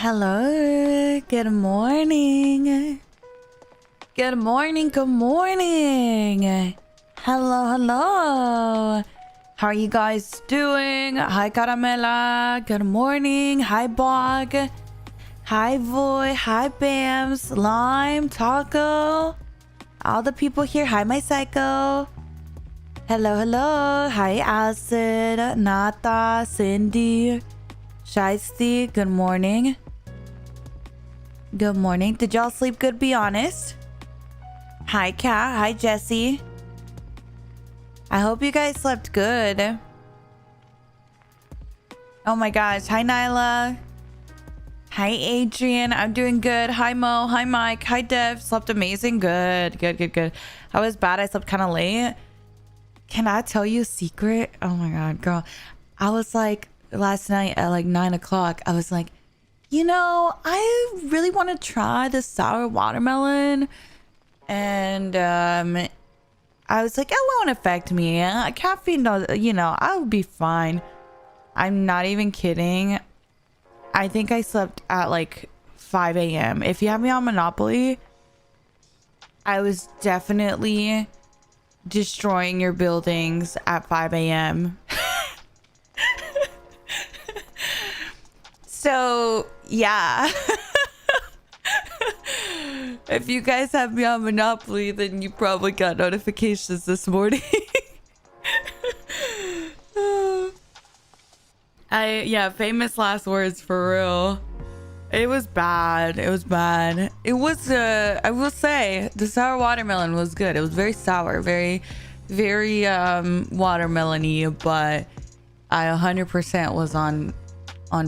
Hello, good morning. Good morning, good morning. Hello. How are you guys doing? Hi, Caramela. Good morning. Hi, Bog. Hi, Voy. Hi, Bams. Lime, Taco. All the people here. Hi, my psycho. Hello. Hi, Acid, Nata, Cindy, Shiesty. Good morning. Good morning. Did y'all sleep good? Be honest. Hi, Kat. Hi, Jesse. I hope you guys slept good. Oh my gosh. Hi, Nyla. Hi, Adrian. I'm doing good. Hi, Mo. Hi, Mike. Hi, Dev. Slept amazing. Good. I was bad. I slept kind of late. Can I tell you a secret? Oh my God, girl. I was like, last night at like 9 o'clock, I was like, you know, I really want to try the sour watermelon. And I was like, it won't affect me. Caffeine does, you know, I'll be fine. I'm not even kidding. I think I slept at like 5 a.m. If you have me on Monopoly, I was definitely destroying your buildings at 5 a.m. So, yeah. If you guys have me on Monopoly, then you probably got notifications this morning. Yeah, famous last words for real. It was bad. I will say, the sour watermelon was good. It was very sour, very watermelon-y, but I 100% was on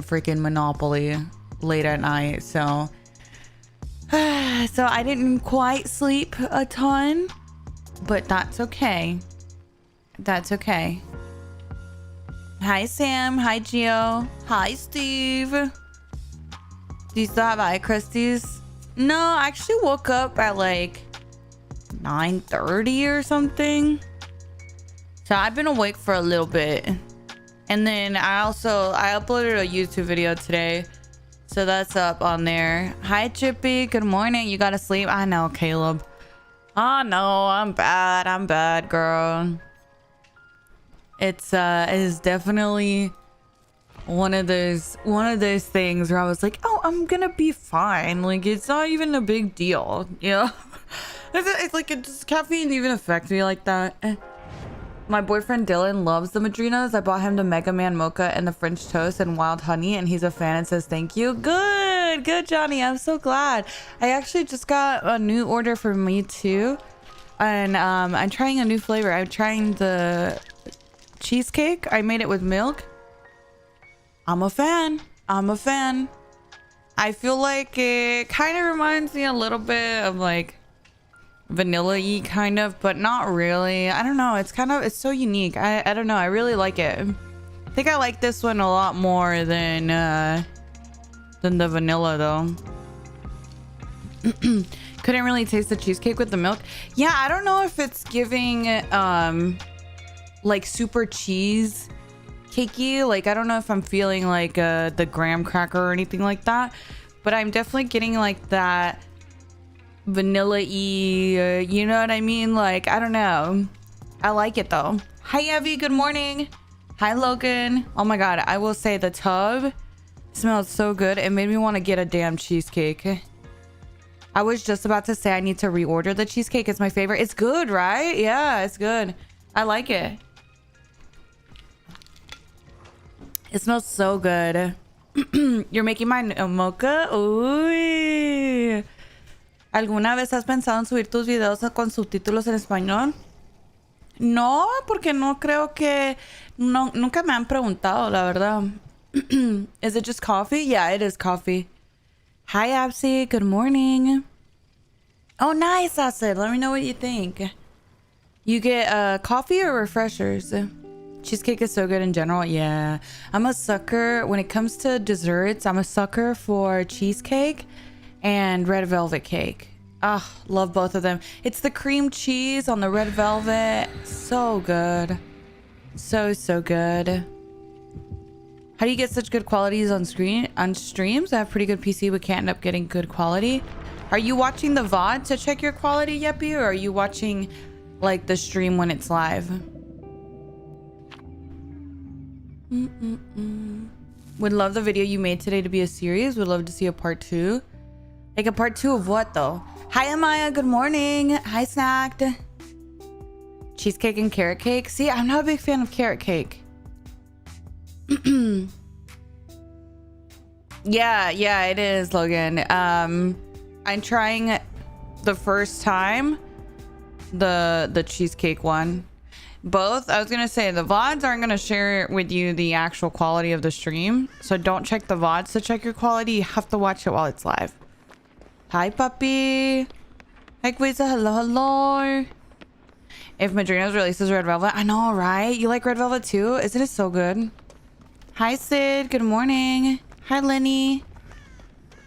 freaking Monopoly late at night, so I didn't quite sleep a ton, but that's okay. Hi, Sam. Hi, Gio. Hi, Steve. Do you still have eye crusties? No, I actually woke up at like 9:30 or something. So I've been awake for a little bit. And then I uploaded a YouTube video today. So that's up on there. Hi, Chippy. Good morning. You gotta sleep? I know, Caleb. Oh no, I'm bad, girl. It is definitely one of those things where I was like, oh, I'm gonna be fine. Like, it's not even a big deal, you know? It's like, does caffeine even affect me like that? My boyfriend Dylan loves the Madrinas. I bought him the Mega Man Mocha and the French Toast and Wild Honey, and he's a fan and says thank you. Good, Johnny. I'm so glad. I actually just got a new order for me too, and I'm trying a new flavor. I'm trying the cheesecake. I made it with milk. I'm a fan. I feel like it kind of reminds me a little bit of like vanilla-y kind of, but not really. I don't know. It's so unique. I don't know. I really like it. I think I like this one a lot more than the vanilla though. Couldn't really taste the cheesecake with the milk. Yeah, I don't know if it's giving like super cheese cakey. Like, I don't know if I'm feeling like the graham cracker or anything like that, but I'm definitely getting like that vanilla-y, you know what I mean? Like, I don't know. I like it though. Hi, Evie. Good morning. Hi, Logan. Oh my God. I will say the tub smells so good. It made me want to get a damn cheesecake. I was just about to say I need to reorder the cheesecake. It's my favorite. It's good, right? Yeah, it's good. I like it. It smells so good. You're making my mocha? Uy. ¿Alguna vez has pensado en subir tus videos con subtítulos en español? No, porque no creo que... nunca me han preguntado, la verdad. Is it just coffee? Yeah, it is coffee. Hi, Absi. Good morning. Oh, nice, Acid. Let me know what you think. You get coffee or refreshers? Cheesecake is so good in general. Yeah. I'm a sucker. When it comes to desserts, I'm a sucker for cheesecake and red velvet cake. Ah, love both of them. It's the cream cheese on the red velvet. So good. So good. How do you get such good qualities on streams? I have pretty good PC but can't end up getting good quality. Are you watching the VOD to check your quality, Yeppy, or are you watching like the stream when it's live? Would love the video you made today to be a series. Would love to see a part 2. Like a part 2 of what though? Hi Amaya, good morning. Hi Snacked. Cheesecake and carrot cake. See, I'm not a big fan of carrot cake. Yeah, it is, Logan. I'm trying the first time the cheesecake one. Both. I was gonna say the VODs aren't gonna share with you the actual quality of the stream, so don't check the VODs to check your quality. You have to watch it while it's live. Hi puppy. Hi Quizza. Hello. If Madrinos releases Red Velvet, I know, right? You like Red Velvet too? Isn't it so good? Hi Sid, good morning. Hi Lenny.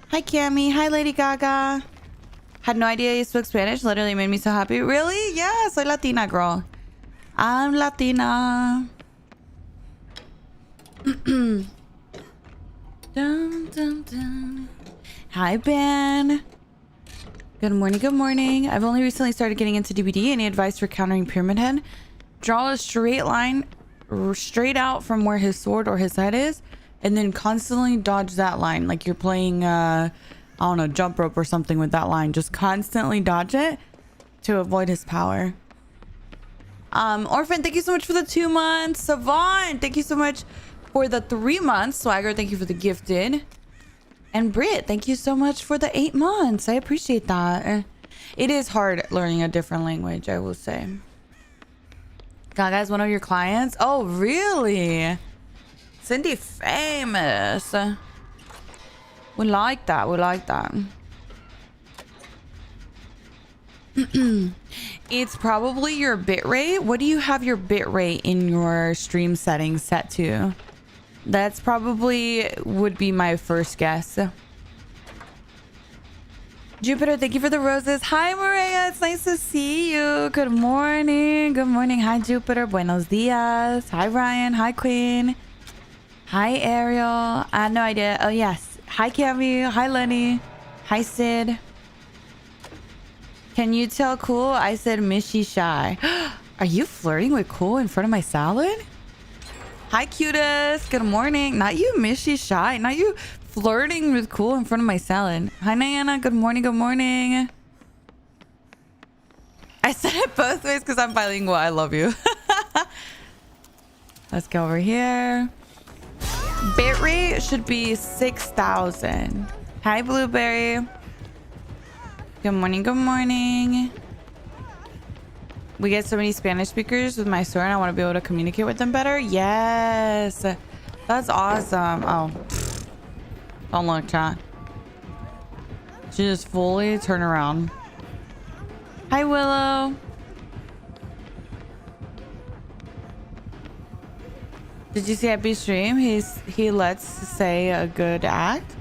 Hi Cammy. Hi Lady Gaga. Had no idea you spoke Spanish. Literally made me so happy. Really? Yeah, soy Latina, girl. I'm Latina. Dun, dun, dun. Hi Ben. Good morning, good morning. I've only recently started getting into DBD. Any advice for countering Pyramid Head? Draw a straight line straight out from where his sword or his head is, and then constantly dodge that line like you're playing I don't know, jump rope or something with that line. Just constantly dodge it to avoid his power. Orphan, thank you so much for the 2 months. Savant, thank you so much for the 3 months. Swagger, thank you for the gifted. And Britt, thank you so much for the 8 months. I appreciate that. It is hard learning a different language, I will say. Gaga's one of your clients? Oh, really? Cindy famous. We like that. We like that. It's probably your bitrate. What do you have your bitrate in your stream settings set to? That's probably would be my first guess. Jupiter, thank you for the roses. Hi, Maria. It's nice to see you. Good morning. Good morning. Hi, Jupiter. Buenos dias. Hi, Ryan. Hi, Queen. Hi, Ariel. I had no idea. Oh, yes. Hi, Cammy. Hi, Lenny. Hi, Sid. Can you tell Cool? I said Mishy shy. Are you flirting with Cool in front of my salad? Hi, cutest. Good morning. Not you, Mishy shy. Not you flirting with Cool in front of my salad. Hi, Nayana. Good morning. Good morning. I said it both ways because I'm bilingual. I love you. Let's go over here. Bitrate should be 6,000. Hi, Blueberry. Good morning. Good morning. We get so many Spanish speakers with my store and I want to be able to communicate with them better. Yes. That's awesome. Oh. Don't look, chat. She just fully turn around. Hi, Willow. Did you see Happy stream? He lets say a good act.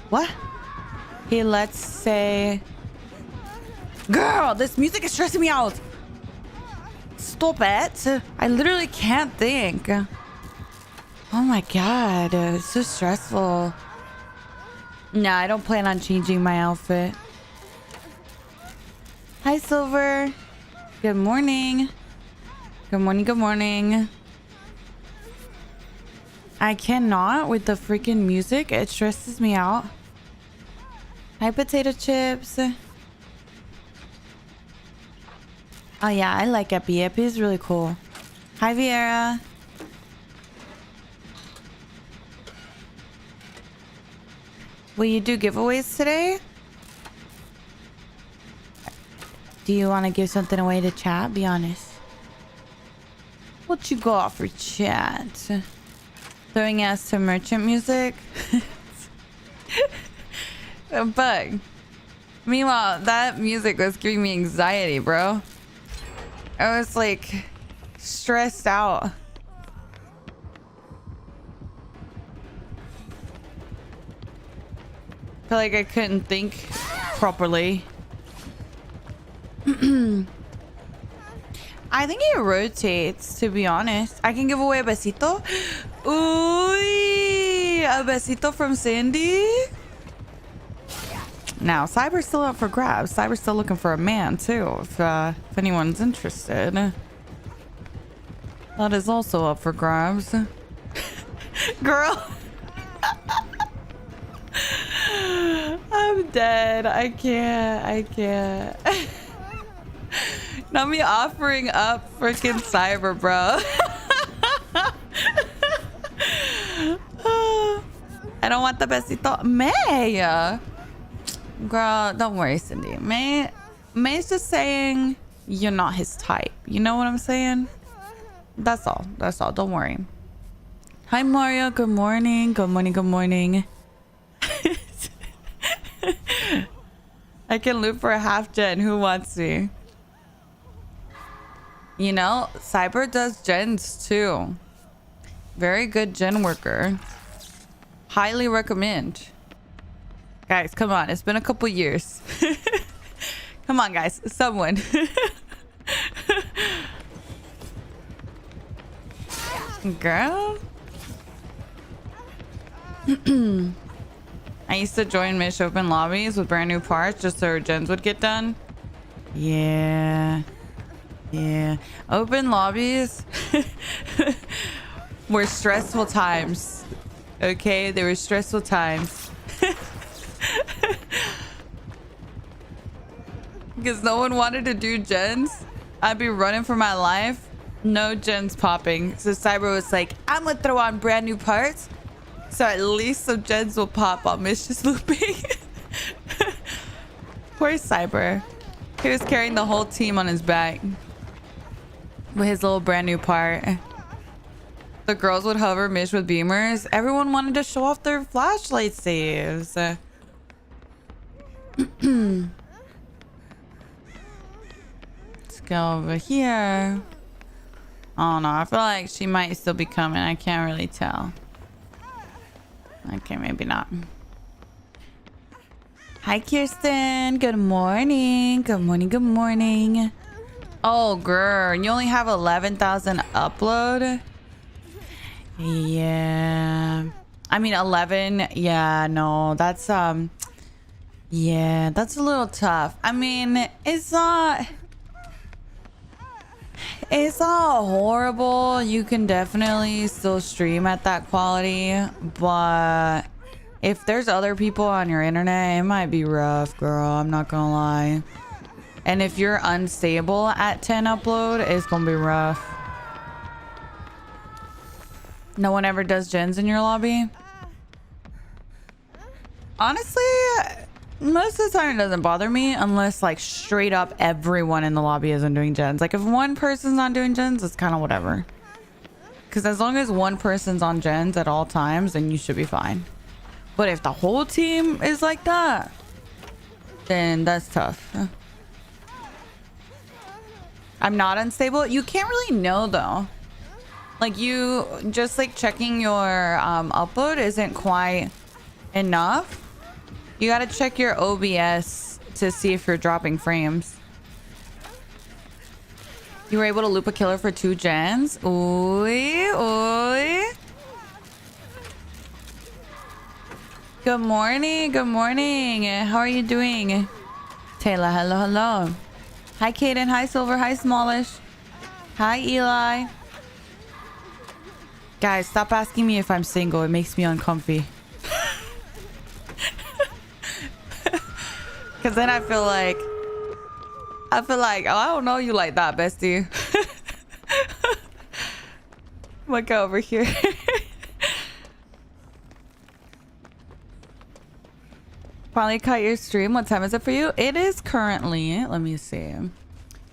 What? He lets say... Girl, this music is stressing me out. Stop it. I literally can't think. Oh my god, it's so stressful. Nah, I don't plan on changing my outfit. Hi, Silver. Good morning. Good morning, good morning. I cannot with the freaking music. It stresses me out. Hi, potato chips. Oh yeah, I like Epi. Epi is really cool. Hi, Vieira. Will you do giveaways today? Do you want to give something away to chat? Be honest. What you got for chat? Throwing ass to merchant music? But meanwhile, that music was giving me anxiety, bro. I was like stressed out. Feel like I couldn't think properly. I think it rotates, to be honest. I can give away a besito. Ooh, a besito from Cindy. Now, Cyber's still up for grabs. Cyber's still looking for a man, too, if anyone's interested. That is also up for grabs. Girl. I'm dead. I can't. Not me offering up freaking Cyber, bro. I don't want the besito. May. Girl, don't worry, Cindy. May's just saying you're not his type. You know what I'm saying? That's all. That's all. Don't worry. Hi, Mario. Good morning. Good morning. Good morning. I can loot for a half gen. Who wants me? You know, Cyber does gens too. Very good gen worker. Highly recommend. Guys, come on. It's been a couple years. Come on, guys. Someone. Girl. I used to join Mish open lobbies with brand new parts just so her gens would get done. Yeah. Yeah. Open lobbies were stressful times. Okay? They were stressful times. Because no one wanted to do gens. I'd be running for my life. No gens popping. So Cyber was like, I'm gonna throw on brand new parts. So at least some gens will pop while Mish is looping. Poor Cyber. He was carrying the whole team on his back. With his little brand new part. The girls would hover Mish with beamers. Everyone wanted to show off their flashlight saves. Let's go over here. Oh no, I feel like she might still be coming. I can't really tell. Okay, maybe not. Hi, Kirsten. Good morning. Good morning. Good morning. Oh, girl. You only have 11,000 upload? Yeah. I mean, 11. Yeah, no. That's, yeah, that's a little tough. I mean, it's not horrible. You can definitely still stream at that quality, but if there's other people on your internet, it might be rough, girl. I'm not gonna lie. And if you're unstable at 10 upload, it's gonna be rough. No one ever does gens in your lobby? Honestly, most of the time it doesn't bother me unless like straight up everyone in the lobby isn't doing gens. Like if one person's not doing gens, it's kind of whatever. Because as long as one person's on gens at all times, then you should be fine. But if the whole team is like that, then that's tough. I'm not unstable. You can't really know though. Like you just like checking your upload isn't quite enough. You gotta check your OBS to see if you're dropping frames. You were able to loop a killer for 2 gens. Ooh, ooh. Good morning. Good morning. How are you doing? Taylor, hello, hello. Hi, Kaden. Hi, Silver. Hi, Smallish. Hi, Eli. Guys, stop asking me if I'm single. It makes me uncomfy. Because then I feel like, oh, I don't know you like that, bestie. Look over here. Finally caught your stream. What time is it for you? It is currently, let me see,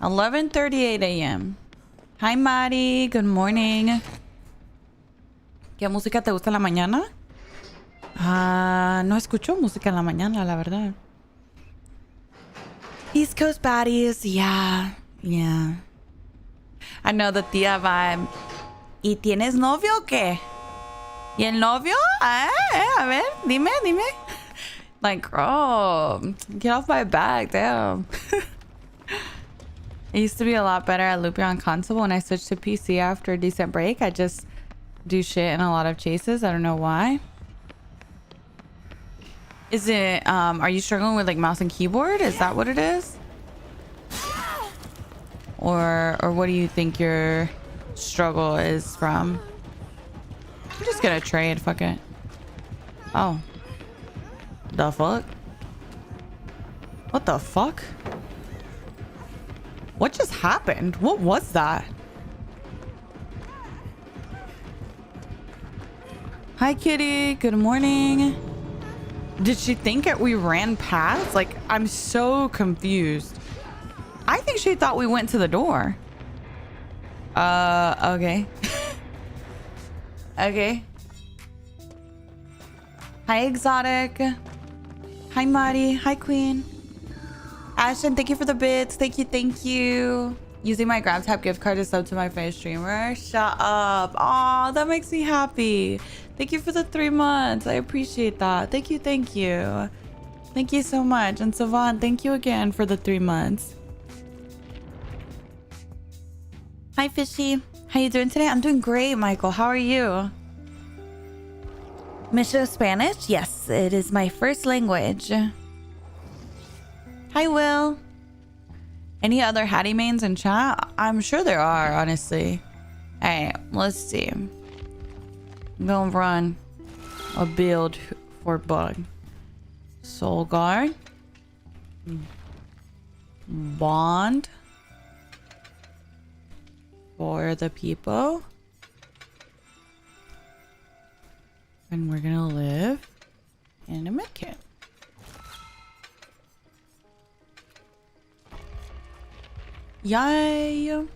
11:38 a.m. Hi, Mari. Good morning. ¿Qué música te gusta en la mañana? No escucho música en la mañana, la verdad. East Coast baddies, yeah. I know the tía vibe. ¿Y tienes novio o qué? ¿Y el novio? A ver, dime. Like, girl, get off my back, damn. I used to be a lot better at looping on console. When I switched to PC after a decent break, I just do shit in a lot of chases. I don't know why. Is it, are you struggling with like mouse and keyboard? Is that what it is? Or what do you think your struggle is from? I'm just gonna trade, fuck it. Oh. The fuck? What the fuck? What just happened? What was that? Hi, kitty. Good morning. Did she think we ran past? Like, I'm so confused. I think she thought we went to the door. Okay. Okay. Hi, Exotic. Hi, Marty. Hi, Queen. Ashton, thank you for the bits. Thank you, thank you. Using my GrabTap gift card to sub to my favorite streamer. Shut up. Aw, that makes me happy. Thank you for the 3 months. I appreciate that. Thank you, thank you. Thank you so much. And Savant, thank you again for the 3 months. Hi, Fishy. How you doing today? I'm doing great, Michael. How are you? Mission Spanish? Yes, it is my first language. Hi, Will. Any other Hattie mains in chat? I'm sure there are, honestly. Alright, let's see. I'm gonna run a build for Bug. Soul Guard. Bond. For the people. And we're gonna live in a medkit. Yay!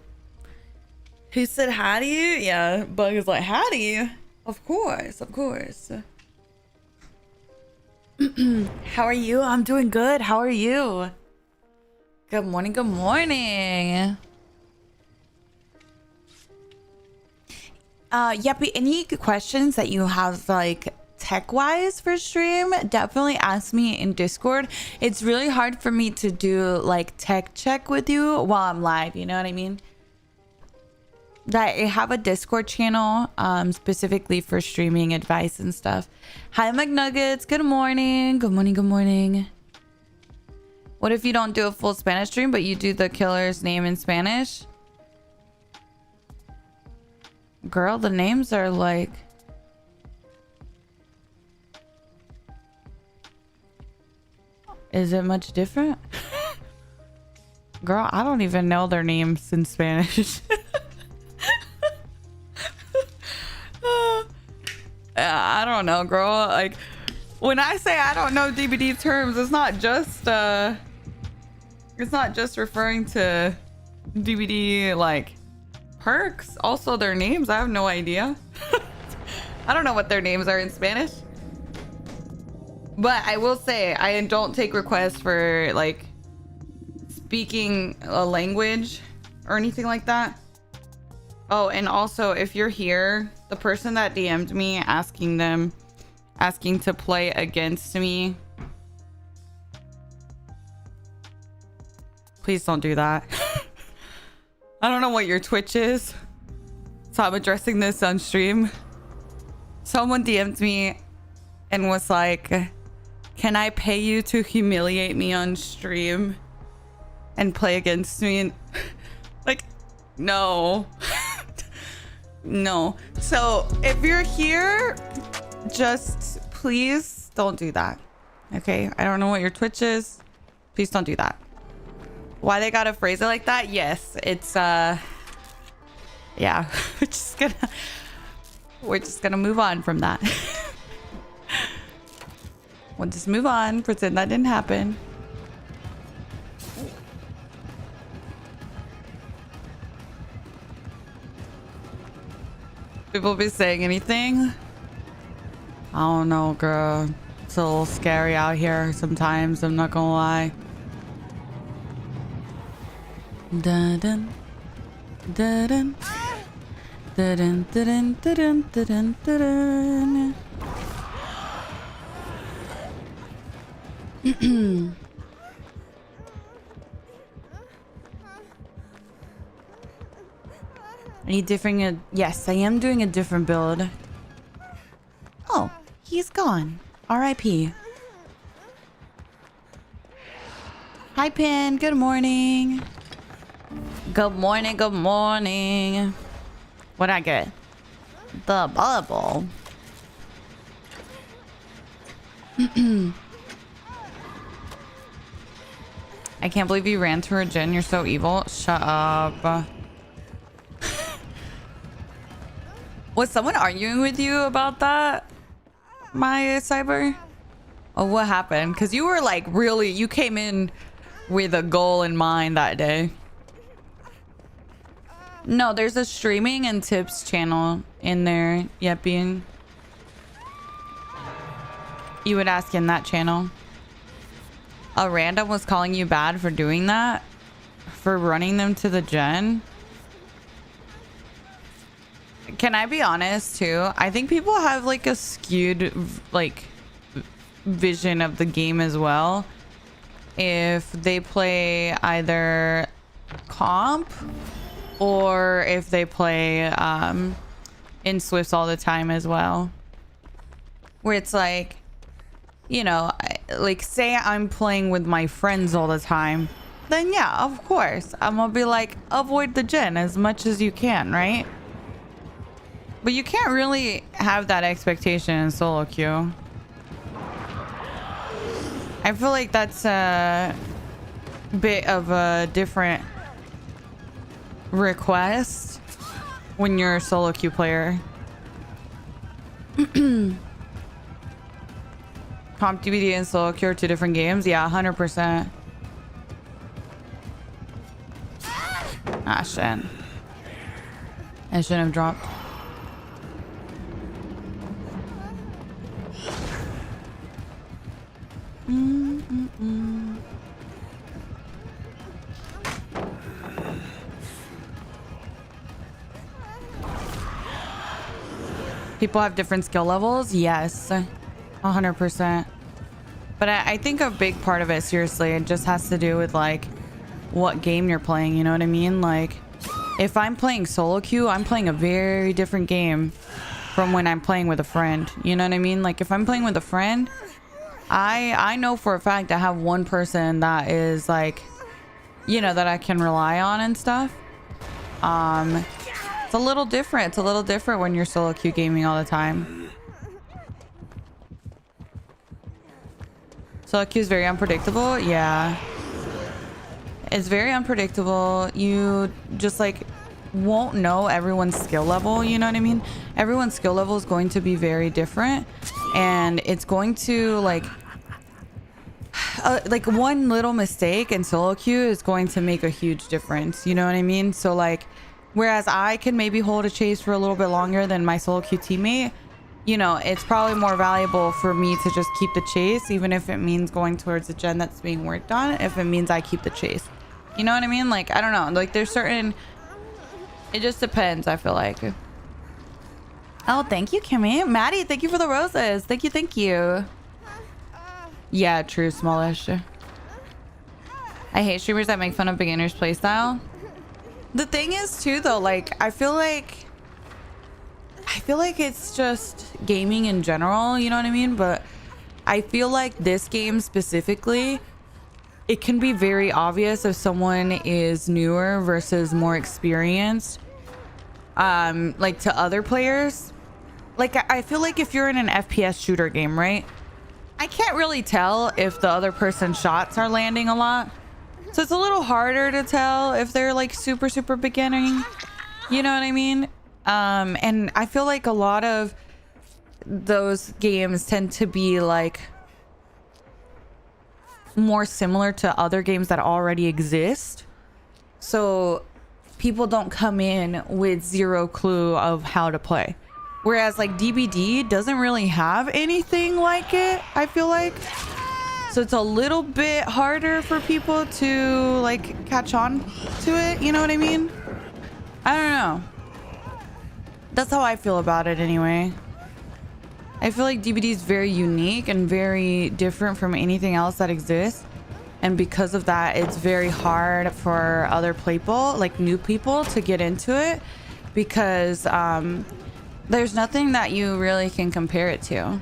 Who said hi to you? Yeah, Bug is like, hi to you. Of course, of course. How are you? I'm doing good. How are you? Good morning, good morning. Yep, any questions that you have like tech-wise for stream, definitely ask me in Discord. It's really hard for me to do like tech check with you while I'm live, you know what I mean? That I have a Discord channel specifically for streaming advice and stuff. Hi, McNuggets. Good morning. Good morning, good morning. What if you don't do a full Spanish stream, but you do the killer's name in Spanish? Girl, the names are like... Is it much different? Girl, I don't even know their names in Spanish. I don't know, girl. Like, when I say I don't know DBD terms, it's not just referring to DBD like perks. Also their names, I have no idea. I don't know what their names are in Spanish. But I will say I don't take requests for like speaking a language or anything like that. Oh, and also if you're here, the person that DM'd me asking to play against me, please don't do that. I don't know what your Twitch is, so I'm addressing this on stream. Someone DM'd me and was like, can I pay you to humiliate me on stream and play against me? And like, no. No. So if you're here, just please don't do that. Okay? I don't know what your Twitch is. Please don't do that. Why they gotta phrase it like that? Yes, it's yeah. We're just gonna move on from that. We'll just move on, pretend that didn't happen. People be saying anything? I don't know, girl. It's a little scary out here sometimes, I'm not gonna lie. Dun dun dun dun dun dun dun dun dun. Are you different? Yes, I am doing a different build. Oh, he's gone. R.I.P. Hi, Pin. Good morning. Good morning. Good morning. What'd I get? The bubble. I can't believe you ran to her, Jen. You're so evil. Shut up. Was someone arguing with you about that, my cyber? Oh, what happened? Because you were like really, you came in with a goal in mind that day. No, there's a streaming and tips channel in there. Yepping. You would ask in that channel. A random was calling you bad for doing that? For running them to the gen? Can I be honest too? I think people have like a skewed like vision of the game as well. If they play either comp or if they play in Swifts all the time as well. Where it's like, you know, like say I'm playing with my friends all the time, then yeah, of course I'm gonna be like, avoid the gen as much as you can, right? But you can't really have that expectation in solo queue. I feel like that's a bit of a different request when you're a solo queue player. Comp DVD and solo queue are two different games. Yeah, 100%. Ah, shit. I shouldn't have dropped. People have different skill levels. Yes, 100%. But I think a big part of it, seriously, it just has to do with like what game you're playing. You know what I mean? Like if I'm playing solo queue, I'm playing a very different game from when I'm playing with a friend. You know what I mean? Like if I'm playing with a friend, I know for a fact I have one person that is like, you know, that I can rely on and stuff. It's a little different. It's a little different when you're solo queue gaming all the time. Solo queue is very unpredictable. Yeah. It's very unpredictable. You just like won't know everyone's skill level. You know what I mean? Everyone's skill level is going to be very different. And it's going to like one little mistake in solo queue is going to make a huge difference. You know what I mean? So like, whereas I can maybe hold a chase for a little bit longer than my solo queue teammate, you know, it's probably more valuable for me to just keep the chase, even if it means going towards the gen that's being worked on, if it means I keep the chase. You know what I mean? Like, I don't know. Like, there's certain... It just depends, I feel like. Oh, thank you, Kimmy. Maddie, thank you for the roses. Thank you, thank you. Yeah, true, smallish. I hate streamers that make fun of beginners' playstyle. The thing is, too, though, like, I feel like it's just gaming in general, you know what I mean? But I feel like this game specifically, it can be very obvious if someone is newer versus more experienced, like to other players. Like, I feel like if you're in an FPS shooter game, right? I can't really tell if the other person's shots are landing a lot. So it's a little harder to tell if they're like super, super beginning. You know what I mean? And I feel like a lot of those games tend to be like more similar to other games that already exist. So people don't come in with zero clue of how to play. Whereas like DBD doesn't really have anything like it, I feel like. So it's a little bit harder for people to like catch on to it. You know what I mean? I don't know. That's how I feel about it anyway. I feel like DBD is very unique and very different from anything else that exists. And because of that, it's very hard for other people, like new people, to get into it. because there's nothing that you really can compare it to.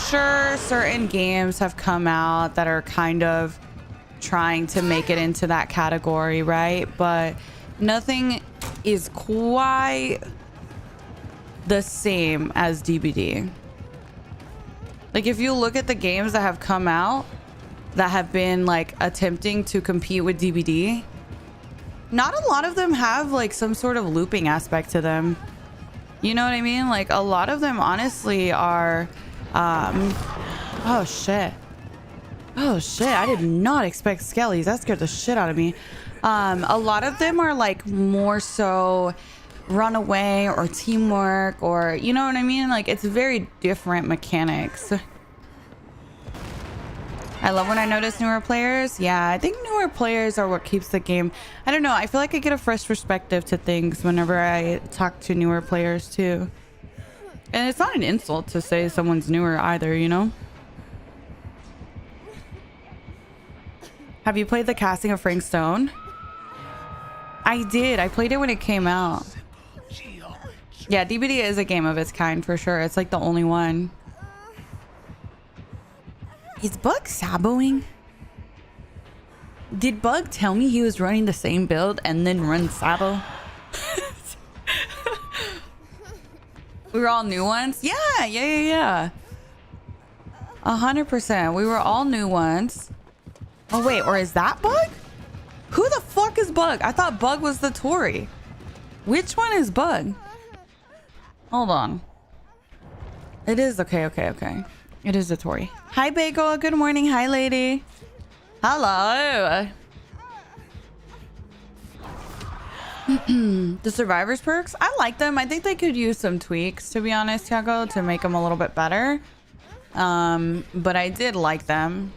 Sure, certain games have come out that are kind of trying to make it into that category, right? But nothing is quite the same as DBD. Like, if you look at the games that have come out that have been like attempting to compete with DBD, not a lot of them have like some sort of looping aspect to them. You know what I mean? Like, a lot of them honestly are oh shit, I did not expect skellies. That scared the shit out of me. A lot of them are like more so runaway or teamwork, or you know what I mean? Like, it's very different mechanics. I love when I notice newer players. Yeah, I think newer players are what keeps the game. I don't know, I feel like I get a fresh perspective to things whenever I talk to newer players too. And it's not an insult to say someone's newer either, you know? Have you played the casting of Frank Stone? I did. I played it when it came out. Yeah, DBD is a game of its kind for sure. It's like the only one. Is Bug saboing? Did Bug tell me he was running the same build and then run sabo? We were all new ones? Yeah. 100%. We were all new ones. Oh, wait. Or is that Bug? Who the fuck is Bug? I thought Bug was the Tory. Which one is Bug? Hold on. It is. Okay. It is the Tory. Hi, Bagel. Good morning. Hi, lady. Hello. The survivors perks, I like them. I think they could use some tweaks, to be honest, Tiago, to make them a little bit better. But I did like them.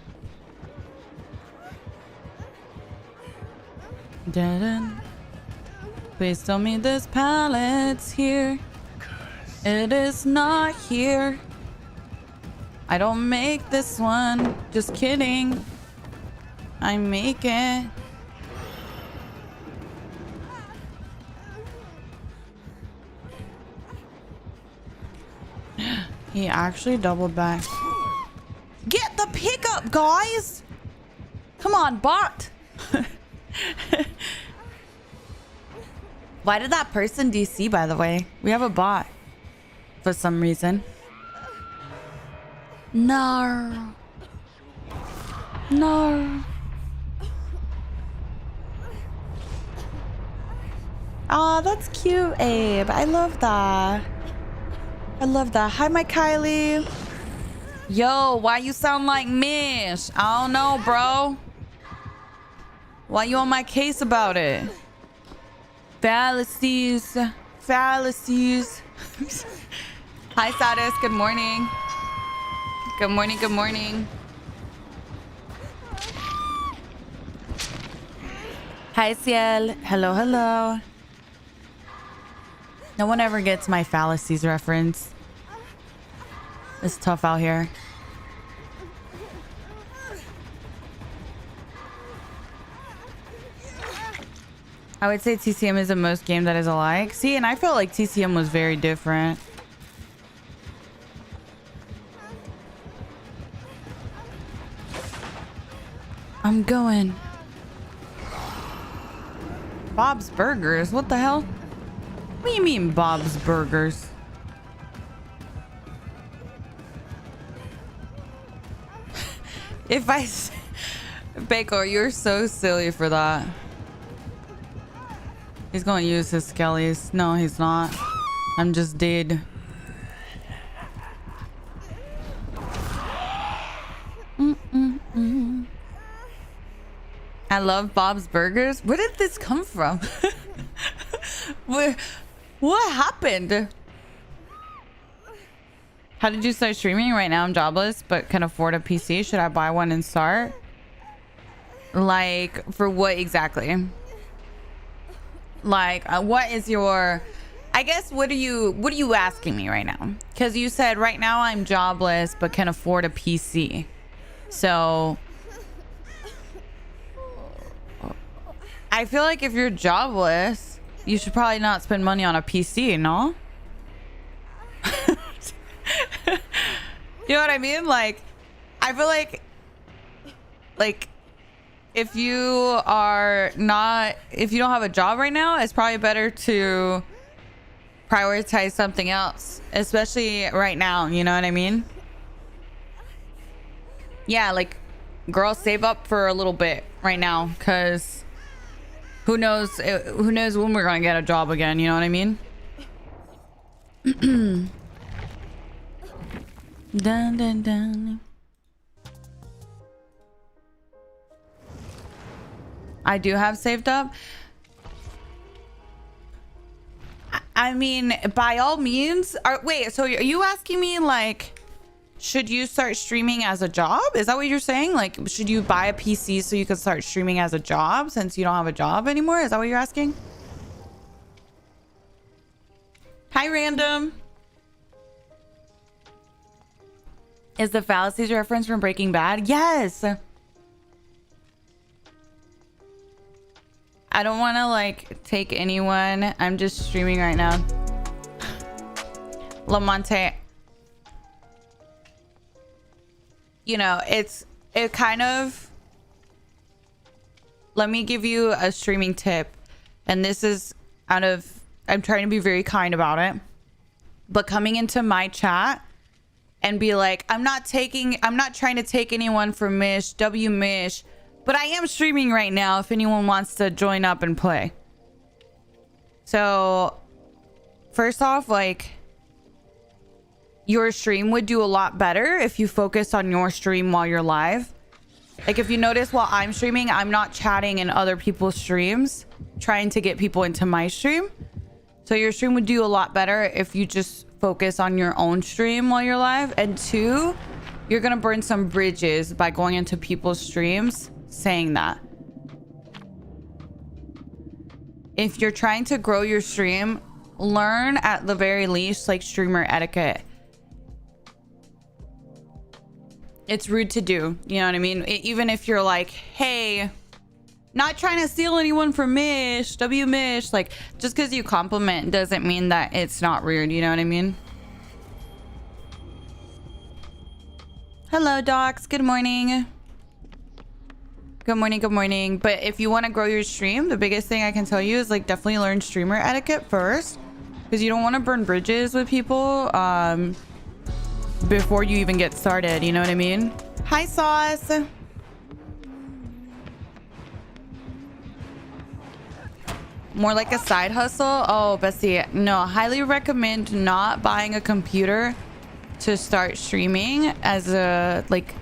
Dun-dun. Please tell me this palette's here. It is not here. I don't make this one. Just kidding. I make it. He actually doubled back. Get the pickup, guys! Come on, bot! Why did that person DC, by the way? We have a bot. For some reason. No. Aw, that's cute, Abe. I love that. Hi, my Kylie. Yo, why you sound like Mish? I don't know, bro. Why you on my case about it? Fallacies. Hi, Sadis. Good morning. Good morning. Hi, Ciel. Hello. No one ever gets my fallacies reference. It's tough out here. I would say TCM is the most game that is alike. See, and I felt like TCM was very different. I'm going. Bob's Burgers? What the hell? What do you mean Bob's Burgers? If I... Bako, you're so silly for that. He's gonna use his skellies. No, he's not. I'm just dead. I love Bob's Burgers. Where did this come from? What happened? How did you start streaming? Right now I'm jobless but can afford a PC. Should I buy one and start? Like, for what exactly? Like, what is your... I guess, what are you asking me right now? Because you said right now I'm jobless but can afford a PC. So... I feel like if you're jobless, you should probably not spend money on a PC, no? You know what I mean? Like, I feel like if you don't have a job right now, it's probably better to prioritize something else, especially right now. You know what I mean? Yeah, like, girls, save up for a little bit right now, because who knows when we're gonna get a job again. You know what I mean? Dun, dun, dun. I do have saved up. I mean, by all means. Wait, so are you asking me, like, should you start streaming as a job? Is that what you're saying? Like, should you buy a PC so you can start streaming as a job since you don't have a job anymore? Is that what you're asking? Hi, Random. Is the fallacies reference from Breaking Bad? Yes. I don't want to, like, take anyone. I'm just streaming right now. Lamonte. You know, it kind of... Let me give you a streaming tip. And this is out of... I'm trying to be very kind about it. But coming into my chat and be like, I'm not trying to take anyone from Mish, W Mish, but I am streaming right now if anyone wants to join up and play. So, first off, like, your stream would do a lot better if you focus on your stream while you're live. Like, if you notice while I'm streaming, I'm not chatting in other people's streams, trying to get people into my stream. So your stream would do a lot better if you just focus on your own stream while you're live. And two, you're gonna burn some bridges by going into people's streams saying that. If you're trying to grow your stream, learn at the very least, like, streamer etiquette. It's rude to do, you know what I mean? Even if you're like, hey, not trying to steal anyone from Mish, W Mish, like, just because you compliment doesn't mean that it's not rude, you know what I mean? Hello, Docs. Good morning. Good morning, good morning. But if you want to grow your stream, the biggest thing I can tell you is, like, definitely learn streamer etiquette first, because you don't want to burn bridges with people before you even get started, you know what I mean? Hi, Sauce. More like a side hustle? Oh, Bessie, no, highly recommend not buying a computer to start streaming as a, like,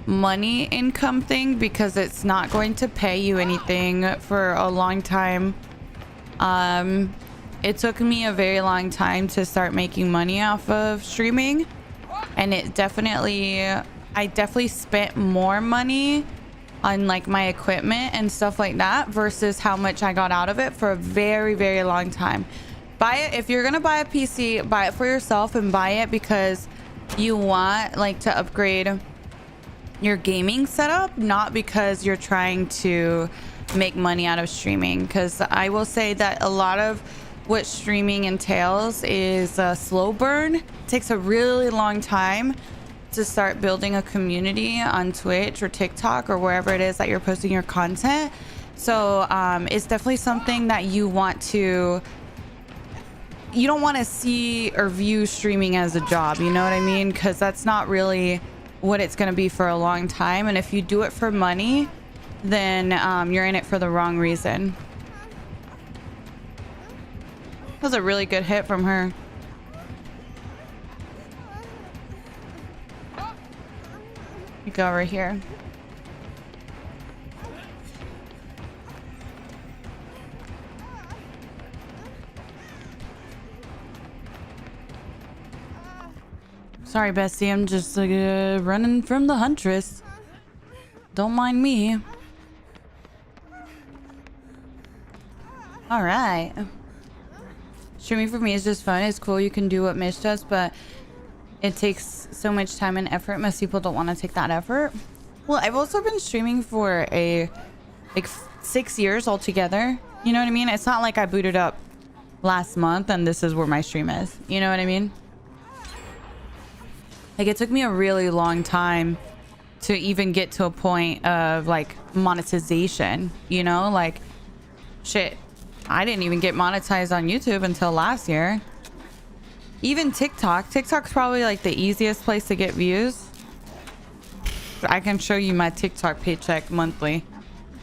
money income thing, because it's not going to pay you anything for a long time. It took me a very long time to start making money off of streaming, and I definitely spent more money on, like, my equipment and stuff like that versus how much I got out of it for a very, very long time. Buy it if you're gonna buy a PC, buy it for yourself, and buy it because you want, like, to upgrade your gaming setup, not because you're trying to make money out of streaming. Because I will say that a lot of what streaming entails is a slow burn. It takes a really long time to start building a community on Twitch or TikTok or wherever it is that you're posting your content. So it's definitely something that you don't want to see or view streaming as a job, you know what I mean? Because that's not really what it's going to be for a long time. And if you do it for money, then you're in it for the wrong reason. That was a really good hit from her. You go over here. Sorry, Bessie, I'm just running from the huntress. Don't mind me. All right. Streaming for me is just fun. It's cool. You can do what Mish does, but it takes so much time and effort. Most people don't want to take that effort. Well, I've also been streaming for like 6 years altogether. You know what I mean? It's not like I booted up last month and this is where my stream is. You know what I mean? Like, it took me a really long time to even get to a point of like monetization, you know? Like, shit, I didn't even get monetized on YouTube until last year. Even TikTok's probably like the easiest place to get views. I can show you my TikTok paycheck monthly.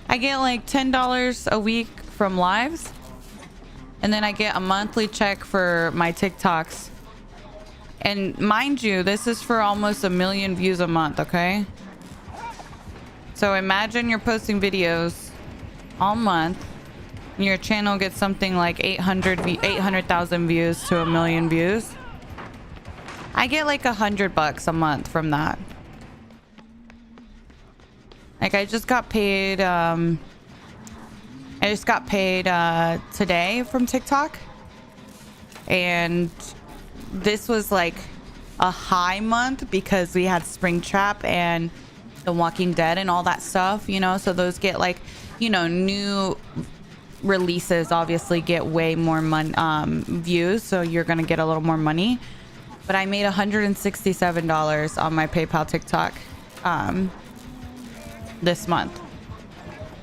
I get like $10 a week from lives, and then I get a monthly check for my TikToks. And mind you, this is for almost 1 million views a month, okay? So imagine you're posting videos all month, and your channel gets something like 800,000 views to 1 million views. I get like $100 a month from that. Like, I just got paid today from TikTok, and this was like a high month because we had Springtrap and The Walking Dead and all that stuff, you know, so those get like, you know, new releases obviously get way more views, so you're gonna get a little more money. But I made $167 on my PayPal TikTok this month.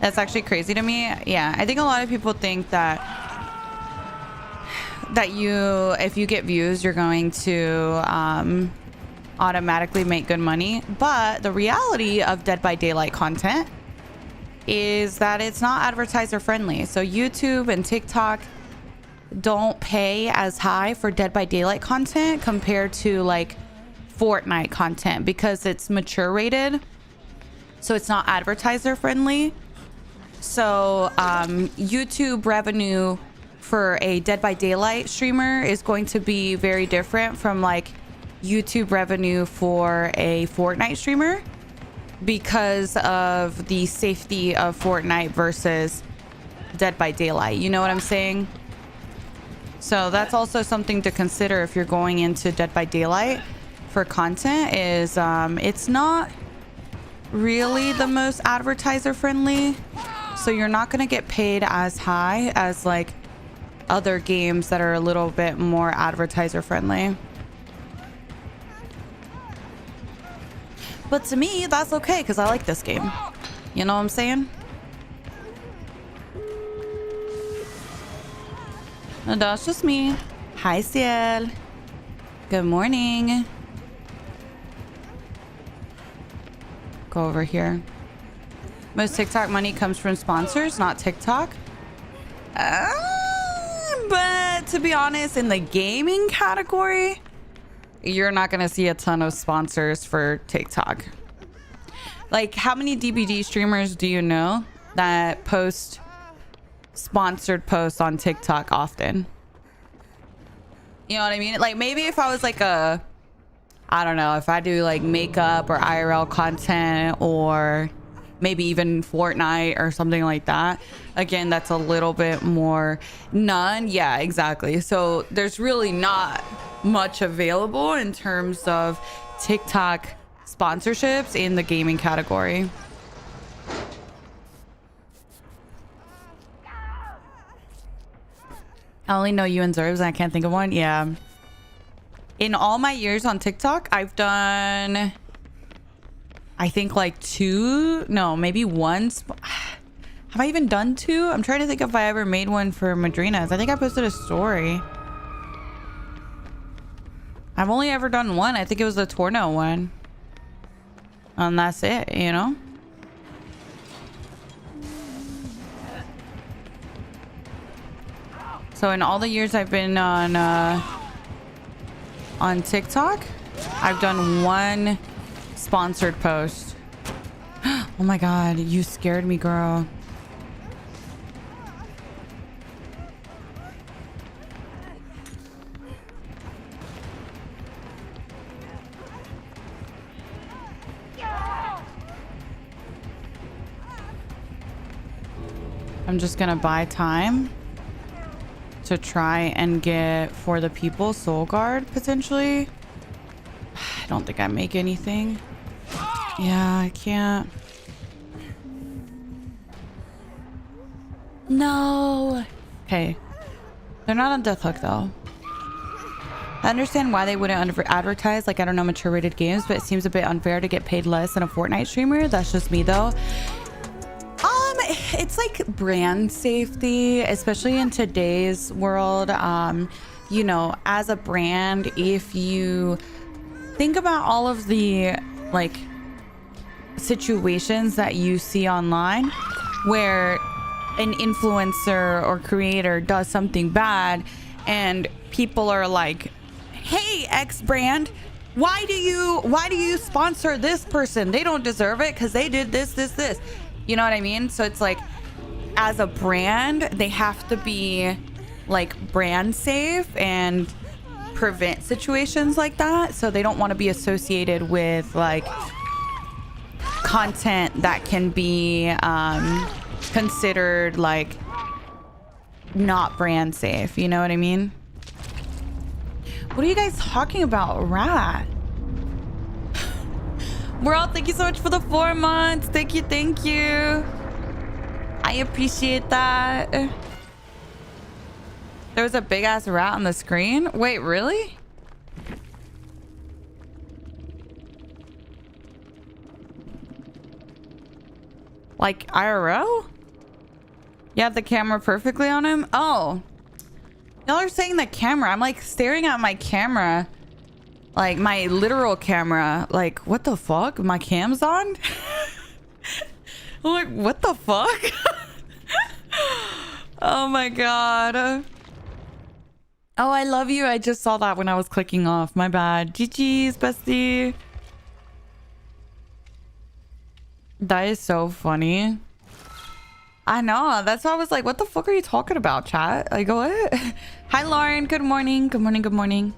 That's actually crazy to me. Yeah, I think a lot of people think that if you get views, you're going to automatically make good money. But the reality of Dead by Daylight content is that it's not advertiser friendly. So YouTube and TikTok don't pay as high for Dead by Daylight content compared to like Fortnite content because it's mature rated. So it's not advertiser friendly. So YouTube revenue for a Dead by Daylight streamer is going to be very different from like YouTube revenue for a Fortnite streamer because of the safety of Fortnite versus Dead by Daylight. You know what I'm saying? So that's also something to consider if you're going into Dead by Daylight for content is it's not really the most advertiser friendly. So you're not going to get paid as high as like other games that are a little bit more advertiser friendly. But to me, that's okay because I like this game. You know what I'm saying? And that's just me. Hi, Ciel. Good morning. Go over here. Most TikTok money comes from sponsors, not TikTok. But to be honest, in the gaming category, you're not going to see a ton of sponsors for TikTok. Like, how many DBD streamers do you know that post sponsored posts on TikTok often? You know what I mean? Like, maybe if I was like I don't know, if I do like makeup or IRL content or maybe even Fortnite or something like that. Again, that's a little bit more none. Yeah, exactly. So there's really not much available in terms of TikTok sponsorships in the gaming category. I only know you and Zerbs and I can't think of one. Yeah. In all my years on TikTok, I've done, I think like maybe one. Have I even done two? I'm trying to think if I ever made one for Madrinas. I think I posted a story. I've only ever done one. I think it was the Torno one. And that's it, you know? So in all the years I've been on TikTok, I've done one sponsored post. Oh my God, you scared me, girl. I'm just gonna buy time to try and get For the People Soul Guard potentially. I don't think I make anything. Yeah, I can't. No. Okay. They're not on death hook though. I understand why they wouldn't advertise, like, I don't know, mature rated games, but it seems a bit unfair to get paid less than a Fortnite streamer. That's just me though. It's like brand safety, especially in today's world. You know, as a brand, if you think about all of the like situations that you see online where an influencer or creator does something bad and people are like, hey, X brand, why do you sponsor this person? They don't deserve it because they did this. You know what I mean? So it's like, as a brand, they have to be like brand safe and prevent situations like that. So they don't want to be associated with like content that can be considered like not brand safe. You know what I mean? What are you guys talking about? Rat. World, thank you so much for the 4 months. Thank you. I appreciate that. There was a big ass rat on the screen. Wait, really? Like IRL? You have the camera perfectly on him? Oh. Y'all are saying the camera. I'm like staring at my camera. Like my literal camera. Like, what the fuck? My cam's on? I'm like, what the fuck? Oh my god. Oh, I love you. I just saw that when I was clicking off. My bad. GG's, bestie. That is so funny. I know. That's why I was like, what the fuck are you talking about, chat? Like, what? Hi, Lauren. Good morning. Good morning.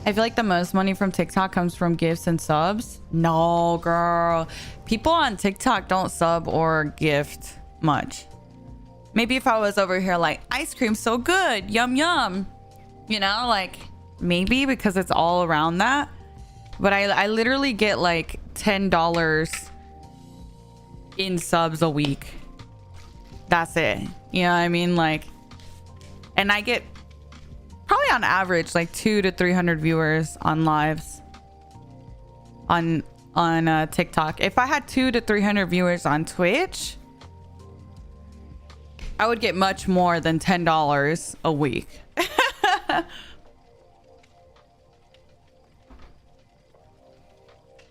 I feel like the most money from TikTok comes from gifts and subs. No, girl. People on TikTok don't sub or gift much. Maybe if I was over here like, ice cream so good, yum yum, you know, like maybe, because it's all around that. But I literally get like $10 in subs a week. That's it. You know what I mean? Like, and I get probably on average like 200 to 300 viewers on lives on TikTok. If I had 200 to 300 viewers on Twitch, I would get much more than $10 a week.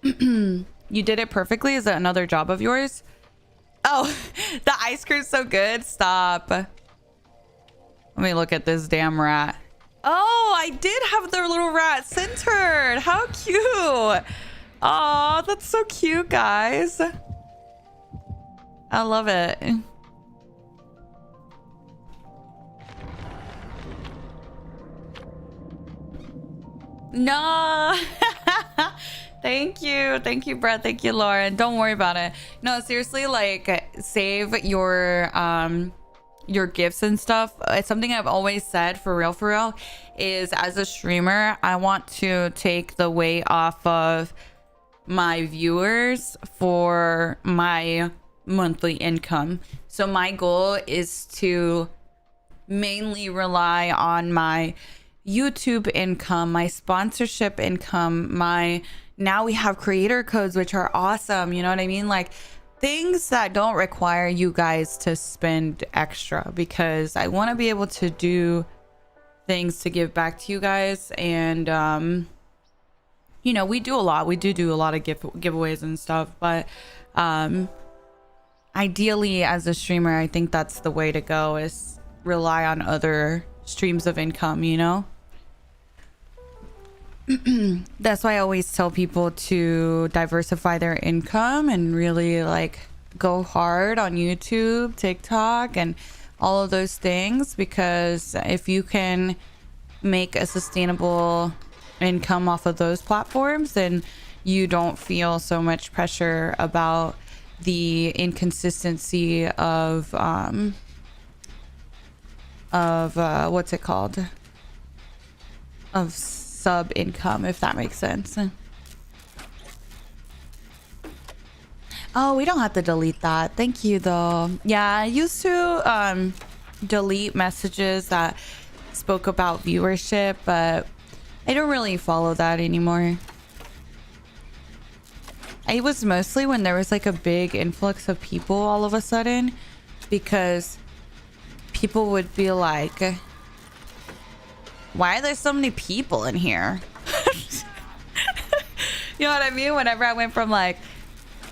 You did it perfectly. Is that another job of yours? Oh, the ice cream's so good. Stop. Let me look at this damn rat. Oh, I did have the little rat centered. How cute. Oh, that's so cute, guys. I love it. No. Thank you, Brett. Thank you, Lauren. Don't worry about it. No, seriously, like, save your gifts and stuff. It's something I've always said, for real, is as a streamer, I want to take the weight off of my viewers for my monthly income. So my goal is to mainly rely on my YouTube income, my sponsorship income, now we have creator codes, which are awesome. You know what I mean? Like, things that don't require you guys to spend extra, because I want to be able to do things to give back to you guys. And you know, we do a lot. We do a lot of giveaways and stuff, but ideally as a streamer, I think that's the way to go, is rely on other streams of income, you know? That's why I always tell people to diversify their income and really like go hard on YouTube, TikTok, and all of those things, because if you can make a sustainable income off of those platforms, then you don't feel so much pressure about the inconsistency of what's it called, of sub income, if that makes sense. Oh, we don't have to delete that. Thank you, though. Yeah, I used to delete messages that spoke about viewership, but I don't really follow that anymore. It was mostly when there was like a big influx of people all of a sudden, because people would be like, why are there so many people in here? You know what I mean? Whenever I went from like,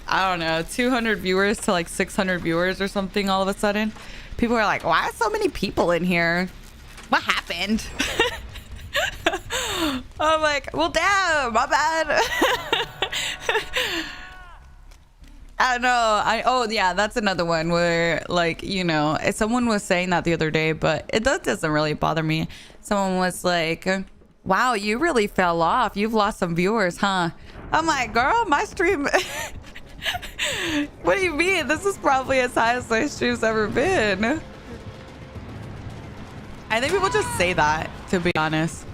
I don't know, 200 viewers to like 600 viewers or something, all of a sudden people are like, why are so many people in here? What happened? I'm like, well, damn, my bad. I don't know. Oh yeah, that's another one where, like, you know, someone was saying that the other day, but that doesn't really bother me. Someone was like, wow, you really fell off. You've lost some viewers, huh? I'm like, girl, my stream. What do you mean? This is probably as high as my stream's ever been. I think people just say that, to be honest.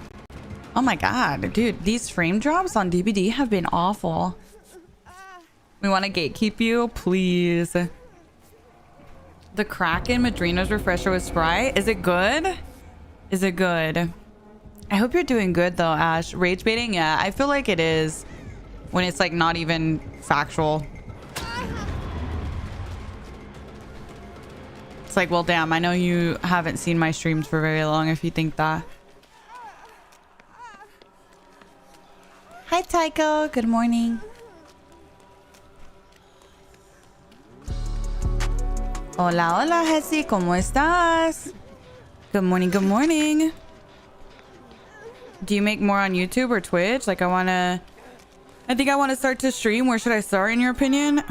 Oh my god, dude, these frame drops on DVD have been awful. We want to gatekeep you, please. The Kraken Madrina's refresher with Sprite. Is it good? Is it good? I hope you're doing good though, Ash. Rage baiting? Yeah, I feel like it is when it's like not even factual. It's like, well, damn, I know you haven't seen my streams for very long if you think that. Hi, Tycho. Good morning. Hola, hola, Hesi. ¿Cómo estás? Good morning, good morning. Do you make more on YouTube or Twitch? Like, I think I want to start to stream. Where should I start, in your opinion?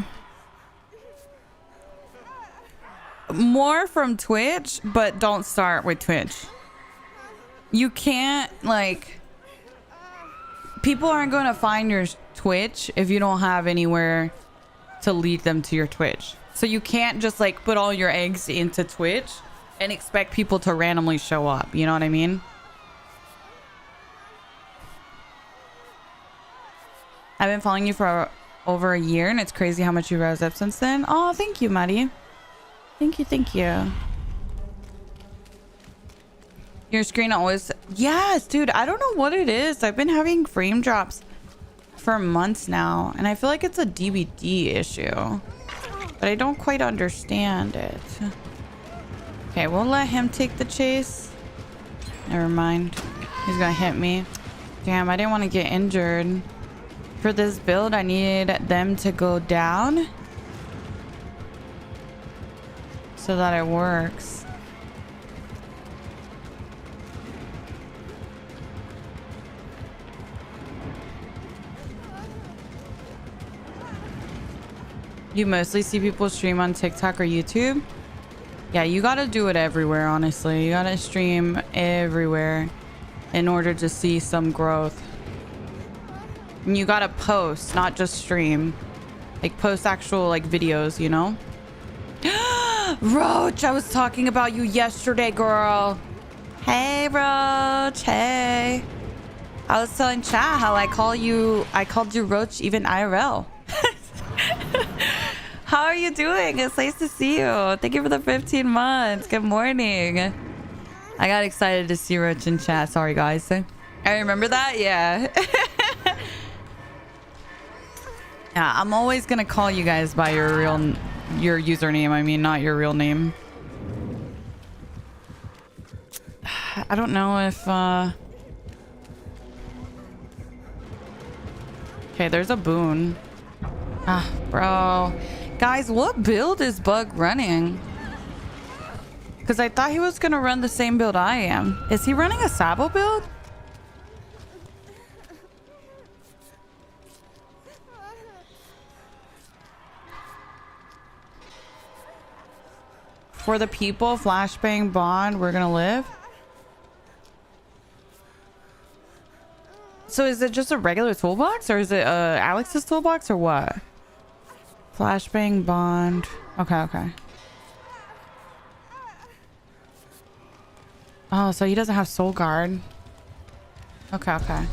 More from Twitch, but don't start with Twitch. You can't, like... People aren't going to find your Twitch if you don't have anywhere to lead them to your Twitch. So you can't just like put all your eggs into Twitch and expect people to randomly show up. You know what I mean? I've been following you for over a year and it's crazy how much you rose up since then. Oh, thank you, Maddie. Thank you, thank you. Your screen always... Yes, dude, I don't know what it is. I've been having frame drops for months now and I feel like it's a DVD issue. But I don't quite understand it. Okay, we'll let him take the chase. Never mind. He's gonna hit me. Damn, I didn't want to get injured. For this build, I need them to go down so that it works. You mostly see people stream on TikTok or YouTube? Yeah, you gotta do it everywhere, honestly. You gotta stream everywhere in order to see some growth. And you gotta post, not just stream. Like, post actual, like, videos, you know? Roach, I was talking about you yesterday, girl. Hey, Roach. Hey. I was telling chat how I called you Roach even IRL. How are you doing? It's nice to see you. Thank you for the 15 months. Good morning. I got excited to see Roach in chat. Sorry, guys. I remember that? Yeah. Yeah, I'm always gonna call you guys by your username. I mean, not your real name. I don't know if... Okay, there's a boon. Ah, bro. Guys, what build is Bug running? Because I thought he was going to run the same build I am. Is he running a Sabo build? For the people, flashbang, bond, we're going to live? So is it just a regular toolbox? Or is it Alex's toolbox or what? Flashbang, bond. Okay, okay. Oh, so he doesn't have soul guard. Okay, okay.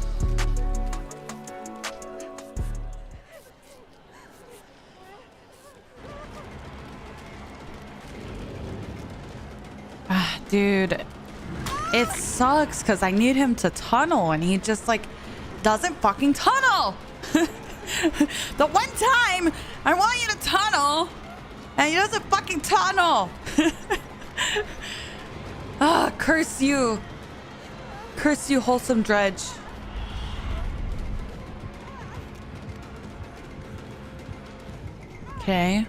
Dude, it sucks because I need him to tunnel and he just like doesn't fucking tunnel. The one time I want you to tunnel and he doesn't fucking tunnel. Ah, curse you. Curse you, wholesome dredge. Okay.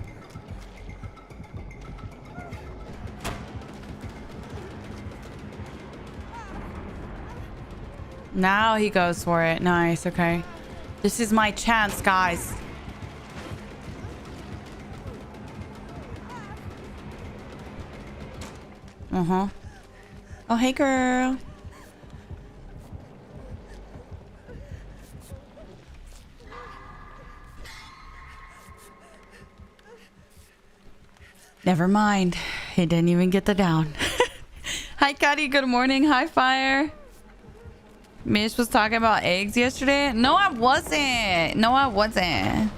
Now he goes for it. Nice. Okay. This is my chance, guys. Uh-huh. Oh, hey, girl. Never mind. He didn't even get the down. Hi, Cuddy. Good morning. Hi, Fire. Mish was talking about eggs yesterday. No, I wasn't. No, I wasn't.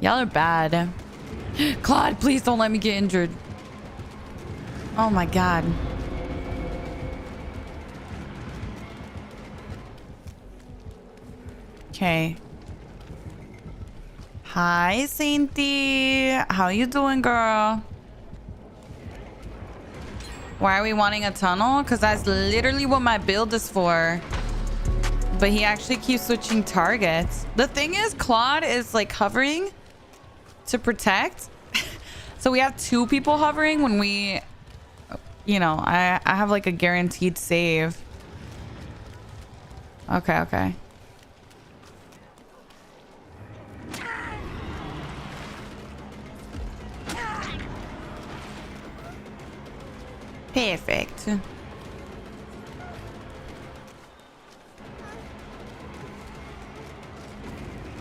Y'all are bad. Claude, please don't let me get injured. Oh, my God. Okay. Hi, Sainty. How you doing, girl? Why are we wanting a tunnel? Because that's literally what my build is for. But he actually keeps switching targets. The thing is, Claude is like hovering to protect. So we have two people hovering when we, you know, I have like a guaranteed save. Okay, okay. Perfect. I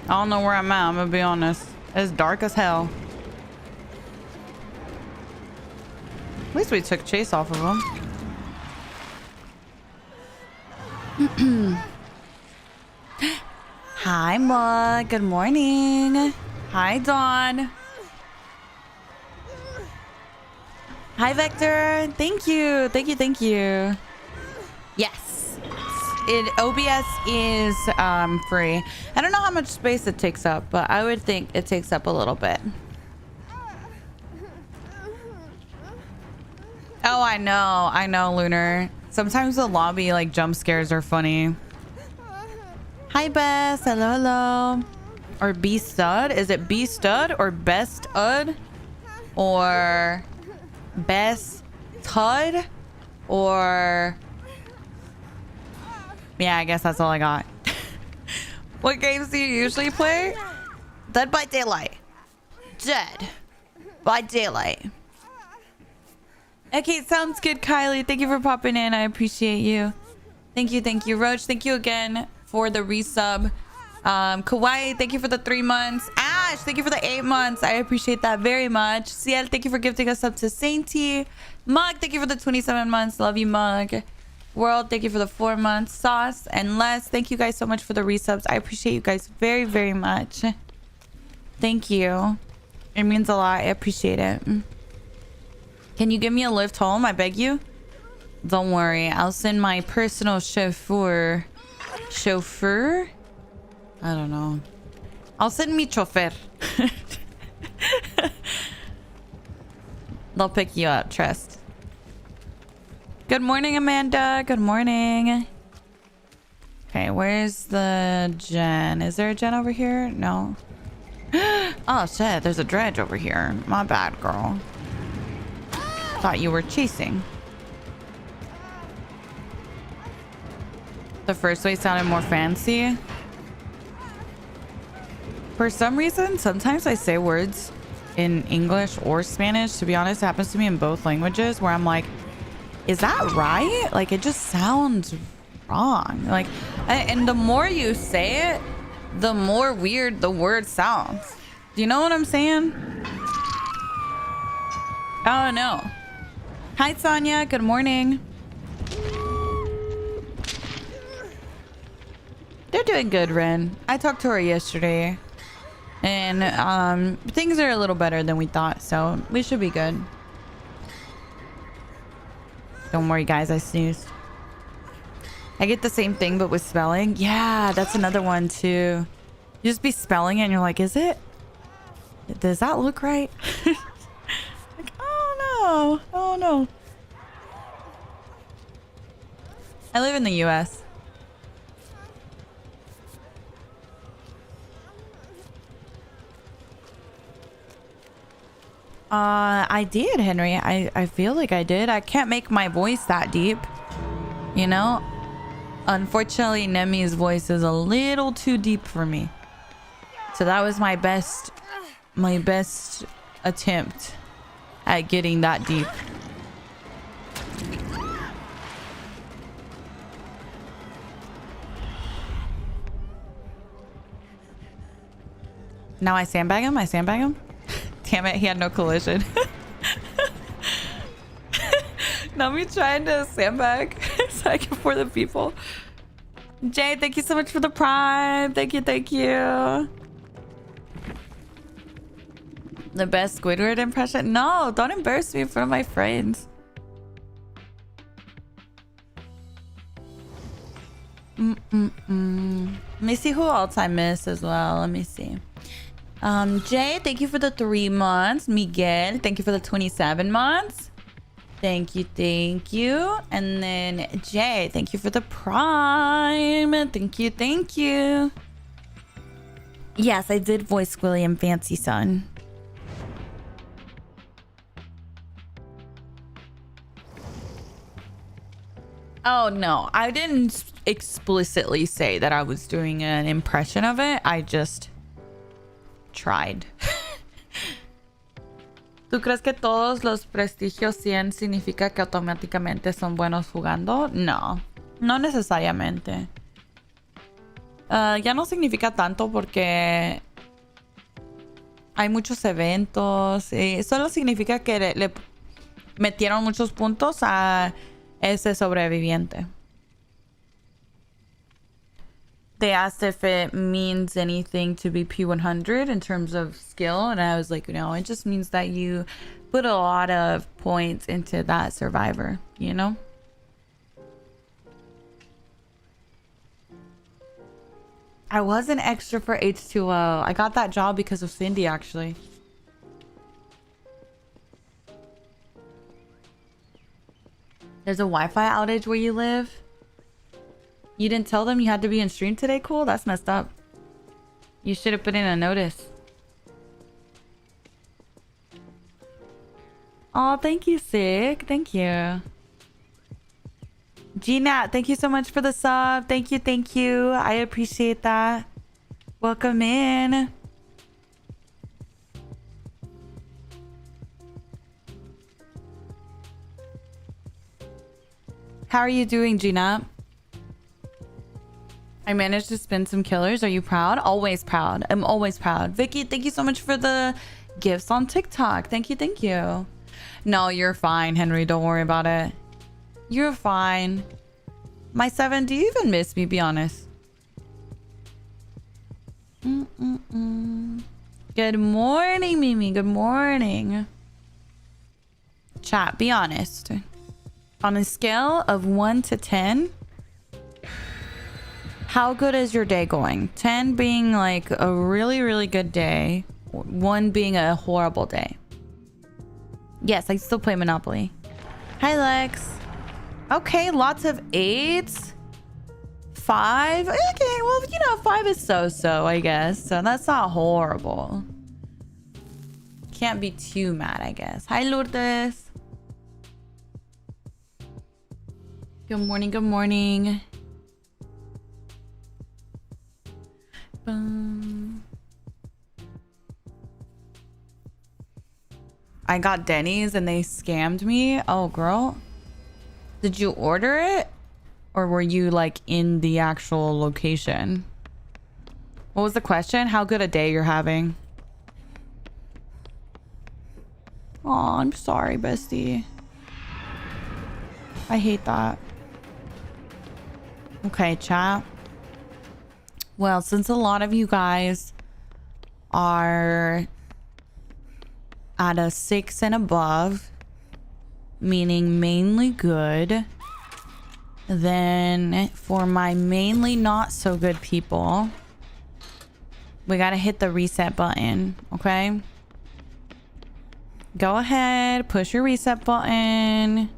don't know where I'm at, I'm gonna be honest. It's dark as hell. At least we took chase off of him. Hi, Ma. Good morning. Hi, Dawn. Hi, Vector. Thank you. Thank you. Thank you. Yes. OBS is free. I don't know how much space it takes up, but I would think it takes up a little bit. Oh, I know. I know, Lunar. Sometimes the lobby, like, jump scares are funny. Hi, Bess. Hello, hello. Or B-Stud. Is it B-Stud or Best-Ud? Or... Best Tud, or yeah, I guess that's all I got. What games do you usually play? Dead by Daylight. Dead by Daylight. Okay, sounds good, Kylie. Thank you for popping in. I appreciate you. Thank you, Roach. Thank you again for the resub. Kawaii, thank you for the 3 months. Ash, thank you for the 8 months. I appreciate that very much. Ciel, thank you for gifting us up to Sainty. Mug, thank you for the 27 months. Love you, Mug. World, thank you for the 4 months. Sauce and Les, thank you guys so much for the resubs. I appreciate you guys very, very much. Thank you. It means a lot. I appreciate it. Can you give me a lift home? I beg you. Don't worry. I'll send my personal chauffeur. Chauffeur? I don't know. I'll send me chauffeur. They'll pick you up, trust. Good morning, Amanda. Good morning. Okay, where's the gen? Is there a gen over here? No. Oh, shit. There's a dredge over here. My bad, girl. Thought you were chasing. The first way sounded more fancy. For some reason, sometimes I say words in English or Spanish. To be honest, it happens to me in both languages where I'm like, is that right? Like, it just sounds wrong. Like, and the more you say it, the more weird the word sounds. Do you know what I'm saying? Oh, no. Hi, Sonia. Good morning. They're doing good, Ren. I talked to her yesterday. And things are a little better than we thought, so we should be good. Don't worry, guys. I snoozed. I get the same thing, but with spelling. Yeah, that's another one, too. You just be spelling it, and you're like, is it? Does that look right? Like, oh, no. Oh, no. I live in the U.S. I did, Henry. I feel like I did. I can't make my voice that deep. You know? Unfortunately, Nemi's voice is a little too deep for me. So that was my best attempt at getting that deep. Now I sandbag him? Damn it, he had no collision. Now me trying to sandbag so I can for the people. Jay, thank you so much for the prime. Thank you. The best Squidward impression? No, don't embarrass me in front of my friends. Let me see who else I missed as well. Let me see. Jay, thank you for the 3 months. Miguel, thank you for the 27 months. Thank you. And then Jay, thank you for the prime. Thank you. Yes, I did voice William Fancy Son. Oh, no. I didn't explicitly say that I was doing an impression of it. I just tried. ¿Tú crees que todos los prestigios 100 significa que automáticamente son buenos jugando? No, no necesariamente. Ya no significa tanto porque hay muchos eventos. Solo significa que le metieron muchos puntos a ese sobreviviente. They asked if it means anything to be P100 in terms of skill, and I was like, no, it just means that you put a lot of points into that survivor, you know? I was an extra for H2O. I got that job because of Cindy, actually. There's a Wi-Fi outage where you live? You didn't tell them you had to be in stream today? Cool, that's messed up. You should have put in a notice. Oh, thank you, Sick. Thank you. Gnat, thank you so much for the sub. Thank you. I appreciate that. Welcome in. How are you doing, Gnat? I managed to spin some killers. Are you proud? Always proud. I'm always proud. Vicky, thank you so much for the gifts on TikTok. Thank you. No, you're fine, Henry. Don't worry about it. You're fine. My 7, do you even miss me? Be honest. Good morning, Mimi. Good morning. Chat, be honest. On a scale of 1 to 10... how good is your day going? 10 being like a really, really good day. 1 being a horrible day. Yes, I still play Monopoly. Hi, Lex. Okay, lots of 8s. 5. Okay, well, you know, 5 is so-so, I guess. So that's not horrible. Can't be too mad, I guess. Hi, Lourdes. Good morning. I got Denny's and they scammed me. Oh, girl. Did you order it? Or were you like in the actual location? What was the question? How good a day you're having? Oh, I'm sorry, bestie. I hate that. Okay, chat. Well, since a lot of you guys are at a 6 and above, meaning mainly good. Then for my mainly not so good people, we gotta hit the reset button, okay? Go ahead, push your reset button.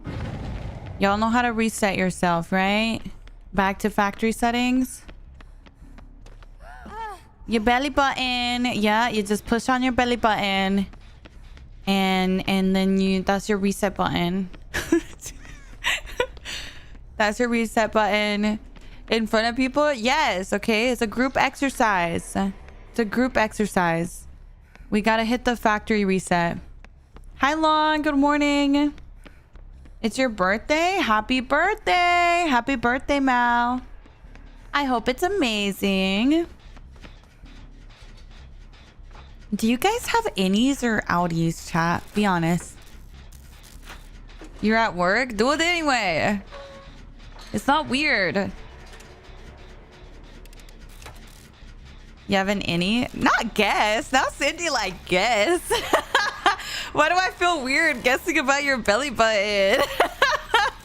Y'all know how to reset yourself, right? Back to factory settings. Your belly button. Yeah, you just push on your belly button. And then that's your reset button. That's your reset button. In front of people? Yes, okay. It's a group exercise. It's a group exercise. We gotta hit the factory reset. Hi, Long. Good morning. It's your birthday? Happy birthday. Happy birthday, Mal. I hope it's amazing. Do you guys have innies or outies, chat? Be honest. You're at work? Do it anyway. It's not weird. You have an innie? Not guess. Now Cindy like guess. Why do I feel weird guessing about your belly button?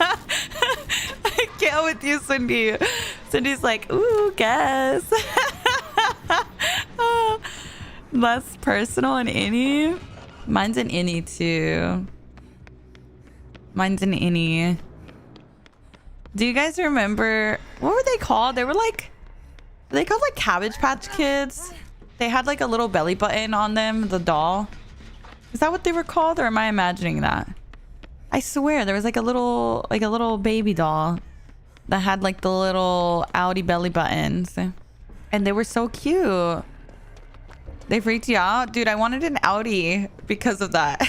I can't with you, Cindy. Cindy's like, ooh, guess. Less personal and innie. Mine's an innie too. Mine's an innie. Do you guys remember what were they called? They were like, were they called like Cabbage Patch Kids? They had like a little belly button on them, the doll. Is that what they were called, or am I imagining that? I swear there was like a little baby doll that had like the little outie belly buttons, and they were so cute. They freaked you out? Dude, I wanted an outie because of that.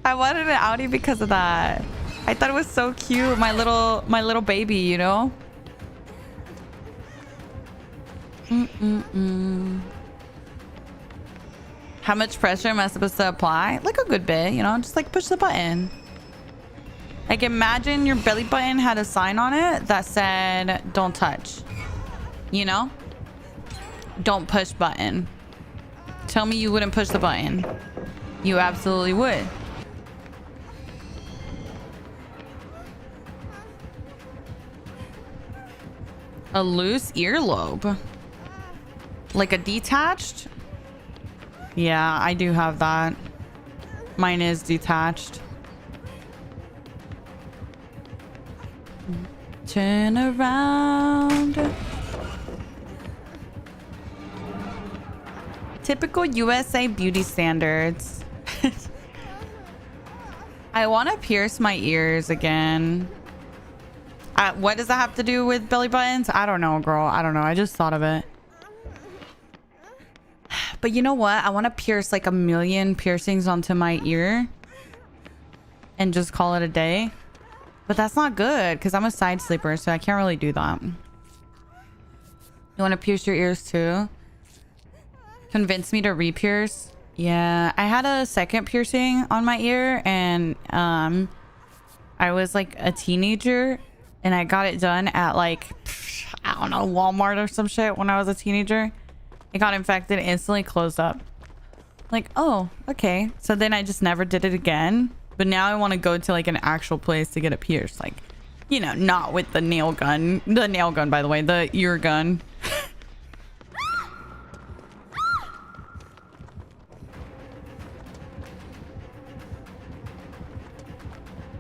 I wanted an outie because of that. I thought it was so cute. My little baby, you know? How much pressure am I supposed to apply? Like a good bit, you know? Just like push the button. Like imagine your belly button had a sign on it that said, don't touch. You know? Don't push button. Tell me you wouldn't push the button. You absolutely would. A loose earlobe. Like a detached? Yeah, I do have that. Mine is detached. Turn around. Typical USA beauty standards. I want to pierce my ears again. What does that have to do with belly buttons? I don't know, girl. I don't know. I just thought of it. But you know what? I want to pierce like 1,000,000 piercings onto my ear and just call it a day. But that's not good because I'm a side sleeper, so I can't really do that. You want to pierce your ears too? Convince me to re-pierce. Yeah, I had a second piercing on my ear, and I was like a teenager, and I got it done at like, I don't know, Walmart or some shit when I was a teenager. It got infected, instantly closed up. Like, oh, okay. So then I just never did it again. But now I want to go to like an actual place to get it pierced. Like, you know, not with the nail gun. The nail gun, by the way, the ear gun.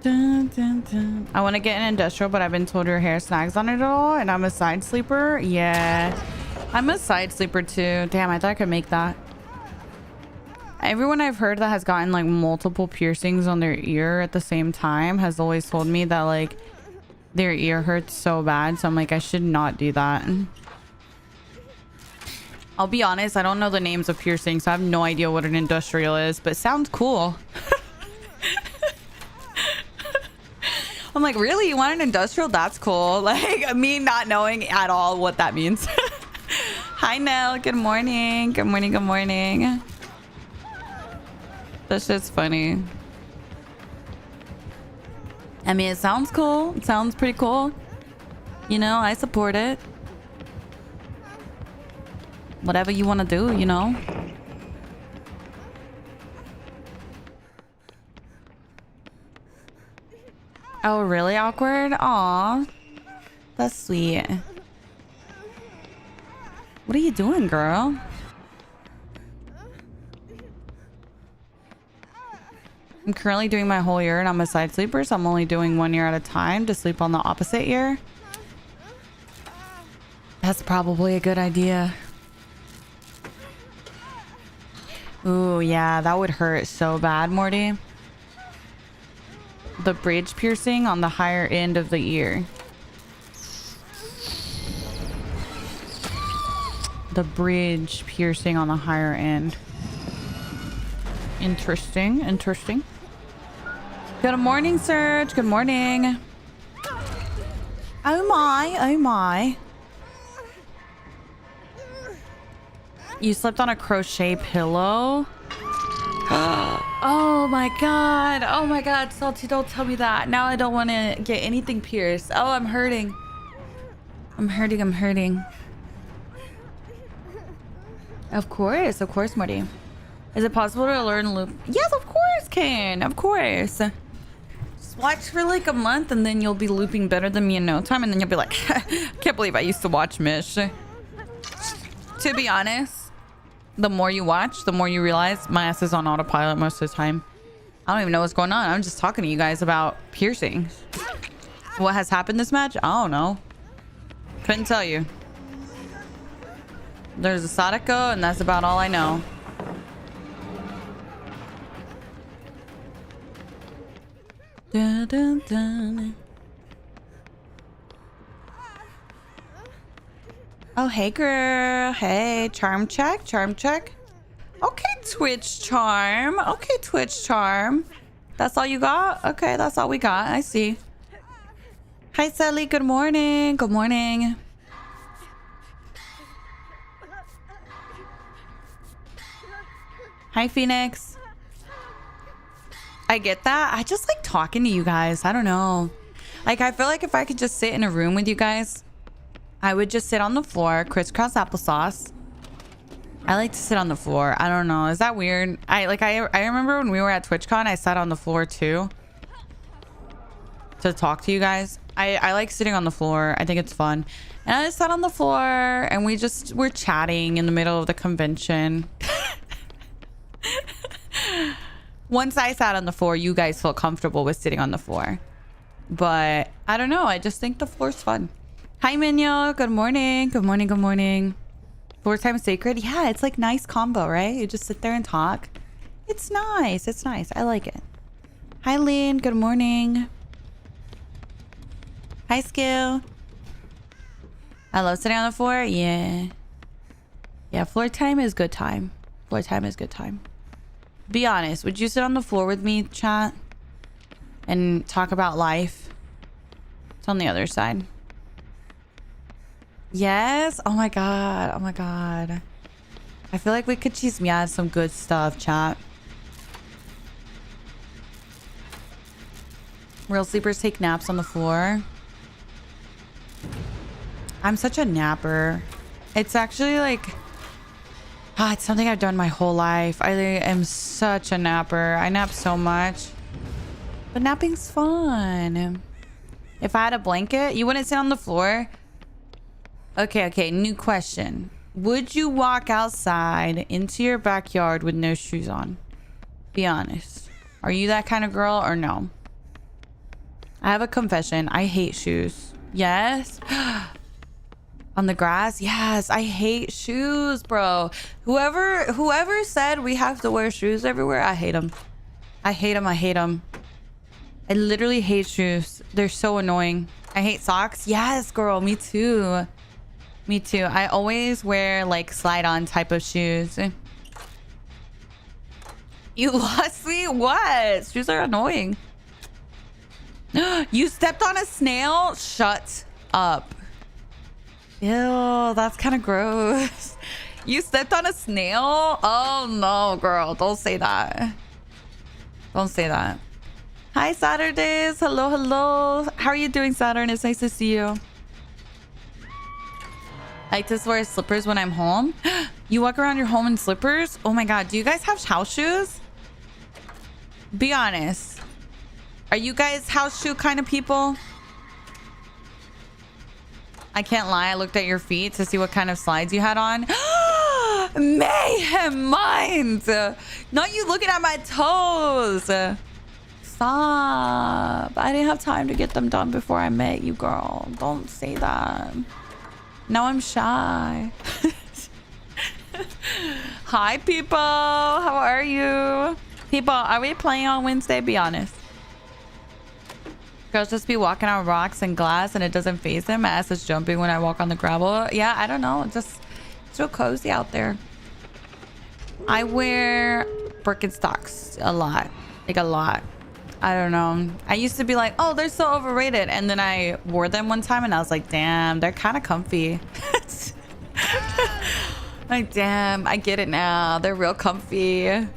Dun, dun, dun. I want to get an industrial, but I've been told your hair snags on it all, and I'm a side sleeper. Yeah, I'm a side sleeper too. Damn, I thought I could make that. Everyone I've heard that has gotten like multiple piercings on their ear at the same time has always told me that like their ear hurts so bad. So I'm like, I should not do that. I'll be honest, I don't know the names of piercings, so I have no idea what an industrial is, but it sounds cool. I'm like, really? You want an industrial? That's cool. Like, me not knowing at all what that means. Hi, Nell. Good morning. Good morning. Good morning. That's just funny. I mean, it sounds cool. It sounds pretty cool. You know, I support it. Whatever you want to do, you know. Oh, really awkward? Aw. That's sweet. What are you doing, girl? I'm currently doing my whole ear and I'm a side sleeper, so I'm only doing 1 ear at a time to sleep on the opposite ear. That's probably a good idea. Ooh, yeah, that would hurt so bad, Morty. The bridge piercing on the higher end of the ear. The bridge piercing on the higher end. Interesting, interesting. Good morning, Serge. Good morning. Oh my, oh my. You slept on a crochet pillow? Oh my god. Oh my god, Salty, don't tell me that. Now I don't want to get anything pierced. Oh, I'm hurting. I'm hurting, I'm hurting. Of course, Morty. Is it possible to learn loop? Yes, of course, Kane. Of course. Just watch for like a month and then you'll be looping better than me in no time. And then you'll be like, can't believe I used to watch Mish. To be honest, the more you watch, the more you realize my ass is on autopilot most of the time. I don't even know what's going on. I'm just talking to you guys about piercings. What has happened this match? I don't know. Couldn't tell you. There's a Sadako and that's about all I know. Dun, dun, dun. Oh, hey, girl. Hey, charm check, charm check. Okay, Twitch charm. Okay, Twitch charm. That's all you got? Okay, that's all we got. I see. Hi, Sally. Good morning. Good morning. Hi, Phoenix. I get that. I just like talking to you guys. I don't know. Like, I feel like if I could just sit in a room with you guys, I would just sit on the floor, crisscross applesauce. I like to sit on the floor. I don't know. Is that weird? I remember when we were at TwitchCon, I sat on the floor too to talk to you guys. I like sitting on the floor. I think it's fun. And I just sat on the floor and we're chatting in the middle of the convention. Once I sat on the floor, you guys felt comfortable with sitting on the floor. But I don't know. I just think the floor's fun. Hi, Minyo. Good morning. Good morning. Good morning. Floor time sacred. Yeah, it's like nice combo, right? You just sit there and talk. It's nice. It's nice. I like it. Hi, Lynn. Good morning. Hi, Skill. I love sitting on the floor. Yeah. Yeah, floor time is good time. Floor time is good time. Be honest. Would you sit on the floor with me, chat? And talk about life? It's on the other side. Yes. Oh my god. Oh my god. I feel like we could chismear some good stuff, chat. Real sleepers take naps on the floor. I'm such a napper. It's actually like... it's something I've done my whole life. I am such a napper. I nap so much. But napping's fun. If I had a blanket, you wouldn't sit on the floor? Okay, new question. Would you walk outside into your backyard with no shoes on? Be honest. Are you that kind of girl or no? I have a confession. I hate shoes. Yes? On the grass? Yes, I hate shoes, bro. Whoever said we have to wear shoes everywhere, I hate them. I hate them. I hate them. I literally hate shoes. They're so annoying. I hate socks. Yes, girl. Me too. Me too. I always wear like slide-on type of shoes. You lost me? What? Shoes are annoying. You stepped on a snail? Shut up. Ew, that's kind of gross. You stepped on a snail? Oh no, girl. Don't say that. Don't say that. Hi, Saturdays. Hello, hello. How are you doing, Saturn? It's nice to see you. I like to wear slippers when I'm home. You walk around your home in slippers? Oh my god. Do you guys have house shoes? Be honest. Are you guys house shoe kind of people? I can't lie. I looked at your feet to see what kind of slides you had on. Mayhem minds. Not you looking at my toes. Stop. I didn't have time to get them done before I met you, girl. Don't say that. Now I'm shy. Hi, people. How are you? People, are we playing on Wednesday? Be honest. Girls just be walking on rocks and glass and it doesn't faze them. My ass is jumping when I walk on the gravel. Yeah, I don't know. Just it's real cozy out there. I wear Birkenstocks a lot. Like a lot. I don't know. I used to be like, oh, they're so overrated. And then I wore them one time and I was like, damn, they're kind of comfy. Like, damn, I get it now. They're real comfy.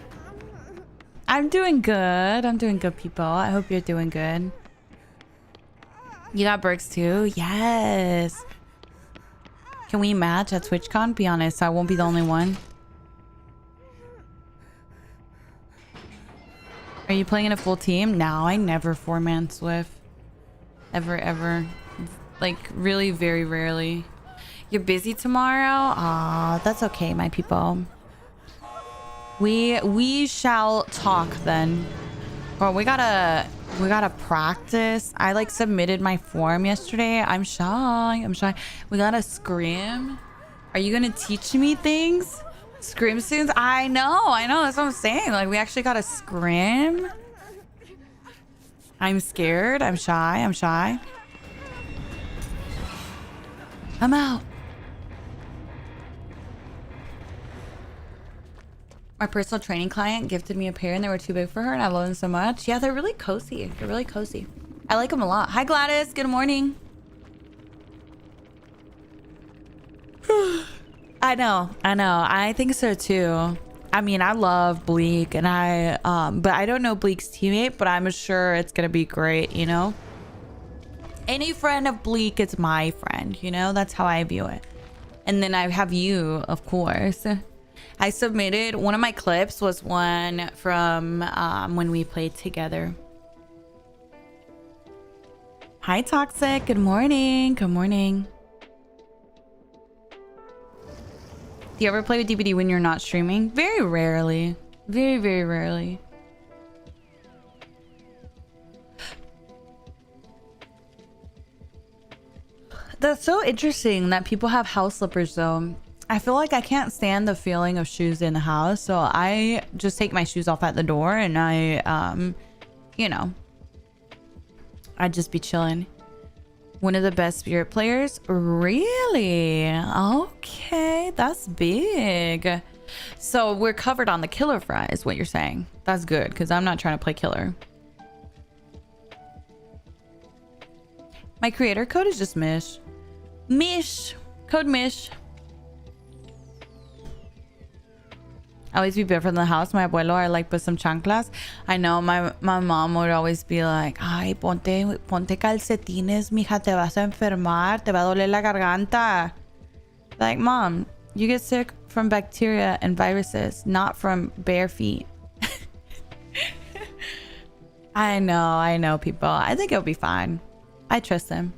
I'm doing good. I'm doing good, people. I hope you're doing good. You got Birks too? Yes. Can we match at TwitchCon? Be honest, I won't be the only one. Are you playing in a full team? No, I never four-man Swift. Ever. Like, really very rarely. You're busy tomorrow? Aw, that's okay, my people. We shall talk then. Well, we gotta practice. I like submitted my form yesterday. I'm shy. We gotta scrim. Are you gonna teach me things? Scrim students? I know. That's what I'm saying. Like, we actually gotta scrim. I'm scared. I'm shy. I'm out. My personal training client gifted me a pair and they were too big for her and I love them so much. Yeah, they're really cozy. I like them a lot. Hi, Gladys. Good morning. I know. I think so too. I mean, I love Bleak and but I don't know Bleak's teammate, but I'm sure it's going to be great, you know? Any friend of Bleak is my friend, you know? That's how I view it. And then I have you, of course. I submitted one of my clips was one from when we played together. Hi, Toxic. Good morning. Do you ever play with DVD when you're not streaming? Very rarely. Very rarely. That's so interesting that people have house slippers though. I feel like I can't stand the feeling of shoes in the house, so I just take my shoes off at the door and I, you know, I'd just be chilling. One of the best Spirit players? Really? Okay, that's big. So we're covered on the killer fry is what you're saying. That's good, because I'm not trying to play killer. My creator code is just Mish. Code Mish. I always be different in the house. My abuelo are like, put some chanclas. I know my mom would always be like, ay, ponte calcetines, mija, te vas a enfermar, te va a doler la garganta. Like, mom, you get sick from bacteria and viruses, not from bare feet. I know, people. I think it'll be fine. I trust them.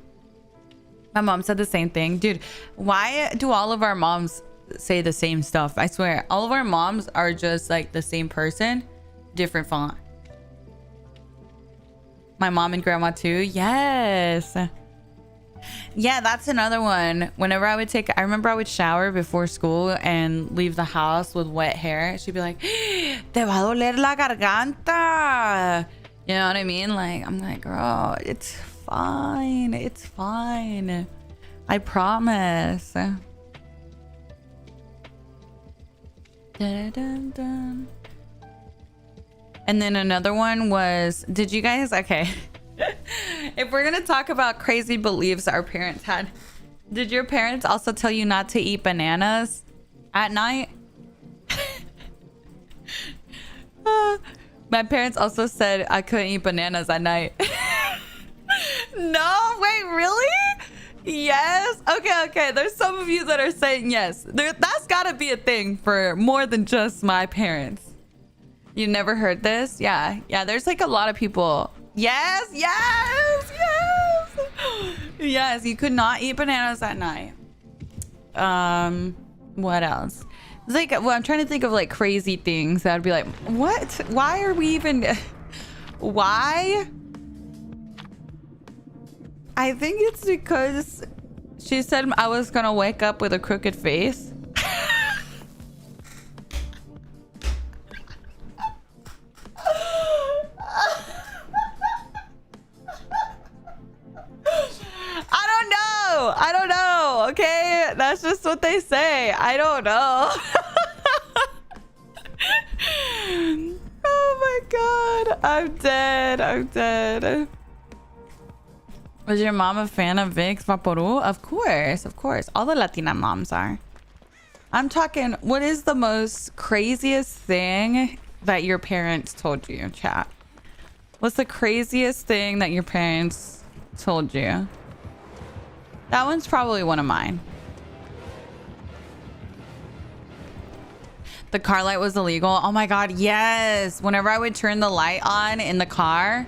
My mom said the same thing. Dude, why do all of our moms say the same stuff? I swear, all of our moms are just like the same person, different font. My mom and grandma too. Yes. Yeah, that's another one. Whenever I remember I would shower before school and leave the house with wet hair. She'd be like, te va a doler la garganta. You know what I mean? Like, I'm like, girl, it's fine. I promise. Dun, dun. And then another one was, did you guys, okay. If we're gonna talk about crazy beliefs our parents had, did your parents also tell you not to eat bananas at night? My parents also said I couldn't eat bananas at night. No, wait, really? Yes. Okay. There's some of you that are saying yes. That's gotta be a thing for more than just my parents. You never heard this? Yeah. There's like a lot of people Yes, yes, yes. Yes, you could not eat bananas at night. What else? It's like, well, I'm trying to think of like crazy things that I'd be like, what? Why are we even... Why? I think it's because she said I was gonna wake up with a crooked face. I don't know. Okay, that's just what they say. I don't know. Oh my god, I'm dead. I'm dead. Was your mom a fan of Vicks Vaporub? Of course, of course. All the Latina moms are. I'm talking, what is the most craziest thing that your parents told you, chat? What's the craziest thing that your parents told you? That one's probably one of mine. The car light was illegal. Oh my god, yes. Whenever I would turn the light on in the car,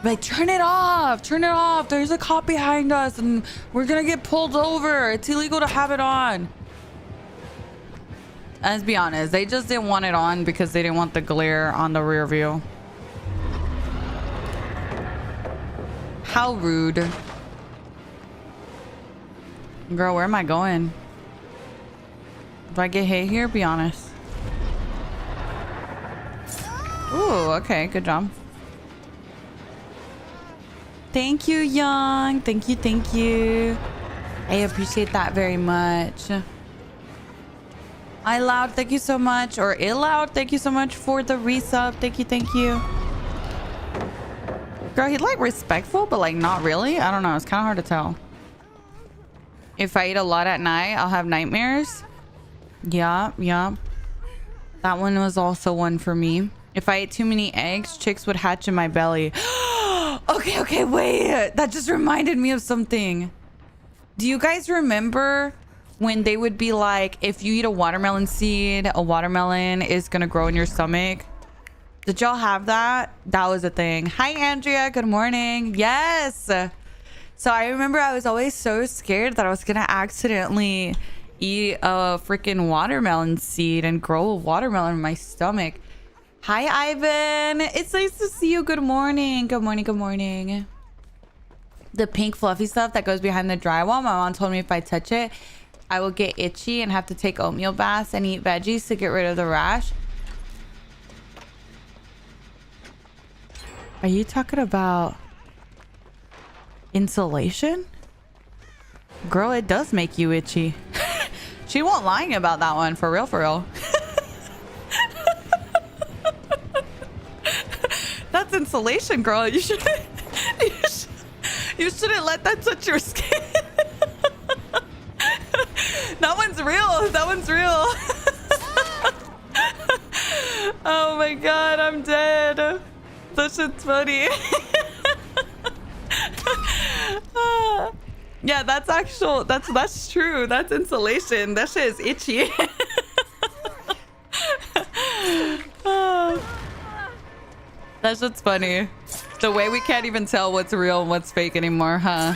like, turn it off. Turn it off. There's a cop behind us and we're gonna get pulled over. It's illegal to have it on. Let's be honest. They just didn't want it on because they didn't want the glare on the rear view. How rude. Girl, where am I going? Do I get hit here? Be honest. Ooh, okay. Good job. Thank you, Young. Thank you, thank you. I appreciate that very much. I Loud, thank you so much. Or Ill Loud, thank you so much for the resub. Thank you, thank you. Girl, he's like respectful, but like not really. I don't know. It's kind of hard to tell. If I eat a lot at night, I'll have nightmares. Yeah, yeah. That one was also one for me. If I ate too many eggs, chicks would hatch in my belly. Okay, wait. That just reminded me of something. Do you guys remember when they would be like, if you eat a watermelon seed, a watermelon is going to grow in your stomach? Did y'all have that? That was a thing. Hi, Andrea. Good morning. Yes. So I remember I was always so scared that I was going to accidentally eat a freaking watermelon seed and grow a watermelon in my stomach. Hi, Ivan. It's nice to see you. Good morning. Good morning. Good morning. The pink fluffy stuff that goes behind the drywall. My mom told me if I touch it, I will get itchy and have to take oatmeal baths and eat veggies to get rid of the rash. Are you talking about insulation? Girl, it does make you itchy. She won't lying about that one. For real, for real. That's insulation, girl. You shouldn't let that touch your skin. That one's real. That one's real. Oh my god, I'm dead. That shit's funny. Yeah, that's actual. That's true. That's insulation. That shit is itchy. That shit's funny. The way we can't even tell what's real and what's fake anymore, huh?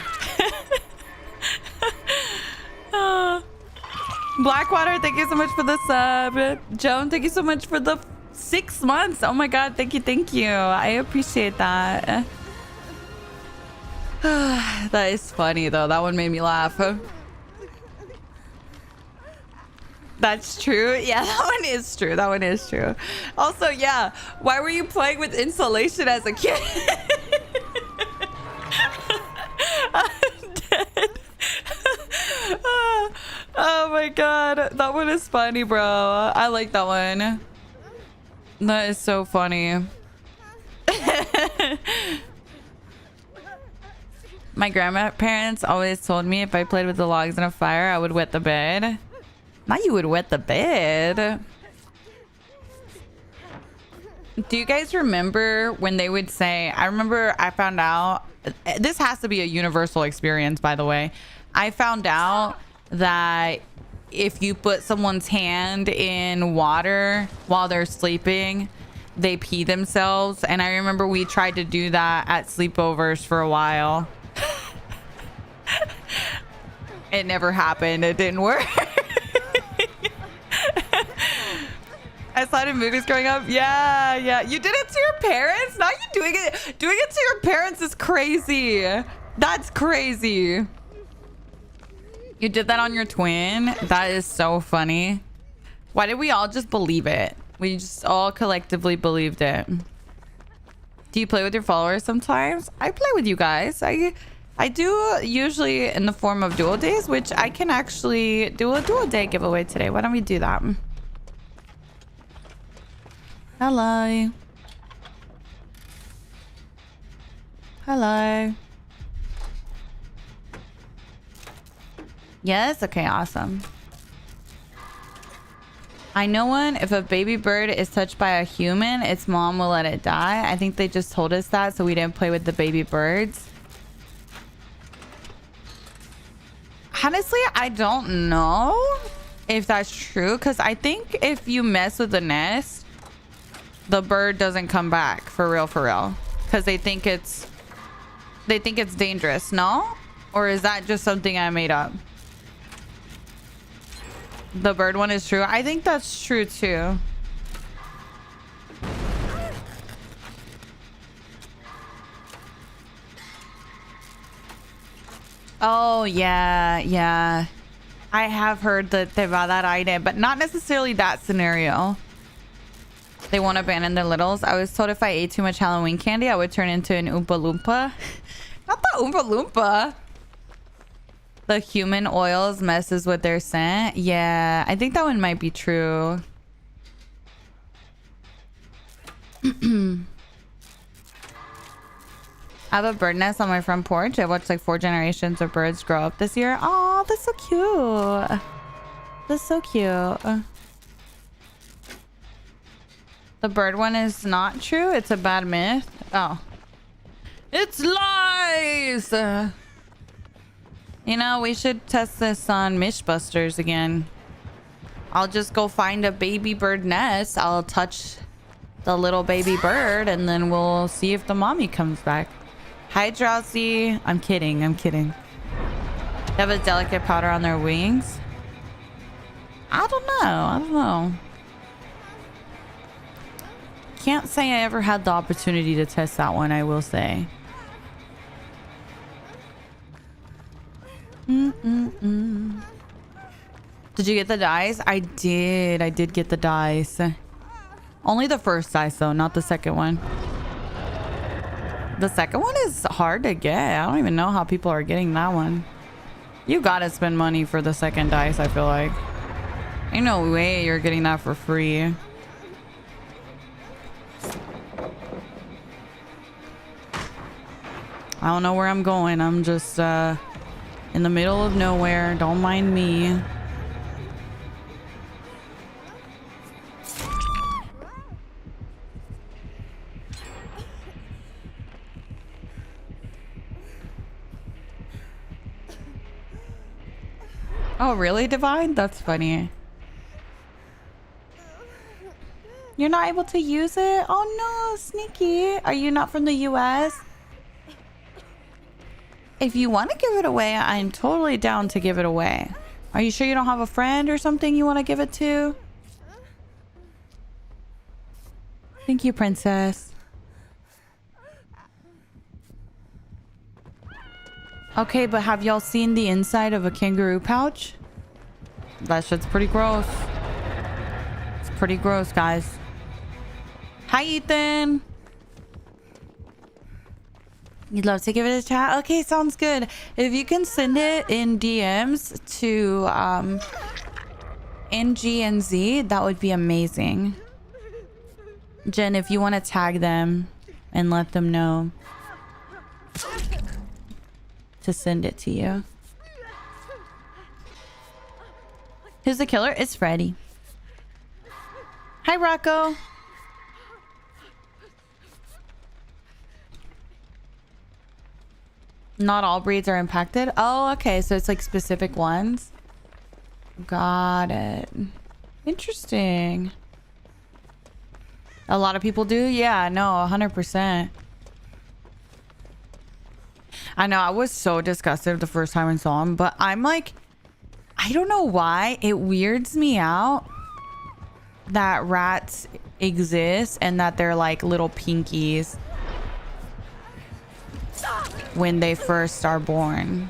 Blackwater, thank you so much for the sub. Joan, thank you so much for the 6 months. Oh my god, thank you, thank you. I appreciate that. That is funny though. That one made me laugh. That's true. Yeah, that one is true. That one is true. Also, yeah, why were you playing with insulation as a kid? I'm dead. Oh my god, that one is funny, bro. I like that one. That is so funny. My grandparents always told me if I played with the logs in a fire, I would wet the bed. Not you would wet the bed. Do you guys remember when they would say, I remember I found out, this has to be a universal experience, by the way. I found out that if you put someone's hand in water while they're sleeping, they pee themselves. And I remember we tried to do that at sleepovers for a while. It never happened. It didn't work. I saw it in movies growing up. Yeah, yeah. You did it to your parents? Now you're doing it. Doing it to your parents is crazy. That's crazy. You did that on your twin? That is so funny. Why did we all just believe it? We just all collectively believed it. Do you play with your followers sometimes? I play with you guys. I do usually in the form of dual days, which I can actually do a dual day giveaway today. Why don't we do that? Hello. Hello. Yes? Okay, awesome. I know one. If a baby bird is touched by a human, its mom will let it die. I think they just told us that, so we didn't play with the baby birds. Honestly, I don't know if that's true, because I think if you mess with the nest, the bird doesn't come back for real, because they think it's dangerous. No? Or is that just something I made up? The bird one is true. I think that's true too. Oh yeah, yeah. I have heard that about that idea, but not necessarily that scenario. They won't abandon their littles. I was told if I ate too much Halloween candy, I would turn into an Oompa Loompa. Not the Oompa Loompa. The human oils messes with their scent. Yeah, I think that one might be true. I have a bird nest on my front porch. I watched like 4 generations of birds grow up this year. Oh, that's so cute. That's so cute. The bird one is not true. It's a bad myth. Oh. It's lies! You know, we should test this on Mythbusters again. I'll just go find a baby bird nest. I'll touch the little baby bird and then we'll see if the mommy comes back. Hi, Drowsy. I'm kidding. I'm kidding. They have a delicate powder on their wings. I don't know. I don't know. Can't say I ever had the opportunity to test that one, I will say. Did you get the dice? I did get the dice. Only the first dice though, not the second one. The second one is hard to get. I don't even know how people are getting that one. You gotta spend money for the second dice, I feel like. Ain't no way you're getting that for free. I don't know where I'm going. I'm just in the middle of nowhere. Don't mind me. Oh, really, Divine? That's funny. You're not able to use it? Oh no, sneaky. Are you not from the US? If you want to give it away, I'm totally down to give it away. Are you sure you don't have a friend or something you want to give it to? Thank you, princess. Okay, but have y'all seen the inside of a kangaroo pouch? That shit's pretty gross. It's pretty gross, guys. Hi, Ethan. You'd love to give it a chat? Okay, sounds good. If you can send it in DMs to NGNZ, that would be amazing. Jen, if you want to tag them and let them know to send it to you. Who's the killer? It's Freddy. Hi, Rocco. Not all breeds are impacted. Oh, okay. So it's like specific ones. Got it. Interesting. A lot of people do. Yeah, no, 100%. I know, I was so disgusted the first time I saw him, but I'm like, I don't know why it weirds me out that rats exist and that they're like little pinkies when they first are born.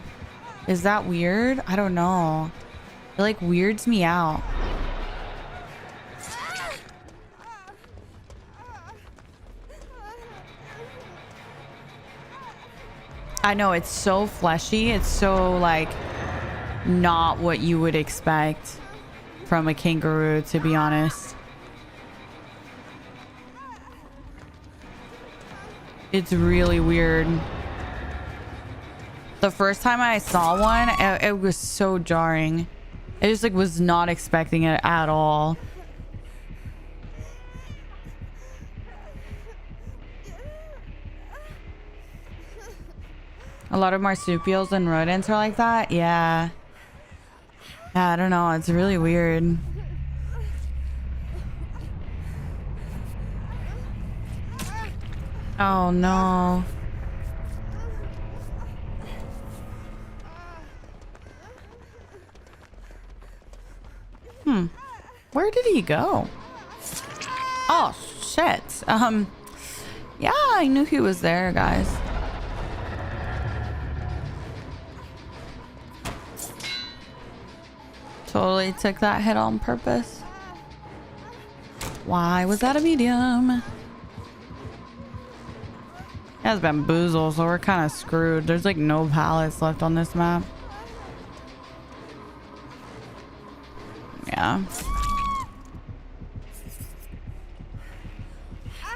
Is that weird? I don't know. It like weirds me out. I know, it's so fleshy. It's so like not what you would expect from a kangaroo, to be honest. It's really weird. The first time I saw one, it was so jarring. I just like was not expecting it at all. A lot of marsupials and rodents are like that. Yeah. Yeah, I don't know. It's really weird. Oh no. Where did he go? Oh shit. Yeah, I knew he was there, guys. Totally took that hit on purpose. Why was that a medium? It has bamboozle, so we're kind of screwed. There's like no pallets left on this map. Yeah.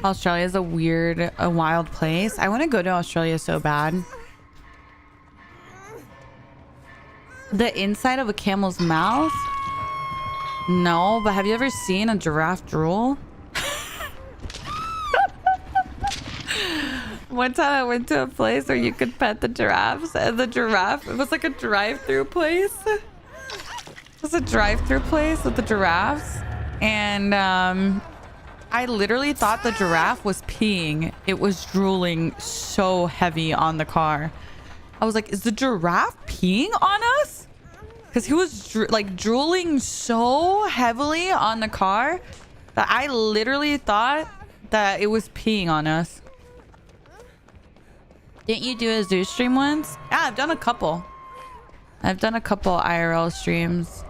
Australia is a wild place. I want to go to Australia so bad. The inside of a camel's mouth? No, but have you ever seen a giraffe drool? One time I went to a place where you could pet the giraffes, and the giraffe, it was like a drive-through place. It was a drive-through place with the giraffes, and I literally thought the giraffe was peeing. It was drooling so heavy on the car. I was like, is the giraffe peeing on us? Because he was like drooling so heavily on the car that I literally thought that it was peeing on us. Didn't you do a zoo stream once? Yeah, I've done a couple. I've done a couple IRL streams.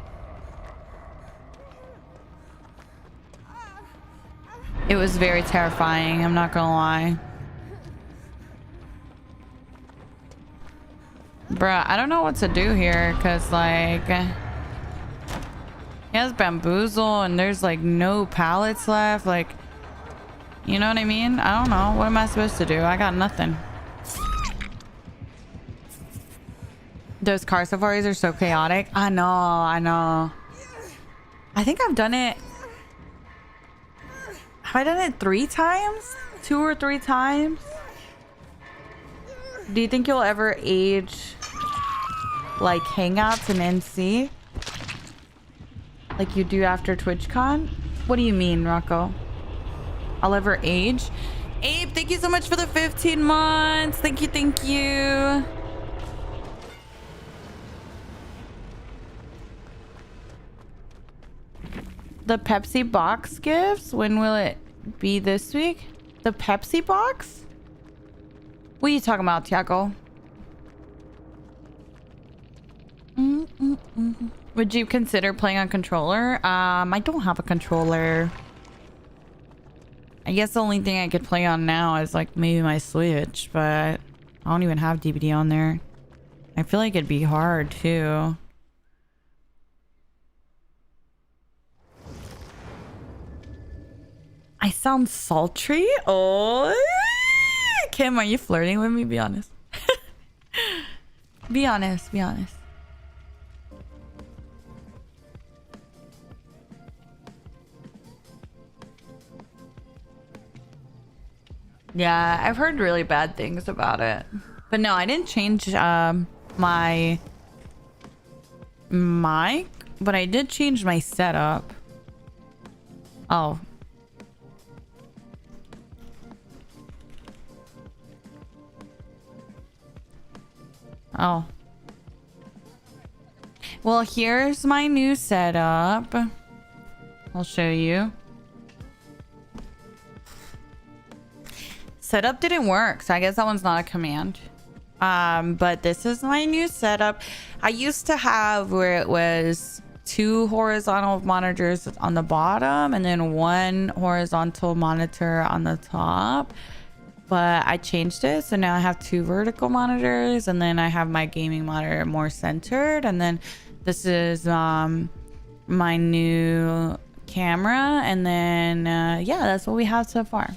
It was very terrifying, I'm not gonna lie. Bruh, I don't know what to do here, because like he has bamboozle and there's like no pallets left. Like, you know what I mean? I don't know. What am I supposed to do? I got nothing. Those car safaris are so chaotic. I know, I know. I think I've done it. Have I done it 3 times? 2 or 3 times? Do you think you'll ever age like hangouts in NC? Like you do after TwitchCon? What do you mean, Rocco? I'll ever age? Abe, thank you so much for the 15 months. Thank you, thank you. The Pepsi box gifts? When will it be this week? The Pepsi box? What are you talking about, Tiago? Would you consider playing on controller? I don't have a controller. I guess the only thing I could play on now is like maybe my Switch, but I don't even have DVD on there. I feel like it'd be hard too. I sound sultry? Oh, Kim, are you flirting with me? Be honest. Be honest, be honest. Yeah, I've heard really bad things about it. But no, I didn't change my mic, but I did change my setup. Oh. Oh. Well, here's my new setup. I'll show you. Setup didn't work, so I guess that one's not a command. But this is my new setup. I used to have where it was 2 horizontal monitors on the bottom and then 1 horizontal monitor on the top. But I changed it, so now I have 2 vertical monitors, and then I have my gaming monitor more centered, and then this is my new camera, and then yeah, that's what we have so far.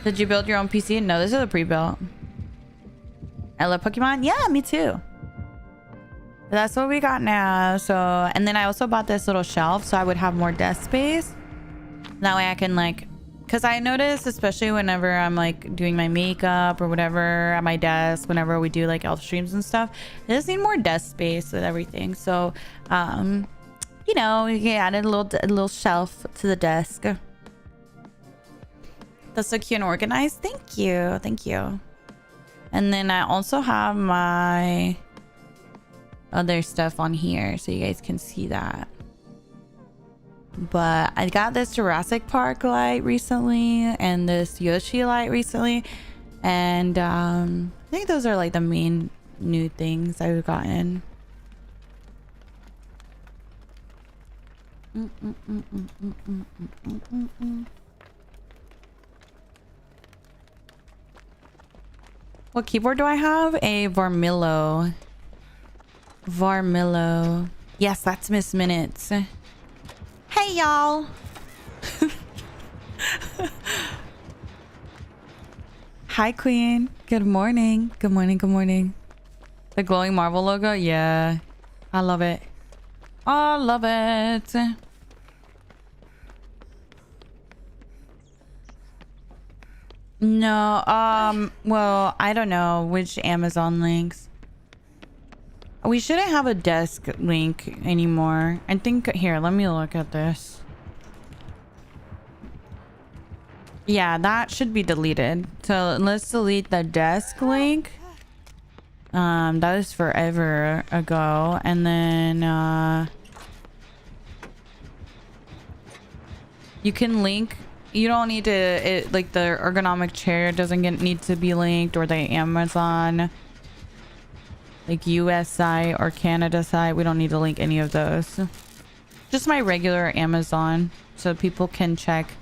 Did you build your own PC? No, this is a pre-built. I love Pokemon. Yeah, me too. That's what we got now. So, and then I also bought this little shelf so I would have more desk space. That way I can like, because I noticed, especially whenever I'm like doing my makeup or whatever at my desk, whenever we do like elf streams and stuff, I just need more desk space with everything. So, you know, we added a little shelf to the desk. That's so cute and organized. Thank you. Thank you. And then I also have my other stuff on here so you guys can see that. But I got this Jurassic Park light recently and this Yoshi light recently. And I think those are like the main new things I've gotten. What keyboard do I have? A Varmillo. Varmillo. Yes, that's Miss Minutes. Hey, y'all. Hi, Queen. Good morning. Good morning. Good morning. The glowing Marvel logo? Yeah. I love it. I love it. No, well, I don't know which Amazon links. We shouldn't have a desk link anymore. I think, here, let me look at this. Yeah, that should be deleted. So let's delete the desk link. That is forever ago. And then, you can link. You don't need to, like the ergonomic chair doesn't need to be linked, or the Amazon, like US site or Canada site. We don't need to link any of those. Just my regular Amazon so people can check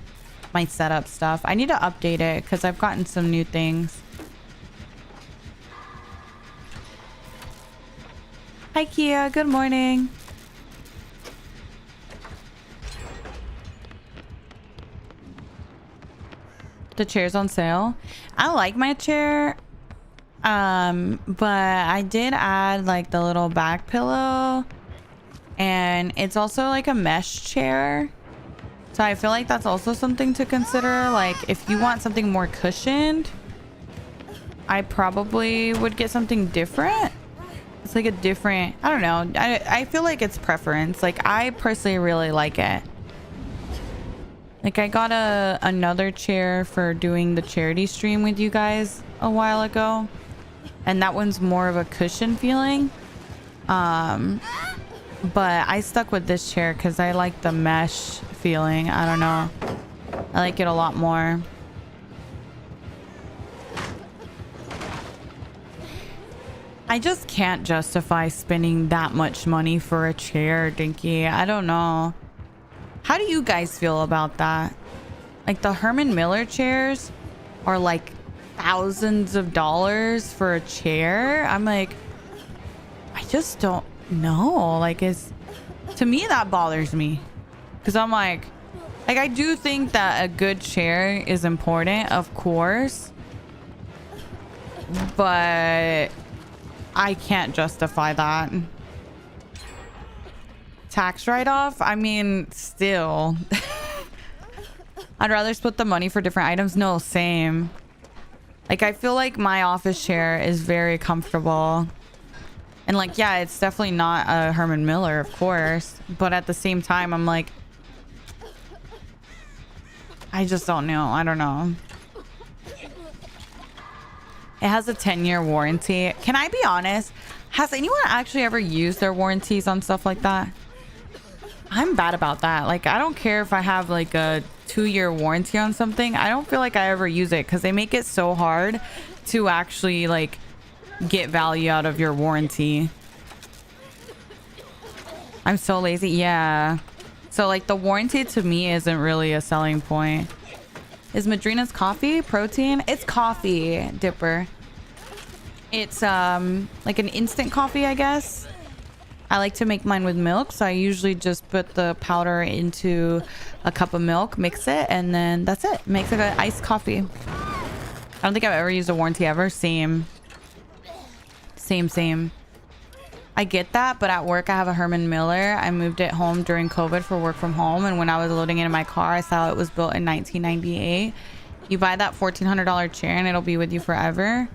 my setup stuff. I need to update it because I've gotten some new things. Hi, Kia. Good morning. The chair's on sale. I like my chair, but I did add like the little back pillow, and it's also like a mesh chair, so I feel like that's also something to consider. Like if you want something more cushioned, I probably would get something different. It's like a different, I don't know, I feel like it's preference. Like I personally really like it. Like I got another chair for doing the charity stream with you guys a while ago, and that one's more of a cushion feeling. But I stuck with this chair because I like the mesh feeling. I don't know, I like it a lot more. I just can't justify spending that much money for a chair, Dinky. I don't know. How do you guys feel about that? Like the Herman Miller chairs are like thousands of dollars for a chair. I'm like, I just don't know. Like to me that bothers me, because I'm like I do think that a good chair is important, of course, but I can't justify that. Tax write-off? I mean, still. I'd rather split the money for different items. No, same. Like, I feel like my office chair is very comfortable. And like, yeah, it's definitely not a Herman Miller, of course. But at the same time, I'm like, I just don't know. I don't know. It has a 10-year warranty. Can I be honest? Has anyone actually ever used their warranties on stuff like that? I'm bad about that. Like, I don't care if I have like a 2-year warranty on something. I don't feel like I ever use it because they make it so hard to actually like get value out of your warranty. I'm so lazy. Yeah. So like the warranty to me isn't really a selling point. Is Madrina's coffee protein? It's coffee, Dipper. It's like an instant coffee, I guess. I like to make mine with milk, so I usually just put the powder into a cup of milk, mix it, and then that's it. Makes like an iced coffee. I don't think I've ever used a warranty ever. Same. I get that, but at work I have a Herman Miller. I moved it home during COVID for work from home, and when I was loading it in my car, I saw it was built in 1998. You buy that $1,400 chair and it'll be with you forever.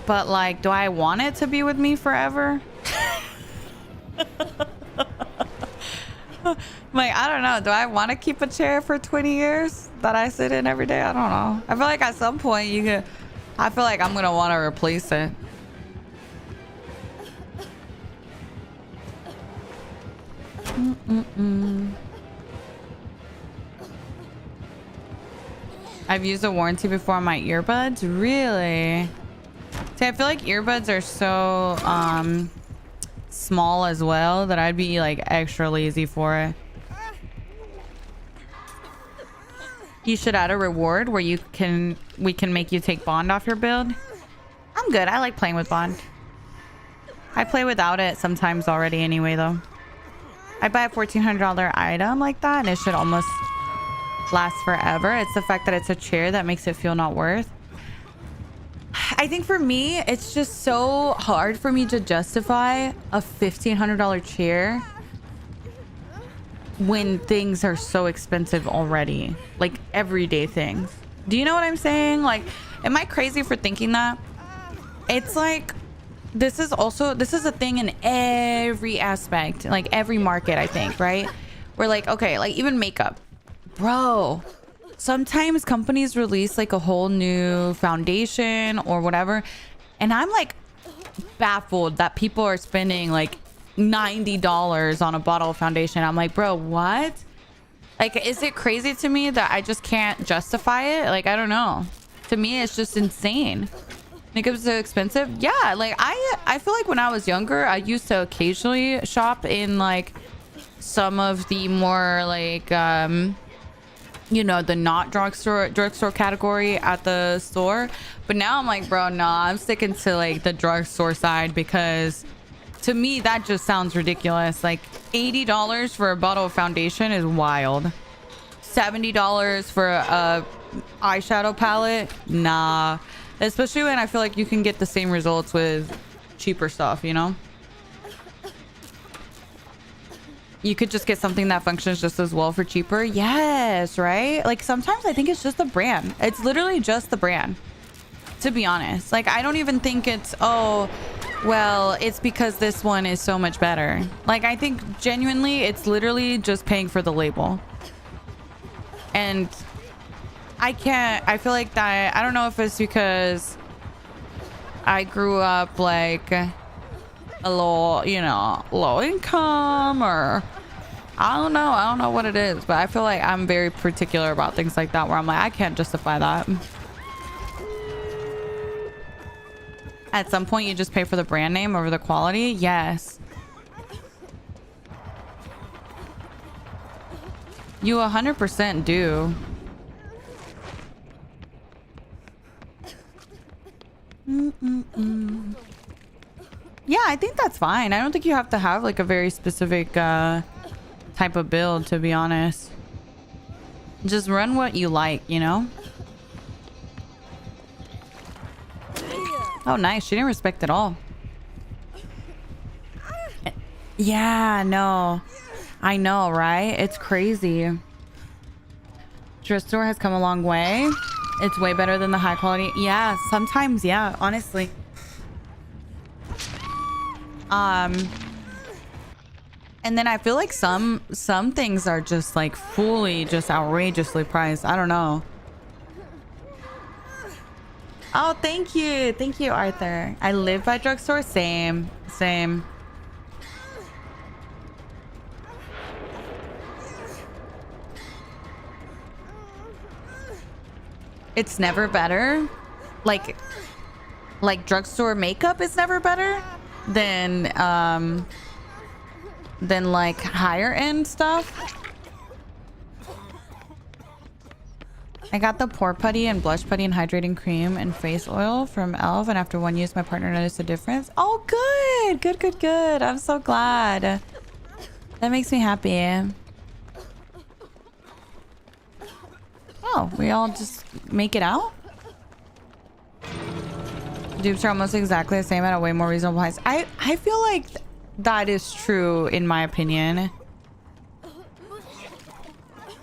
But like, do I want it to be with me forever? Like, I don't know. Do I want to keep a chair for 20 years that I sit in every day? I don't know. I feel like at some point I feel like I'm going to want to replace it. I've used a warranty before on my earbuds. Really? See, I feel like earbuds are so small as well that I'd be like extra lazy for it. You should add a reward where we can make you take bond off your build. I'm good. I like playing with bond. I play without it sometimes already anyway though. I buy a $1,400 item like that and it should almost last forever. It's the fact that it's a chair that makes it feel not worth. I think for me, it's just so hard for me to justify a $1,500 chair when things are so expensive already, like everyday things. Do you know what I'm saying? Like, am I crazy for thinking that? It's like, this is a thing in every aspect, like every market, I think, right? We're like, okay, like even makeup, bro. Sometimes companies release like a whole new foundation or whatever, and I'm like baffled that people are spending like $90 on a bottle of foundation. I'm like, bro, what? Like, is it crazy to me that I just can't justify it? Like, I don't know. To me, it's just insane. Makeup's so expensive. Yeah, like I feel like when I was younger, I used to occasionally shop in like some of the more like you know, the not drugstore category at the store. But now I'm like, bro, nah, I'm sticking to like the drugstore side because to me that just sounds ridiculous. Like $80 for a bottle of foundation is wild. $70 for a eyeshadow palette, nah. Especially when I feel like you can get the same results with cheaper stuff, you know? You could just get something that functions just as well for cheaper. Yes, right? Like sometimes I think it's just the brand. It's literally just the brand, to be honest. Like I don't even think it's, oh, well, it's because this one is so much better. Like I think genuinely it's literally just paying for the label. And I feel like that, I don't know if it's because I grew up like a low, you know, low income, or I don't know what it is, but I feel like I'm very particular about things like that where I'm like, I can't justify that. At some point you just pay for the brand name over the quality. Yes, you 100% do. Yeah, I think that's fine. I don't think you have to have like a very specific type of build, to be honest. Just run what you like, you know? Oh, nice. She didn't respect at all. Yeah, no. I know, right? It's crazy. Drugstore has come a long way. It's way better than the high quality. Yeah, sometimes, yeah, honestly. And then I feel like some things are just like fully just outrageously priced. I don't know. Oh, thank you. Thank you, Arthur. I live by Drugstore. Same. Same. It's never better. Like Drugstore makeup is never better than like higher end stuff. I got the pore putty and blush putty and hydrating cream and face oil from Elf, and after one use my partner noticed a difference. Oh, good. Good, good, good. I'm so glad. That makes me happy. Oh, we all just make it out? Dupes are almost exactly the same at a way more reasonable price. I feel like that is true in my opinion.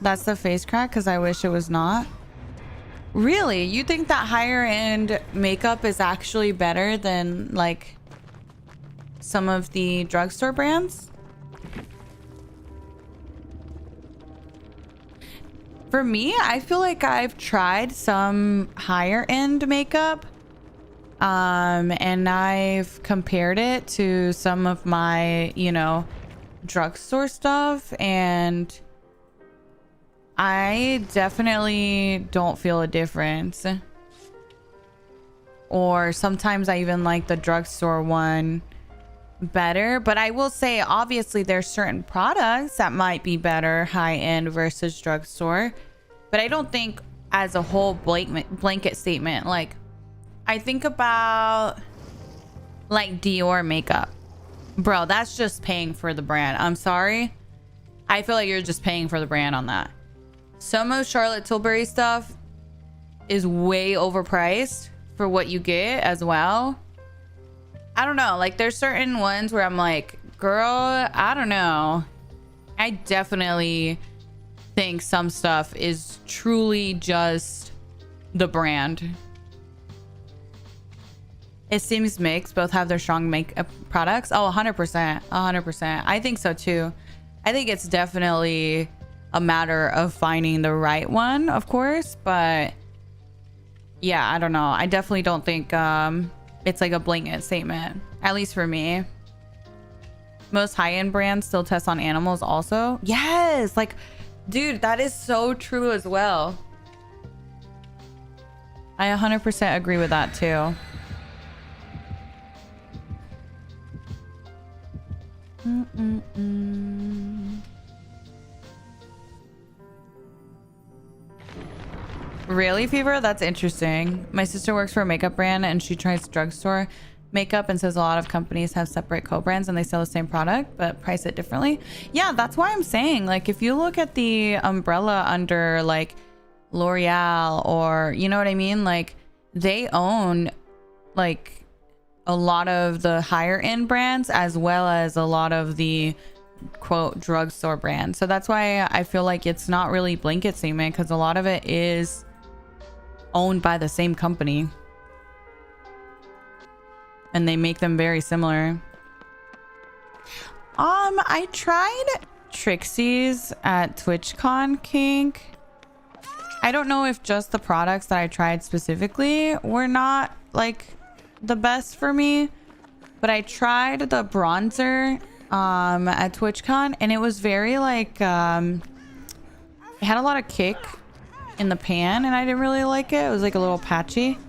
That's the face crack because I wish it was not. Really? You think that higher end makeup is actually better than like some of the drugstore brands? For me, I feel like I've tried some higher end makeup and I've compared it to some of my, you know, drugstore stuff, and I definitely don't feel a difference. Or sometimes I even like the drugstore one better. But I will say, obviously, there's certain products that might be better high-end versus drugstore. But I don't think as a whole blanket statement. Like, I think about like Dior makeup. Bro, that's just paying for the brand. I'm sorry. I feel like you're just paying for the brand on that. Some of Charlotte Tilbury stuff is way overpriced for what you get as well. I don't know. Like, there's certain ones where I'm like, girl, I don't know. I definitely think some stuff is truly just the brand. It seems mixed. Both have their strong makeup products. Oh, 100%. 100%. I think so too. I think it's definitely a matter of finding the right one, of course, but yeah, I don't know. I definitely don't think it's like a blanket statement, at least for me. Most high-end brands still test on animals also. Yes, like, dude, that is so true as well. I 100% agree with that too. Really, Fever? That's interesting. My sister works for a makeup brand and she tries drugstore makeup and says a lot of companies have separate co-brands and they sell the same product but price it differently. Yeah, that's why I'm saying, like, if you look at the umbrella under like L'Oreal, or you know what I mean, like they own like a lot of the higher end brands as well as a lot of the quote drugstore brands. So that's why I feel like it's not really blanket statement, because a lot of it is owned by the same company and they make them very similar. I tried Trixie's at TwitchCon Kink. I don't know if just the products that I tried specifically were not like the best for me, but I tried the bronzer at TwitchCon and it was very like it had a lot of kick in the pan and I didn't really like it. It was like a little patchy,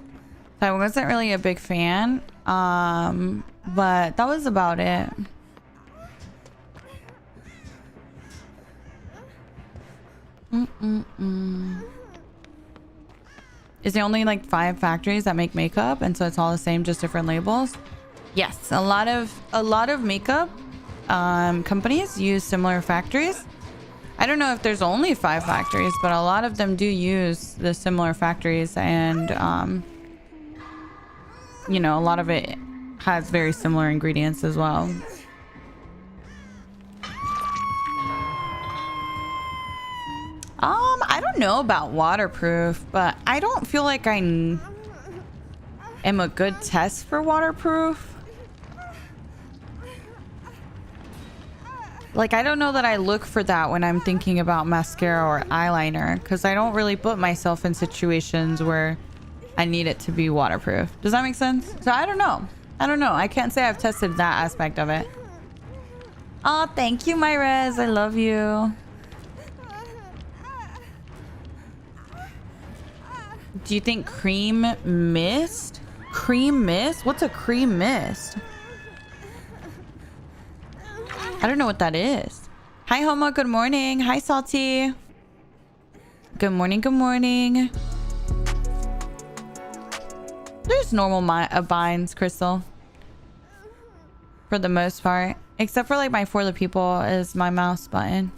so I wasn't really a big fan, but that was about it. Is there only like 5 factories that make makeup and so it's all the same, just different labels? Yes, a lot of makeup companies use similar factories. I don't know if there's only 5 factories, but a lot of them do use the similar factories, and you know, a lot of it has very similar ingredients as well. I don't know about waterproof, but I don't feel like I am a good test for waterproof. Like, I don't know that I look for that when I'm thinking about mascara or eyeliner, because I don't really put myself in situations where I need it to be waterproof. Does that make sense? So I don't know. I don't know. I can't say I've tested that aspect of it. Oh, thank you, my Rez. I love you. Do you think cream mist? Cream mist? What's a cream mist? I don't know what that is. Hi, Homo. Good morning. Hi, Salty. Good morning. Good morning. There's normal binds, Crystal. For the most part. Except for like my For the People is my mouse button.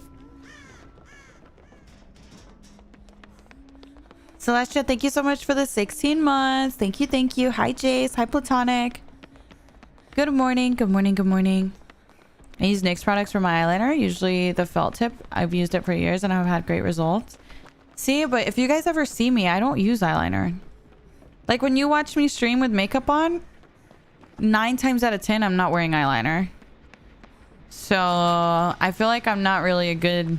Celestia, thank you so much for the 16 months. Thank you, thank you. Hi, Jace. Hi, Platonic. Good morning. Good morning. Good morning. I use NYX products for my eyeliner. Usually the felt tip. I've used it for years and I've had great results. See, but if you guys ever see me, I don't use eyeliner. Like when you watch me stream with makeup on, 9 times out of 10, I'm not wearing eyeliner. So I feel like I'm not really a good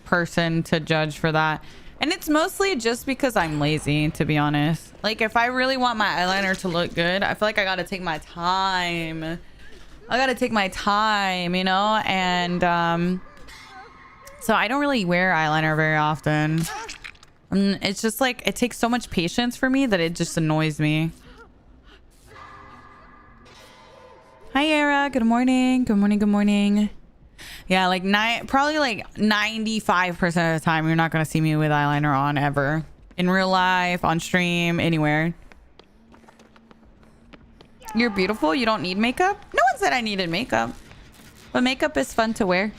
person to judge for that. And it's mostly just because I'm lazy, to be honest. Like if I really want my eyeliner to look good, I feel like I gotta take my time. I gotta take my time, you know? And so I don't really wear eyeliner very often. It's just like, it takes so much patience for me that it just annoys me. Hi, Era. Good morning. Good morning. Good morning. Yeah, like probably like 95% of the time, you're not going to see me with eyeliner on ever. In real life, on stream, anywhere. You're beautiful. You don't need makeup. No one said I needed makeup. But makeup is fun to wear.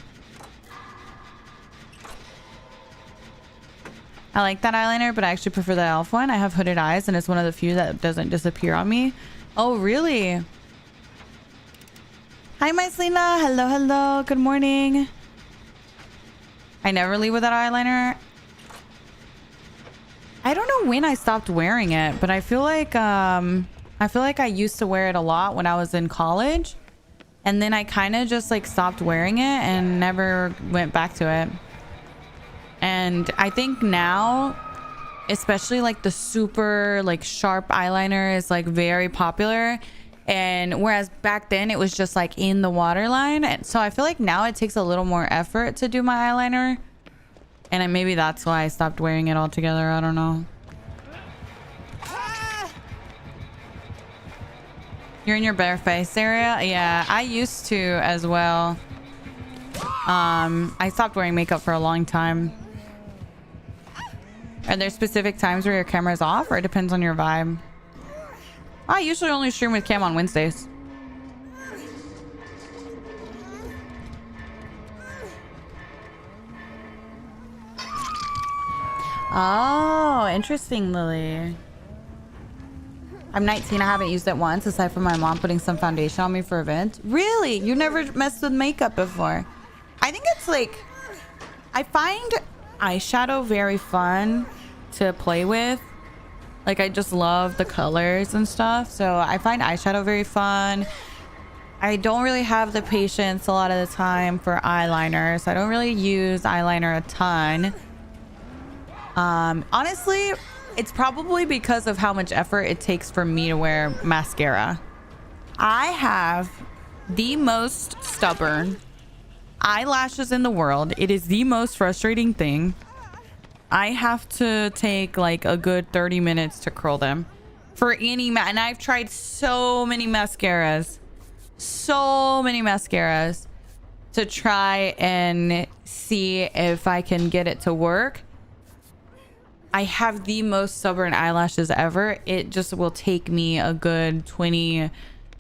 I like that eyeliner, but I actually prefer the e.l.f. one. I have hooded eyes, and it's one of the few that doesn't disappear on me. Oh, really? Hi, my Selena. Hello, hello. Good morning. I never leave with that eyeliner. I don't know when I stopped wearing it, but I feel like I used to wear it a lot when I was in college, and then I kind of just like stopped wearing it and never went back to it. And I think now, especially like the super like sharp eyeliner is like very popular. And whereas back then it was just like in the waterline. And so I feel like now it takes a little more effort to do my eyeliner. And maybe that's why I stopped wearing it altogether. I don't know. You're in your bare face area? Yeah, I used to as well. I stopped wearing makeup for a long time. Are there specific times where your camera's off, or it depends on your vibe? I usually only stream with cam on Wednesdays. Oh, interesting, Lily. I'm 19. I haven't used it once, aside from my mom putting some foundation on me for events. Really? You never messed with makeup before? I think it's like... I find eyeshadow very fun to play with. Like, I just love the colors and stuff. So I find eyeshadow very fun. I don't really have the patience a lot of the time for eyeliner. So I don't really use eyeliner a ton. Honestly, it's probably because of how much effort it takes for me to wear mascara. I have the most stubborn eyelashes in the world. It is the most frustrating thing. I have to take like a good 30 minutes to curl them for any and I've tried so many mascaras to try and see if I can get it to work. I have the most stubborn eyelashes ever. It just will take me a good 20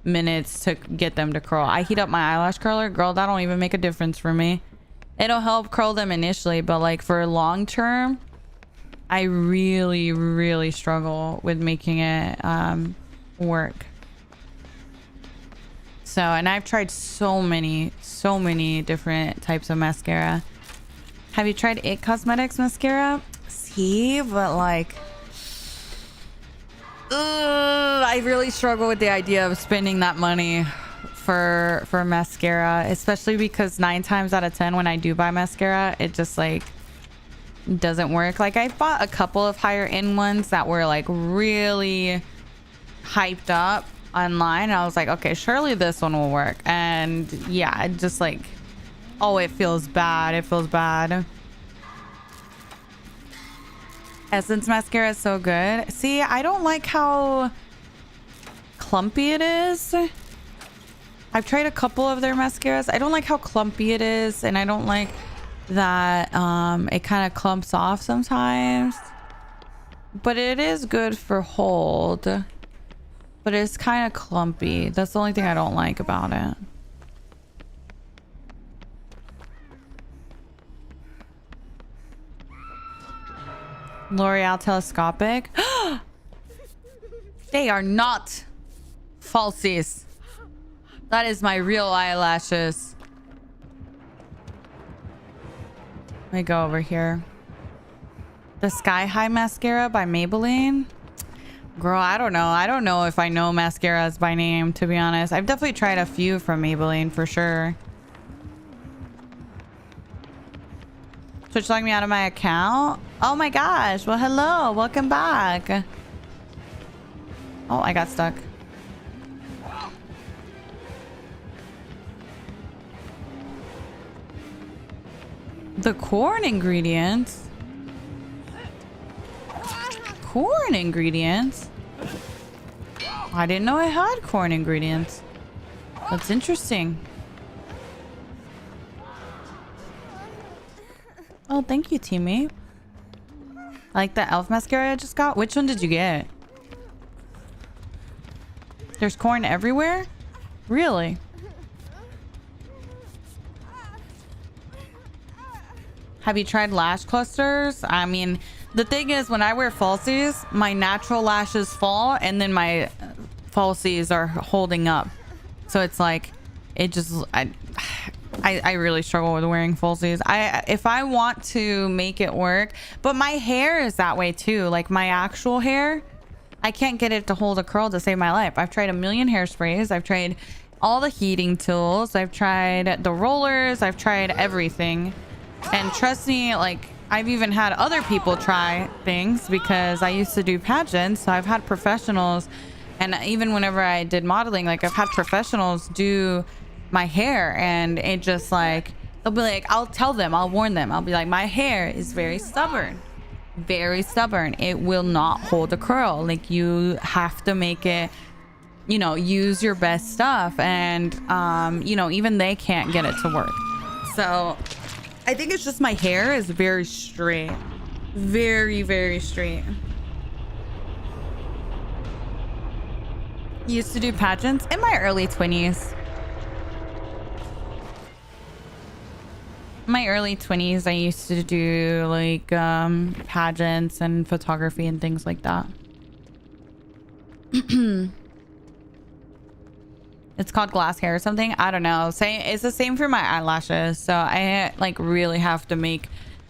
minutes to get them to curl. I heat up my eyelash curler. Girl, that don't even make a difference for me. It'll help curl them initially, but like for long term, I really, really struggle with making it work. So, and I've tried so many different types of mascara. Have you tried It Cosmetics mascara? See, but like, I really struggle with the idea of spending that money for mascara, especially because 9 times out of 10 when I do buy mascara, it just like doesn't work. Like I bought a couple of higher end ones that were like really hyped up online. I was like, okay, surely this one will work. And yeah, it just like, oh, it feels bad. It feels bad. Essence mascara is so good. See, I don't like how clumpy it is. I've tried a couple of their mascaras. I don't like how clumpy it is, and I don't like that it kind of clumps off sometimes. But it is good for hold. But it's kind of clumpy. That's the only thing I don't like about it. L'Oreal Telescopic. They are not falsies. That is my real eyelashes. Let me go over here. The Sky High mascara by Maybelline. Girl, I don't know. I don't know if I know mascaras by name, to be honest. I've definitely tried a few from Maybelline for sure. Twitch logged me out of my account. Oh my gosh. Well, hello. Welcome back. Oh, I got stuck. The corn ingredients. Corn ingredients? I didn't know I had corn ingredients. That's interesting. Oh, thank you, teammate. I like the elf mascara I just got. Which one did you get? There's corn everywhere? Really? Have you tried lash clusters? I mean, the thing is, when I wear falsies, my natural lashes fall and then my falsies are holding up. So it's like, it just, I really struggle with wearing falsies. If I want to make it work, but my hair is that way too. Like my actual hair, I can't get it to hold a curl to save my life. I've tried a million hairsprays. I've tried all the heating tools. I've tried the rollers. I've tried everything. And trust me, like I've even had other people try things because I used to do pageants. So I've had professionals, and even whenever I did modeling, like I've had professionals do my hair, and it just like, they'll be like, I'll tell them, I'll warn them. I'll be like, my hair is very stubborn. Very stubborn. It will not hold a curl. Like you have to make it, you know, use your best stuff. And, you know, even they can't get it to work. So I think it's just my hair is very straight. Very, very straight. Used to do pageants in my early 20s. My early 20s, I used to do like pageants and photography and things like that. It's called glass hair or something. I don't know. It's the same for my eyelashes. So I like really have to make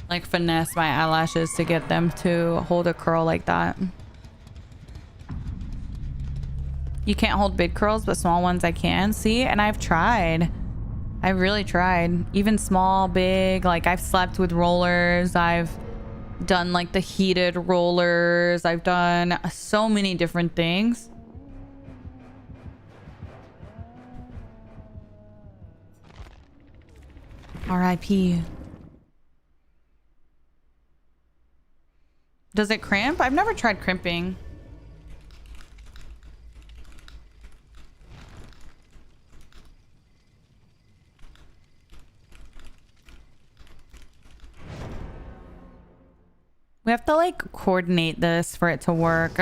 like finesse my eyelashes to get them to hold a curl like that. You can't hold big curls, but small ones I can. See, and I've tried. I really tried. Even small, big. Like I've slept with rollers. I've done like the heated rollers. I've done so many different things. R.I.P. Does it crimp? I've never tried crimping. We have to like coordinate this for it to work.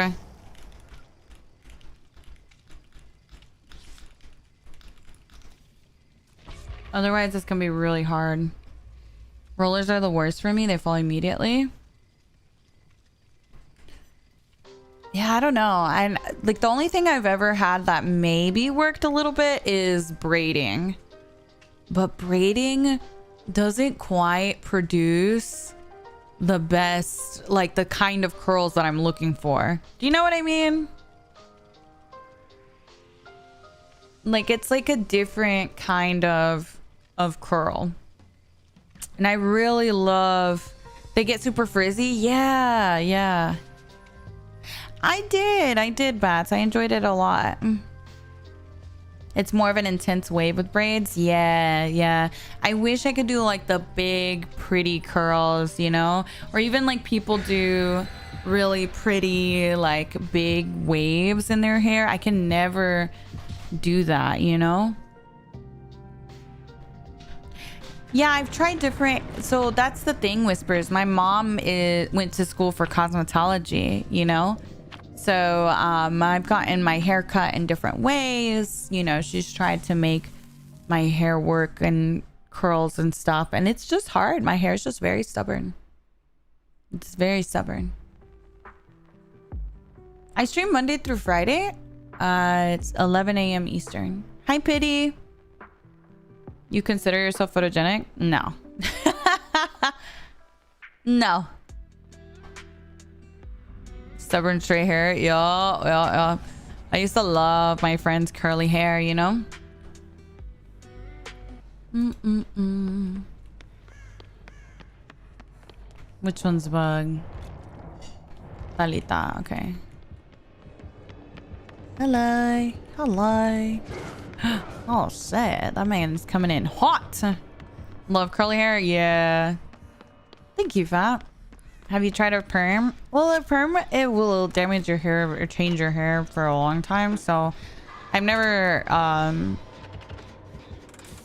Otherwise, it's gonna be really hard. Rollers are the worst for me. They fall immediately. Yeah, I don't know. And like the only thing I've ever had that maybe worked a little bit is braiding. But braiding doesn't quite produce the best, like the kind of curls that I'm looking for. Do you know what I mean? Like, it's like a different kind of curl. And I really love... They get super frizzy. Yeah, yeah. I did, Bats. I enjoyed it a lot. It's more of an intense wave with braids. Yeah, yeah. I wish I could do like the big, pretty curls, you know? Or even like people do really pretty, like big waves in their hair. I can never do that, you know? Yeah, I've tried different. So that's the thing, Whispers. My mom went to school for cosmetology, you know? So I've gotten my hair cut in different ways. You know, she's tried to make my hair work and curls and stuff. And it's just hard. My hair is just very stubborn. It's very stubborn. I stream Monday through Friday. It's 11 a.m. Eastern. Hi, Pity. You consider yourself photogenic? No. No. Stubborn straight hair. Yeah. I used to love my friend's curly hair, you know? Which one's bug? Talita, okay. Hello. Hello. Oh, shit. That man's coming in hot. Love curly hair? Yeah. Thank you, Fat. Have you tried a perm? Well, a perm, it will damage your hair or change your hair for a long time. So I've never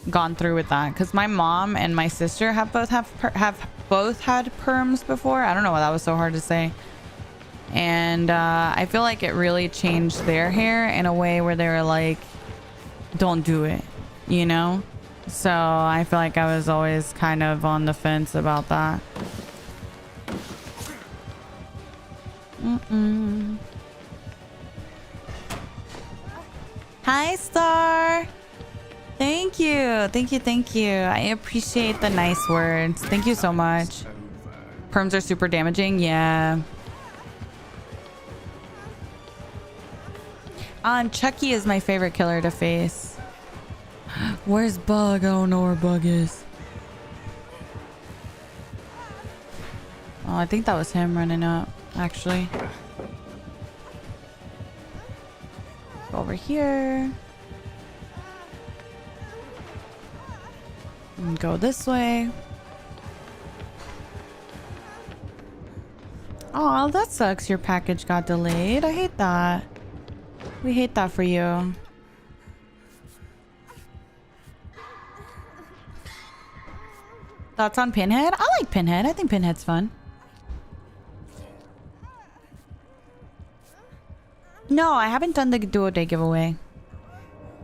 gone through with that because my mom and my sister have both had perms before. I don't know why that was so hard to say. And I feel like it really changed their hair in a way where they were like, don't do it, you know? So I feel like I was always kind of on the fence about that. Hi, Star. Thank you. Thank you. I appreciate the nice words. Thank you so much. Perms are super damaging. Yeah. Chucky is my favorite killer to face. Where's Bug? I don't know where Bug is. Oh, I think that was him running up, actually. Go over here. And go this way. Oh, that sucks. Your package got delayed. I hate that. We hate that for you. Thoughts on Pinhead? I like Pinhead. I think Pinhead's fun. No, I haven't done the Duo Day giveaway.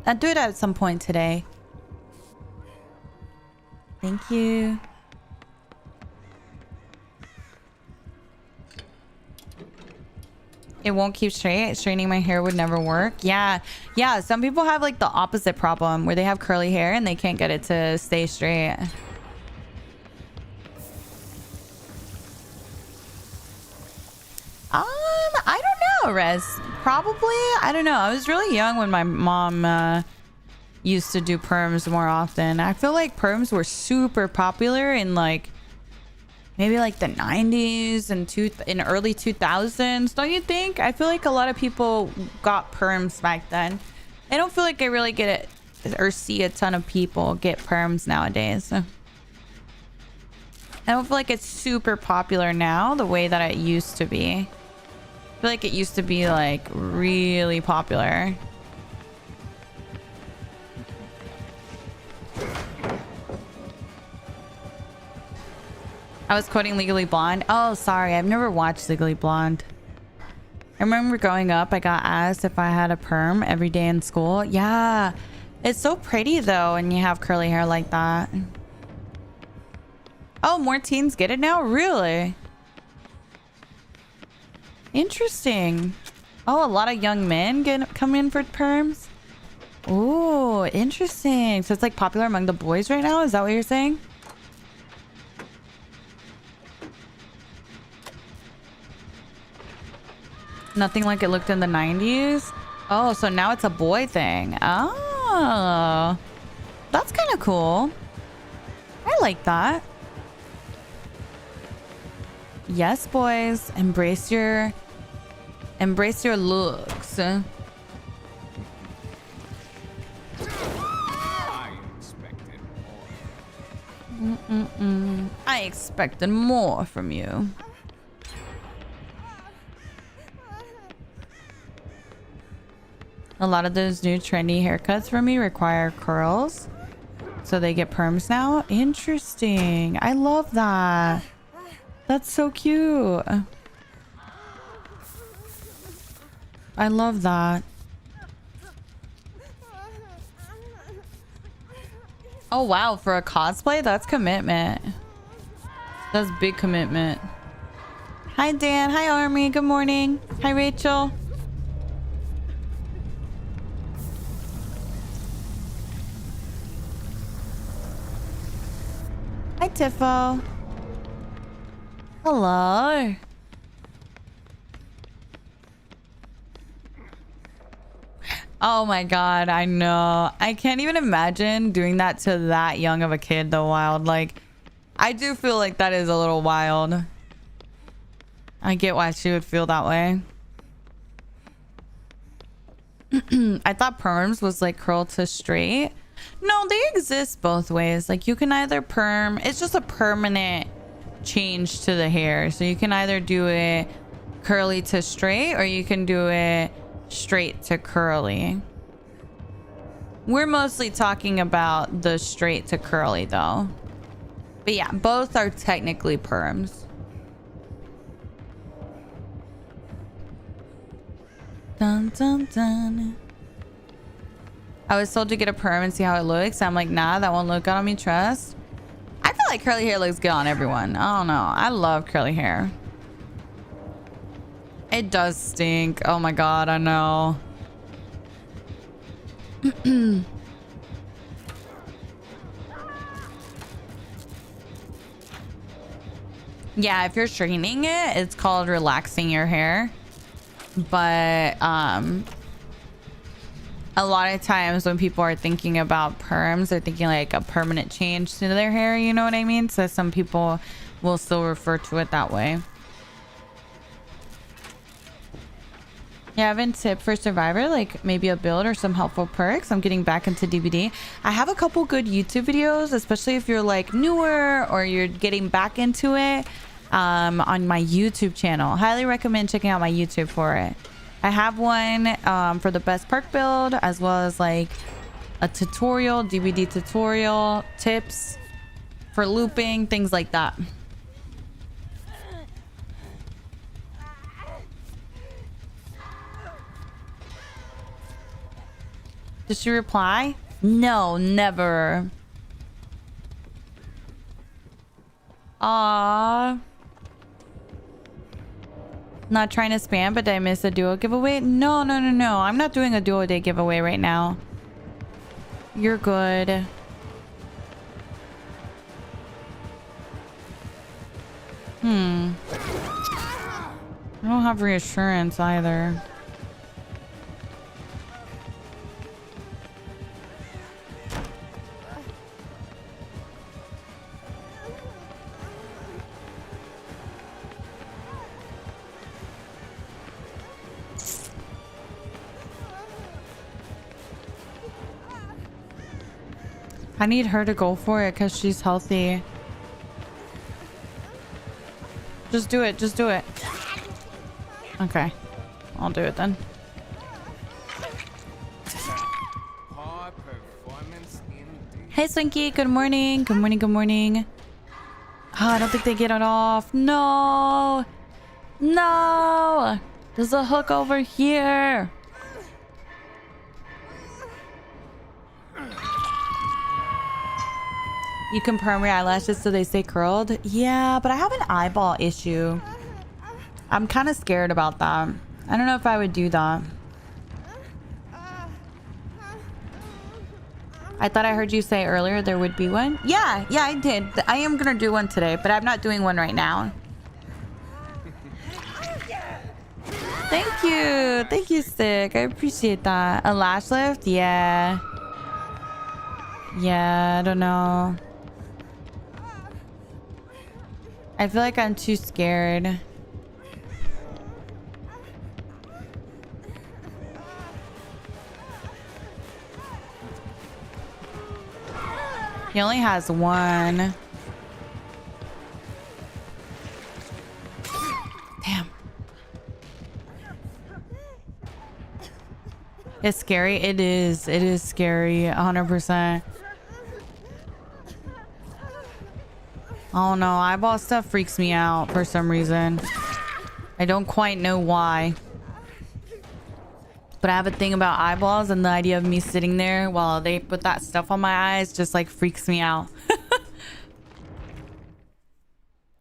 I'll do it at some point today. Thank you. It won't keep straight. Straightening my hair would never work. Yeah. Yeah. Some people have like the opposite problem where they have curly hair and they can't get it to stay straight. I don't know, Rez. Probably. I don't know. I was really young when my mom used to do perms more often. I feel like perms were super popular in like maybe like the 90s and in early 2000s. Don't you think? I feel like a lot of people got perms back then. I don't feel like I really get it or see a ton of people get perms nowadays. I don't feel like it's super popular now the way that it used to be. I feel like it used to be like really popular. I was quoting Legally Blonde. Oh, sorry. I've never watched Legally Blonde. I remember growing up, I got asked if I had a perm every day in school. Yeah. It's so pretty though when you have curly hair like that. Oh, more teens get it now? Really? Interesting. Oh, a lot of young men come in for perms? Oh, interesting. So it's like popular among the boys right now? Is that what you're saying? Nothing like it looked in the 90s? Oh, so now it's a boy thing. Oh. Oh, that's kind of cool. I like that. Yes, boys, embrace your looks. I expected more. I expected more from you. A lot of those new trendy haircuts for me require curls, so they get perms now. Interesting. I love that. That's so cute. I love that. Oh wow, for a cosplay, that's commitment. That's big commitment. Hi Dan, hi Army, good morning. Hi Rachel. Hi Tiffo. Hello. Oh my god, I know. I can't even imagine doing that to that young of a kid though, Wild. Like, I do feel like that is a little wild. I get why she would feel that way. I thought perms was like curl to straight. No, they exist both ways. Like, you can either perm, it's just a permanent change to the hair. So you can either do it curly to straight, or you can do it straight to curly. We're mostly talking about the straight to curly though. But yeah, both are technically perms. Dun dun dun. I was told to get a perm and see how it looks. I'm like, nah, that won't look good on me, trust. I feel like curly hair looks good on everyone. I don't know. I love curly hair. It does stink. Oh my god, I know. Yeah, if you're straightening it, it's called relaxing your hair. But a lot of times when people are thinking about perms, they're thinking like a permanent change to their hair, you know what I mean? So some people will still refer to it that way. Yeah, I haven't tipped for Survivor, like maybe a build or some helpful perks. I'm getting back into DBD. I have a couple good YouTube videos, especially if you're like newer or you're getting back into it, on my YouTube channel. Highly recommend checking out my YouTube for it. I have one for the best perk build, as well as like a tutorial, DBD tutorial, tips for looping, things like that. Did she reply? No, never. Aww. Not trying to spam, but did I miss a duo giveaway? No. I'm not doing a duo day giveaway right now. You're good. I don't have reassurance either. I need her to go for it because she's healthy. Just do it. Just do it. Okay. I'll do it then. Hey, Swinky. Good morning. Good morning. Good morning. Oh, I don't think they get it off. No. No. There's a hook over here. You can perm your eyelashes so they stay curled. Yeah, but I have an eyeball issue. I'm kind of scared about that. I don't know if I would do that. I thought I heard you say earlier there would be one. Yeah, I did. I am gonna do one today, but I'm not doing one right now. Thank you, Stick. I appreciate that. A lash lift? Yeah. Yeah, I don't know. I feel like I'm too scared. He only has one. Damn. It's scary. It is. It is scary. 100%. Oh no, eyeball stuff freaks me out for some reason. I don't quite know why. But I have a thing about eyeballs, and the idea of me sitting there while they put that stuff on my eyes just like freaks me out.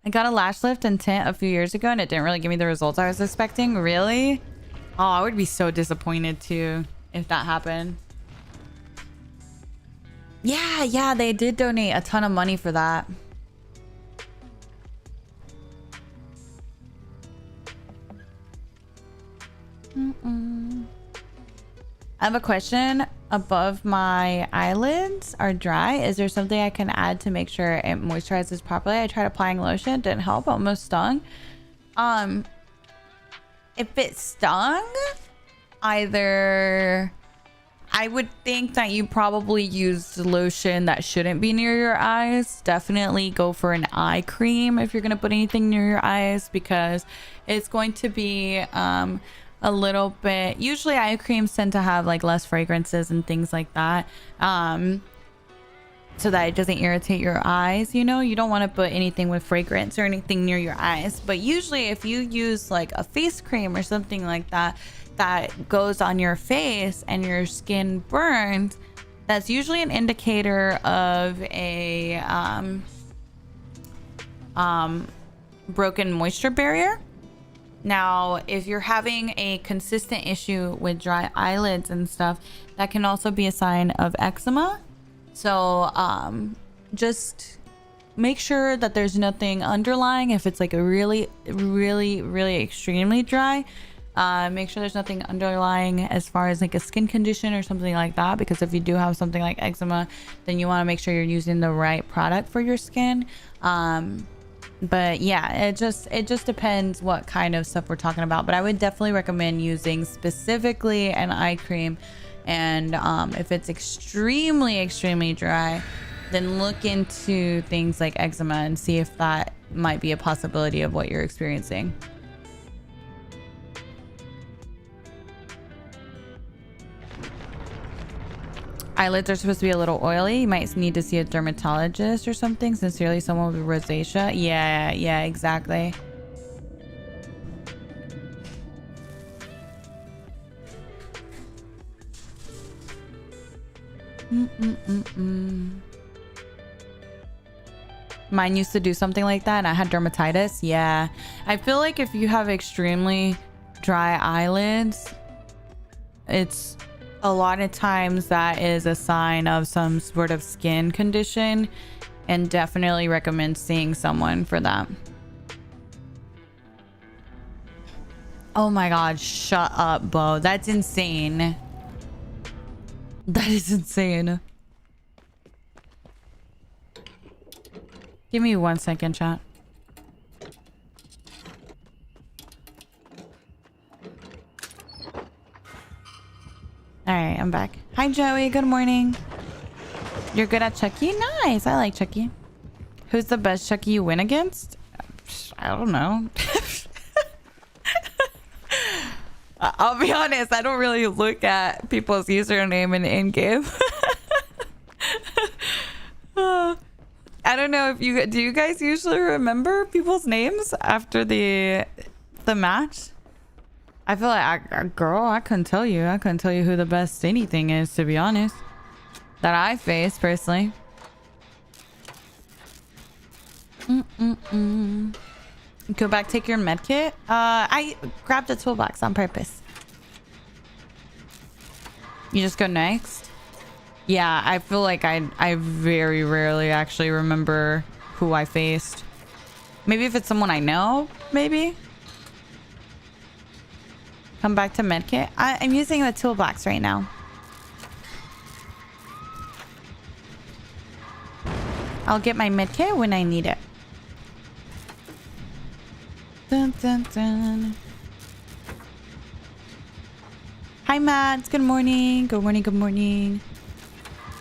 I got a lash lift and tint a few years ago and it didn't really give me the results I was expecting. Really? Oh, I would be so disappointed too if that happened. Yeah, they did donate a ton of money for that. I have a question. Above my eyelids are dry. Is there something I can add to make sure it moisturizes properly? I tried applying lotion, didn't help, almost stung. If it stung, either I would think that you probably used lotion that shouldn't be near your eyes. Definitely go for an eye cream if you're going to put anything near your eyes, because it's going to be a little bit, usually eye creams tend to have like less fragrances and things like that, so that it doesn't irritate your eyes. You know, you don't want to put anything with fragrance or anything near your eyes. But usually if you use like a face cream or something like that that goes on your face and your skin burns, that's usually an indicator of a broken moisture barrier. Now, if you're having a consistent issue with dry eyelids and stuff, that can also be a sign of eczema. So just make sure that there's nothing underlying. If it's like a really extremely dry, make sure there's nothing underlying as far as like a skin condition or something like that, because if you do have something like eczema, then you want to make sure you're using the right product for your skin. But yeah, it just depends what kind of stuff we're talking about. But I would definitely recommend using specifically an eye cream. And if it's extremely dry, then look into things like eczema and see if that might be a possibility of what you're experiencing. Eyelids are supposed to be a little oily. You might need to see a dermatologist or something. Sincerely, someone with rosacea. Yeah, exactly. Mine used to do something like that, and I had dermatitis. Yeah, I feel like if you have extremely dry eyelids, it's a lot of times that is a sign of some sort of skin condition, and definitely recommend seeing someone for that. Oh my god, shut up, Bo. That's insane. That is insane. Give me 1 second, chat. All right, I'm back. Hi, Joey. Good morning. You're good at Chucky? Nice. I like Chucky. Who's the best Chucky you win against? I don't know. I'll be honest. I don't really look at people's username in-game. I don't know if you... Do you guys usually remember people's names after the match? I feel like, girl, I couldn't tell you. I couldn't tell you who the best anything is, to be honest. That I face, personally. Go back, take your med kit. I grabbed a toolbox on purpose. You just go next? Yeah, I feel like I very rarely actually remember who I faced. Maybe if it's someone I know, maybe. Come back to medkit. I'm using the toolbox right now. I'll get my med kit when I need it. Dun, dun, dun. Hi, Matt. Good morning. Good morning. Good morning.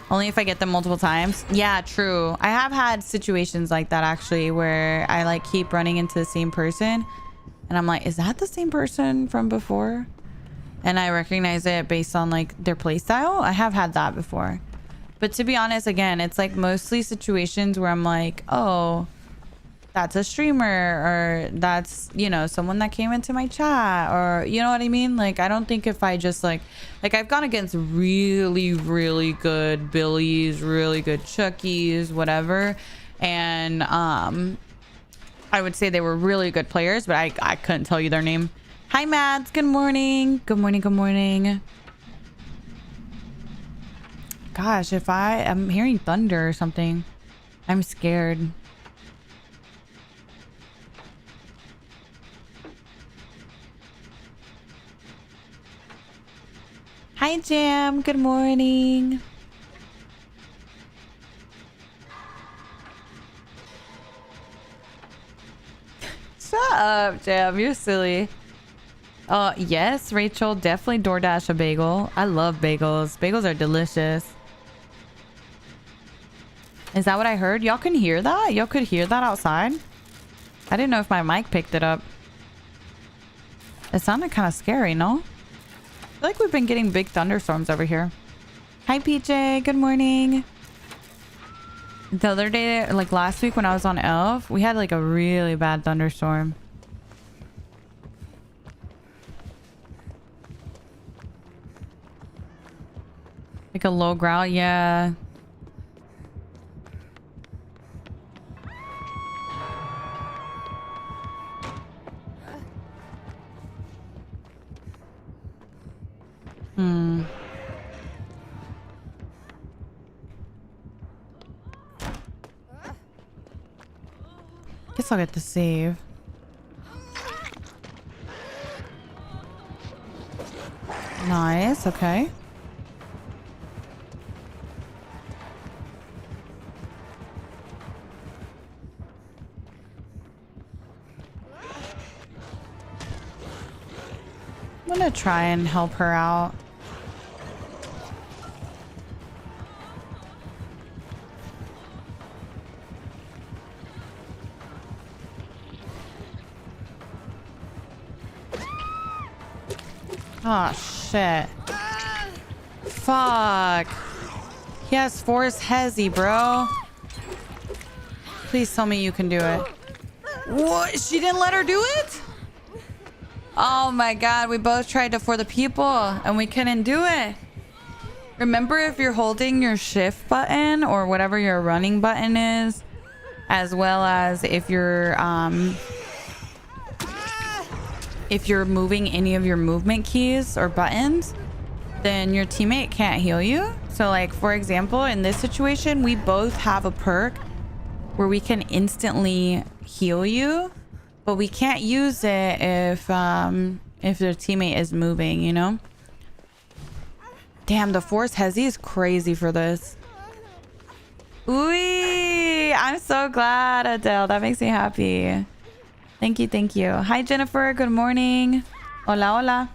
Only if I get them multiple times. Yeah, true. I have had situations like that actually where I like keep running into the same person and I'm like, is that the same person from before? And I recognize it based on like their play style. I have had that before. But to be honest, again, it's like mostly situations where I'm like, oh, that's a streamer, or that's, you know, someone that came into my chat, or you know what I mean? Like, I don't think if I just like I've gone against really, really good Billies, really good Chuckies, whatever. And I would say they were really good players, but I couldn't tell you their name. Hi, Mads. Good morning. Good morning. Good morning. Gosh, if I'm hearing thunder or something, I'm scared. Hi, Jam. Good morning. Shut up, Jam. You're silly. Yes, Rachel. Definitely DoorDash a bagel. I love bagels. Bagels are delicious. Is that what I heard? Y'all can hear that? Y'all could hear that outside? I didn't know if my mic picked it up. It sounded kind of scary, no? I feel like we've been getting big thunderstorms over here. Hi, PJ. Good morning. The other day, like last week when I was on Elf, we had like a really bad thunderstorm. Like a low growl, yeah. Guess I'll get the save. Nice, okay. I'm gonna try and help her out. Oh, shit. Fuck. He has Force Hezzy, bro. Please tell me you can do it. What? She didn't let her do it? Oh my god, we both tried to for the people and we couldn't do it. Remember, if you're holding your shift button or whatever your running button is, as well as if you're moving any of your movement keys or buttons, then your teammate can't heal you. So like, for example, in this situation, we both have a perk where we can instantly heal you, but we can't use it if their teammate is moving, you know? Damn, the Force Hezzy is crazy for this. Ooh, I'm so glad, Adele. That makes me happy. Thank you, thank you. Hi, Jennifer. Good morning. Hola, hola.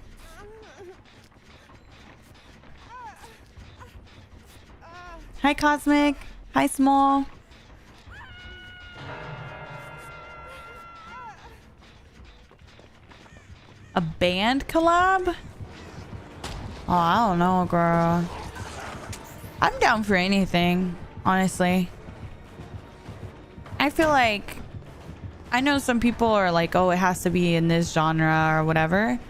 Hi, Cosmic. Hi, Small. A band collab? Oh, I don't know, girl. I'm down for anything, honestly. I feel like, I know some people are like, oh, it has to be in this genre or whatever,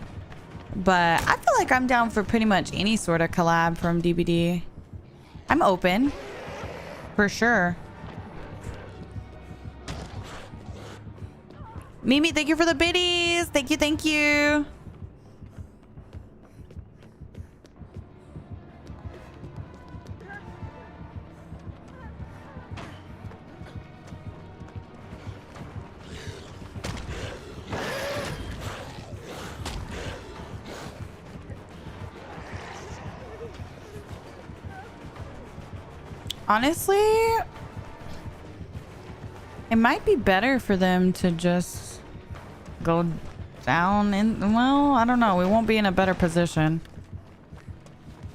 but I feel like I'm down for pretty much any sort of collab from DBD. I'm open, for sure. Mimi, thank you for the biddies. Thank you, thank you. Honestly, It might be better for them to just go down in, well, I don't know. We won't be in a better position.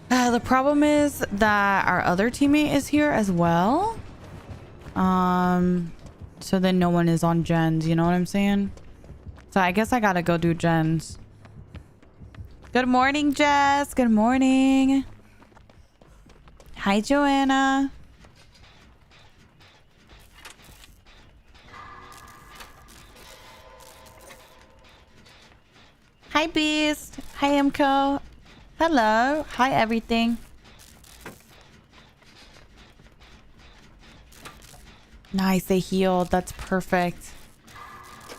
The problem is that our other teammate is here as well. So then no one is on gens, you know what I'm saying? So I guess I gotta go do gens. Good morning, Jess. Good morning. Hi, Joanna. Hi, Beast. Hi, Imco. Hello. Hi, everything. Nice, they healed. That's perfect.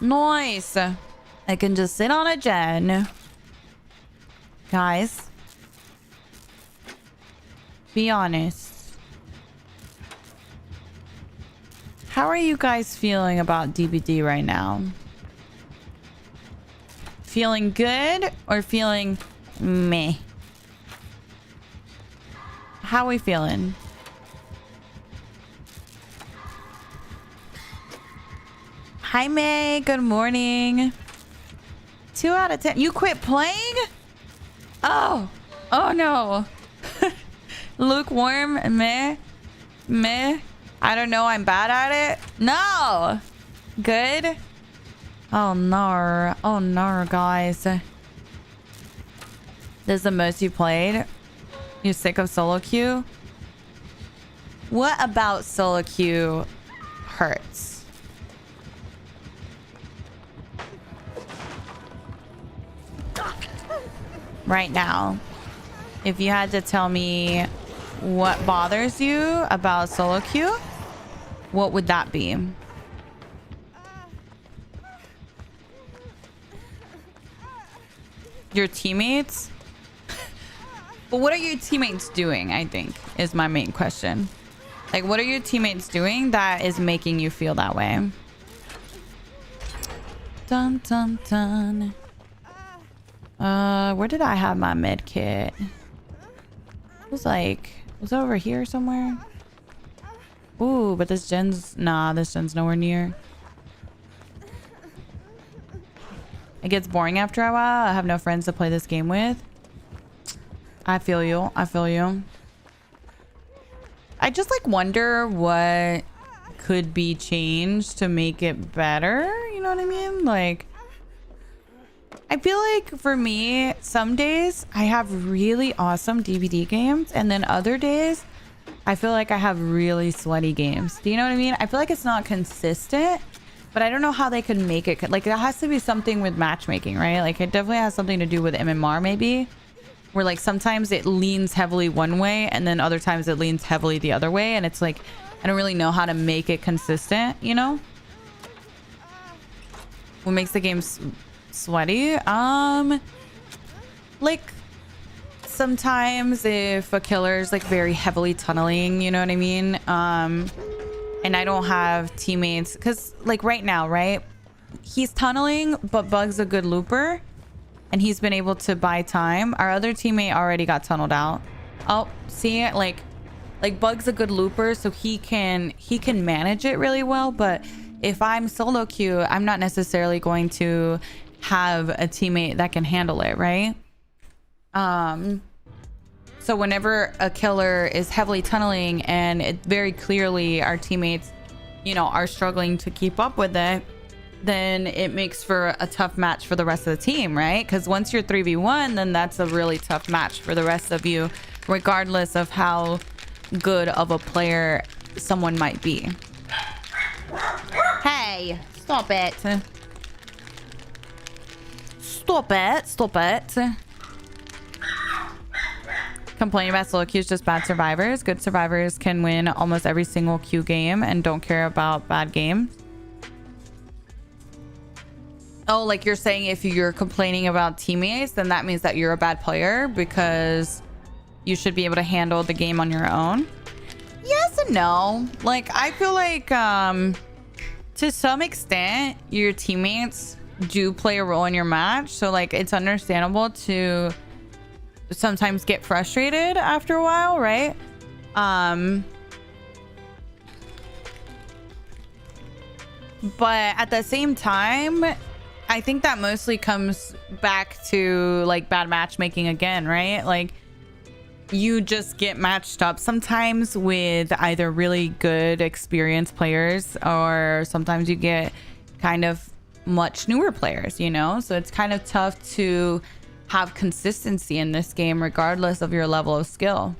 Nice. I can just sit on a gen. Guys. Be honest. How are you guys feeling about DBD right now? Feeling good or feeling meh? How are we feeling? Hi, May. Good morning. 2 out of 10. You quit playing? Oh. Oh, no. Lukewarm. Meh. Meh. I don't know. I'm bad at it. No. Good. Oh, no. Oh, no, guys. This is the most you played? You sick of solo queue? What about solo queue hurts? Right now, if you had to tell me what bothers you about solo queue, what would that be? Your teammates? But what are your teammates doing, I think, is my main question. Like, what are your teammates doing that is making you feel that way? Dun, dun, dun. Where did I have my med kit? It was like, was it over here somewhere? Ooh, but this gen's, nah, this gen's nowhere near. It gets boring after a while. I have no friends to play this game with. I feel you. I feel you. I just like wonder what could be changed to make it better. You know what I mean? Like, I feel like for me, some days I have really awesome DVD games, and then other days I feel like I have really sweaty games. Do you know what I mean? I feel like it's not consistent, but I don't know how they could make it. Like, it has to be something with matchmaking, right? Like, it definitely has something to do with MMR maybe, where like sometimes it leans heavily one way and then other times it leans heavily the other way, and it's like I don't really know how to make it consistent, you know? What makes the game sweaty? Like sometimes if a killer's like very heavily tunneling, you know what I mean? And I don't have teammates, because like right now, right, he's tunneling but Bug's a good looper and he's been able to buy time. Our other teammate already got tunneled out. Oh, see it? Like Bug's a good looper, so he can manage it really well. But if I'm solo queue, I'm not necessarily going to have a teammate that can handle it, right? So whenever a killer is heavily tunneling and it very clearly our teammates, you know, are struggling to keep up with it, then it makes for a tough match for the rest of the team, right? Because once you're 3v1, then that's a really tough match for the rest of you, regardless of how good of a player someone might be. Hey, stop it. Stop it. Stop it. Complaining about solo queues, just bad survivors. Good survivors can win almost every single queue game and don't care about bad games. Oh, like you're saying if you're complaining about teammates, then that means that you're a bad player because you should be able to handle the game on your own. Yes and no. Like, I feel like to some extent your teammates do play a role in your match, so like it's understandable to sometimes get frustrated after a while, right? But at the same time, I think that mostly comes back to like bad matchmaking again, right? Like you just get matched up sometimes with either really good experienced players, or sometimes you get kind of much newer players, you know? So it's kind of tough to have consistency in this game regardless of your level of skill.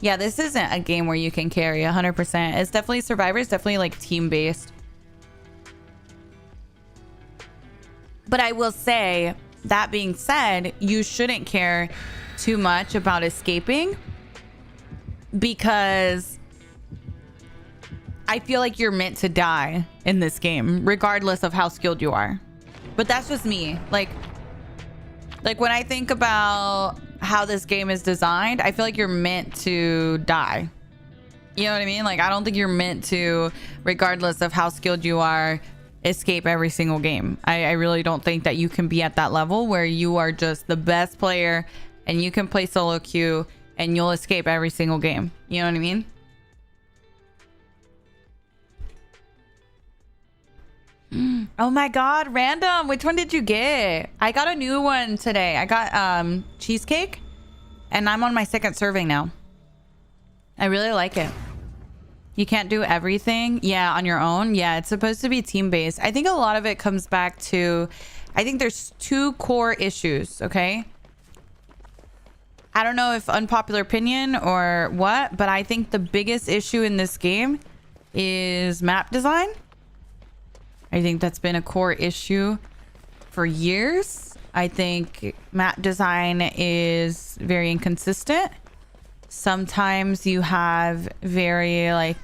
Yeah, this isn't a game where you can carry 100%. It's definitely Survivor. It's definitely like team based. But I will say, that being said, you shouldn't care too much about escaping, because I feel like you're meant to die in this game regardless of how skilled you are. But that's just me. Like when I think about how this game is designed, I feel like you're meant to die. You know what I mean? Like I don't think you're meant to, regardless of how skilled you are, escape every single game. I really don't think that you can be at that level where you are just the best player and you can play solo queue and you'll escape every single game. You know what I mean? Oh my god, random. Which one did you get? I got a new one today. I got cheesecake, and I'm on my second serving now. I really like it. You can't do everything, yeah, on your own. Yeah, it's supposed to be team-based. I think a lot of it comes back to, I think there's two core issues, okay? I don't know if unpopular opinion or what, but I think the biggest issue in this game is map design. I think that's been a core issue for years. I think map design is very inconsistent. Sometimes you have very like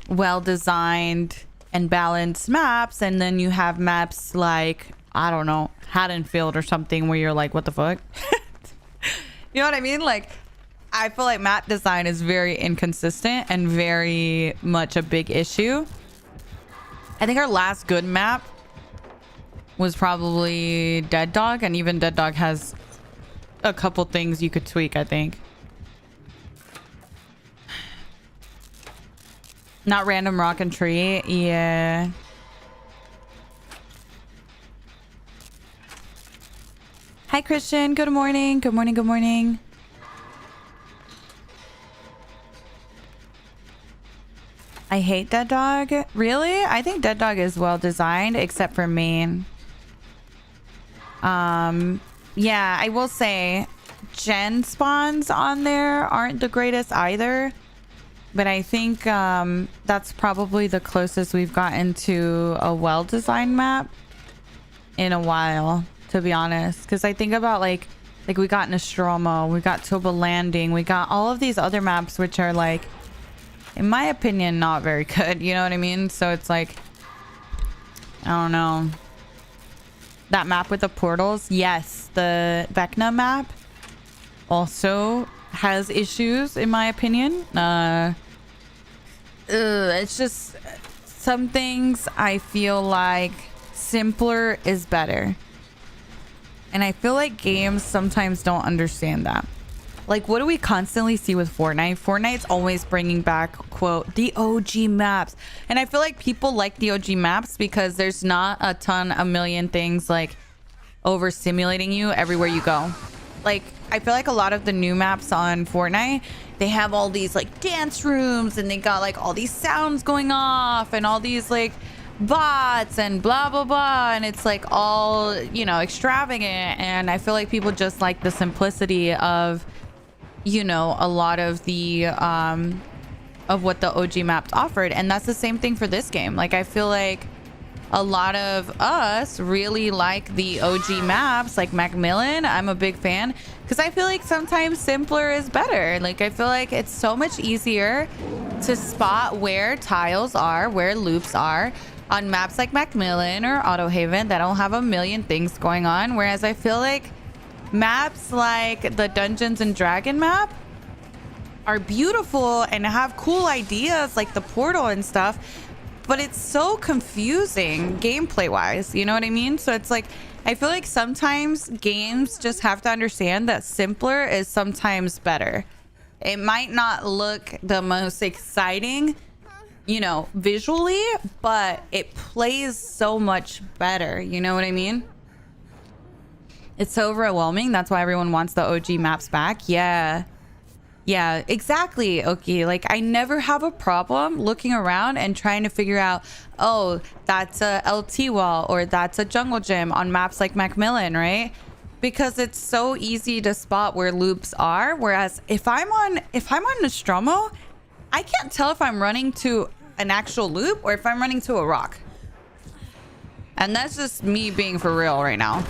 well-designed and balanced maps, and then you have maps like, I don't know, Haddonfield or something, where you're like, what the fuck? You know what I mean? Like, I feel like map design is very inconsistent and very much a big issue. I think our last good map was probably Dead Dog, and even Dead Dog has a couple things you could tweak, I think. Not Random Rock and Tree. Yeah. Hi, Christian. Good morning. Good morning. Good morning. I hate Dead Dog. Really? I think Dead Dog is well designed, except for main. Yeah, I will say gen spawns on there aren't the greatest either. But I think that's probably the closest we've gotten to a well-designed map in a while, to be honest. Because I think about like we got Nostromo, we got Toba Landing, we got all of these other maps which are like, in my opinion, not very good. You know what I mean? So it's like, I don't know. That map with the portals, yes, the Vecna map also has issues, in my opinion. It's just some things I feel like simpler is better, and I feel like games sometimes don't understand that. Like, what do we constantly see with Fortnite? Fortnite's always bringing back, quote, the OG maps, and I feel like people like the OG maps because there's not a million things like overstimulating you everywhere you go. Like, I feel like a lot of the new maps on Fortnite, they have all these like dance rooms, and they got like all these sounds going off and all these like bots and blah blah blah, and it's like all, you know, extravagant. And I feel like people just like the simplicity of, you know, a lot of the of what the OG maps offered. And that's the same thing for this game. Like, I feel like a lot of us really like the OG maps, like Macmillan. I'm a big fan because I feel like sometimes simpler is better. Like, I feel like it's so much easier to spot where tiles are, where loops are on maps like Macmillan or Autohaven that don't have a million things going on. Whereas I feel like maps like the Dungeons and Dragon map are beautiful and have cool ideas like the portal and stuff, but it's so confusing gameplay wise, you know what I mean? So it's like, I feel like sometimes games just have to understand that simpler is sometimes better. It might not look the most exciting, you know, visually, but it plays so much better. You know what I mean? It's so overwhelming. That's why everyone wants the OG maps back. Yeah. Yeah, exactly. Okay, like I never have a problem looking around and trying to figure out, oh, that's a LT wall or that's a jungle gym on maps like Macmillan, right? Because it's so easy to spot where loops are. Whereas if I'm on Nostromo, I can't tell if I'm running to an actual loop or if I'm running to a rock. And that's just me being for real right now.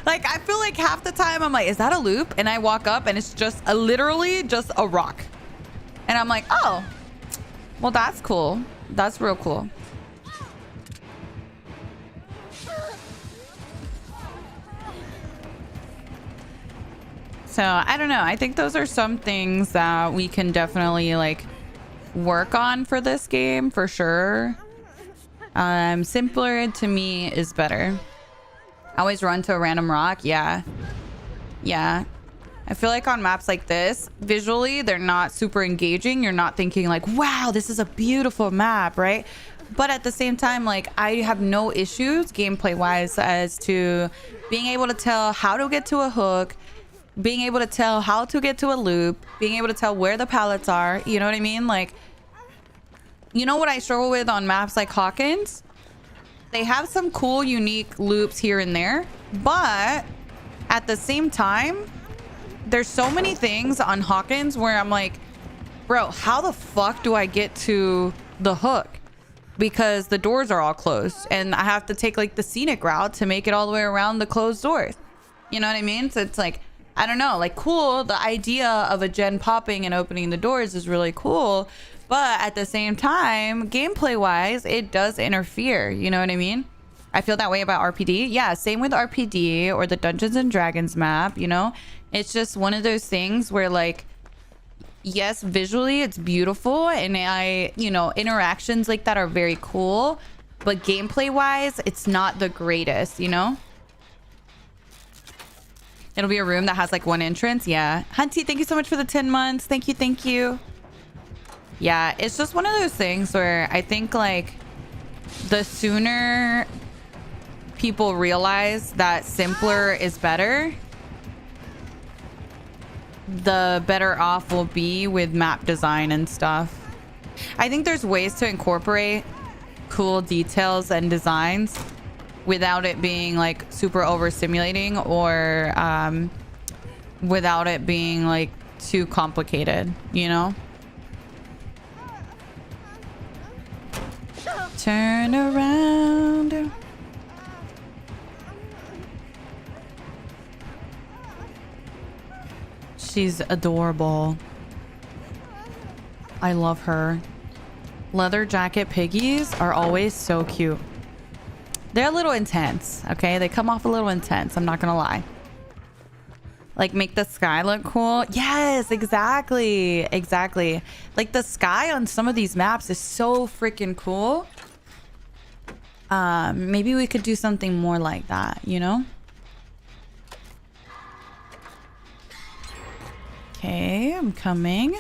Like, I feel like half the time I'm like, is that a loop? And I walk up and it's just literally just a rock. And I'm like, oh, well, that's cool. That's real cool. So I don't know. I think those are some things that we can definitely like work on for this game for sure. Simpler to me is better. Always run to a random rock. Yeah. I feel like on maps like this, visually, they're not super engaging. You're not thinking like, wow, this is a beautiful map, right? But at the same time, like, I have no issues gameplay wise as to being able to tell how to get to a hook, being able to tell how to get to a loop, being able to tell where the pallets are. You know what I mean? Like, you know what I struggle with on maps like Hawkins? They have some cool, unique loops here and there, but at the same time, there's so many things on Hawkins where I'm like, bro, how the fuck do I get to the hook? Because the doors are all closed and I have to take like the scenic route to make it all the way around the closed doors. You know what I mean? So it's like, I don't know, like cool. The idea of a gen popping and opening the doors is really cool. But at the same time, gameplay wise, it does interfere. You know what I mean? I feel that way about RPD. Yeah, same with RPD or the Dungeons and Dragons map, you know? It's just one of those things where like, yes, visually it's beautiful and you know, interactions like that are very cool. But gameplay wise, it's not the greatest, you know? It'll be a room that has like one entrance. Yeah. Hunty, thank you so much for the 10 months. Thank you. Thank you. Yeah, it's just one of those things where I think like the sooner people realize that simpler is better, the better off we'll be with map design and stuff. I think there's ways to incorporate cool details and designs without it being like super overstimulating or without it being like too complicated, you know? Turn around. She's adorable. I love her. Leather jacket piggies are always so cute. They're a little intense, okay? They come off a little intense, I'm not gonna lie. Like, make the sky look cool. Yes, exactly. Exactly. Like, the sky on some of these maps is so freaking cool. Maybe we could do something more like that, you know? Okay, I'm coming.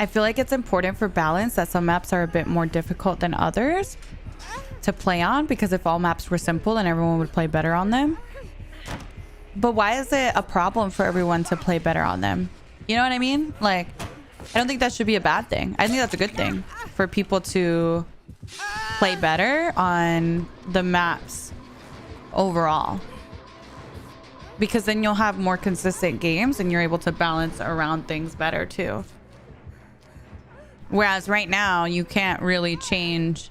I feel like it's important for balance that some maps are a bit more difficult than others to play on, because if all maps were simple then everyone would play better on them. But why is it a problem for everyone to play better on them? You know what I mean? Like, I don't think that should be a bad thing. I think that's a good thing for people to play better on the maps overall, because then you'll have more consistent games and you're able to balance around things better too. Whereas right now you can't really change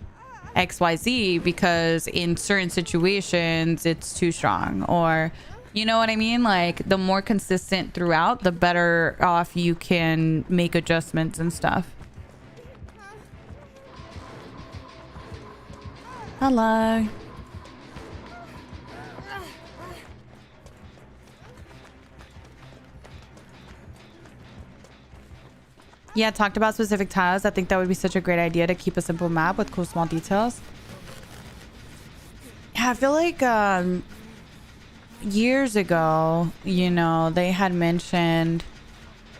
XYZ because in certain situations it's too strong, or you know what I mean? Like, the more consistent throughout, the better off you can make adjustments and stuff. Hello. Yeah, talked about specific tiles. I think that would be such a great idea to keep a simple map with cool small details. Yeah, I feel like years ago, you know, they had mentioned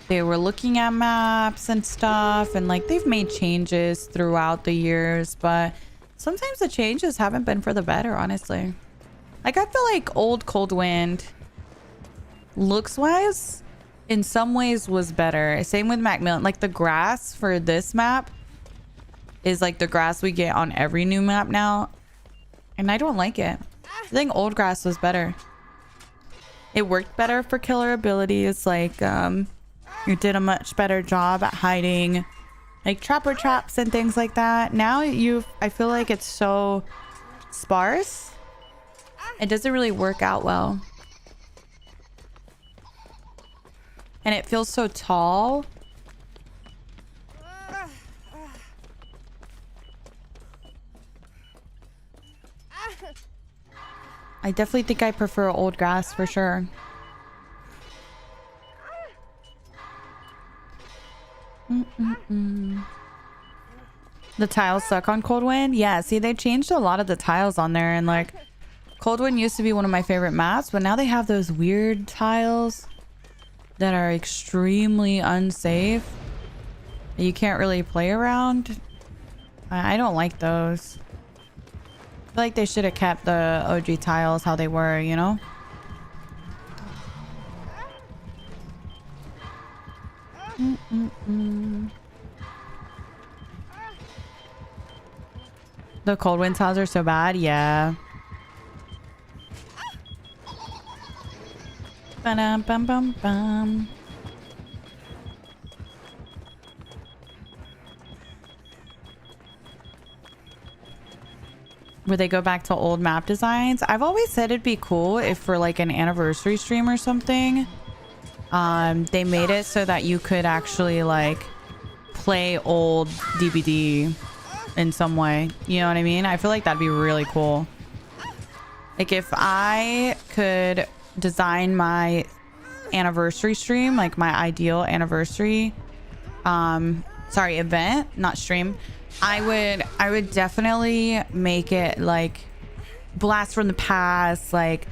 they were looking at maps and stuff, and like they've made changes throughout the years, but sometimes the changes haven't been for the better, honestly. Like I feel like old Cold Wind, looks wise, in some ways was better. Same with Macmillan. Like the grass for this map is like the grass we get on every new map now, and I don't like it. I think old grass was better. It worked better for killer abilities. Like it did a much better job at hiding like trapper traps and things like that. Now I feel like it's so sparse, it doesn't really work out well. And it feels so tall. I definitely think I prefer old grass for sure. The tiles suck on Cold Wind. Yeah, see, they changed a lot of the tiles on there, and like Cold Wind used to be one of my favorite maps, but now they have those weird tiles that are extremely unsafe. You can't really play around. I don't like those. I feel like they should have kept the OG tiles how they were, you know? The Cold Wind tiles are so bad. Yeah. Ba-dum, bum, bum, bum. Would they go back to old map designs? I've always said it'd be cool if for like an anniversary stream or something, they made it so that you could actually like play old DBD in some way. You know what I mean? I feel like that'd be really cool. Like if I could design my anniversary stream, like my ideal anniversary event, not stream, I would definitely make it like blast from the past, like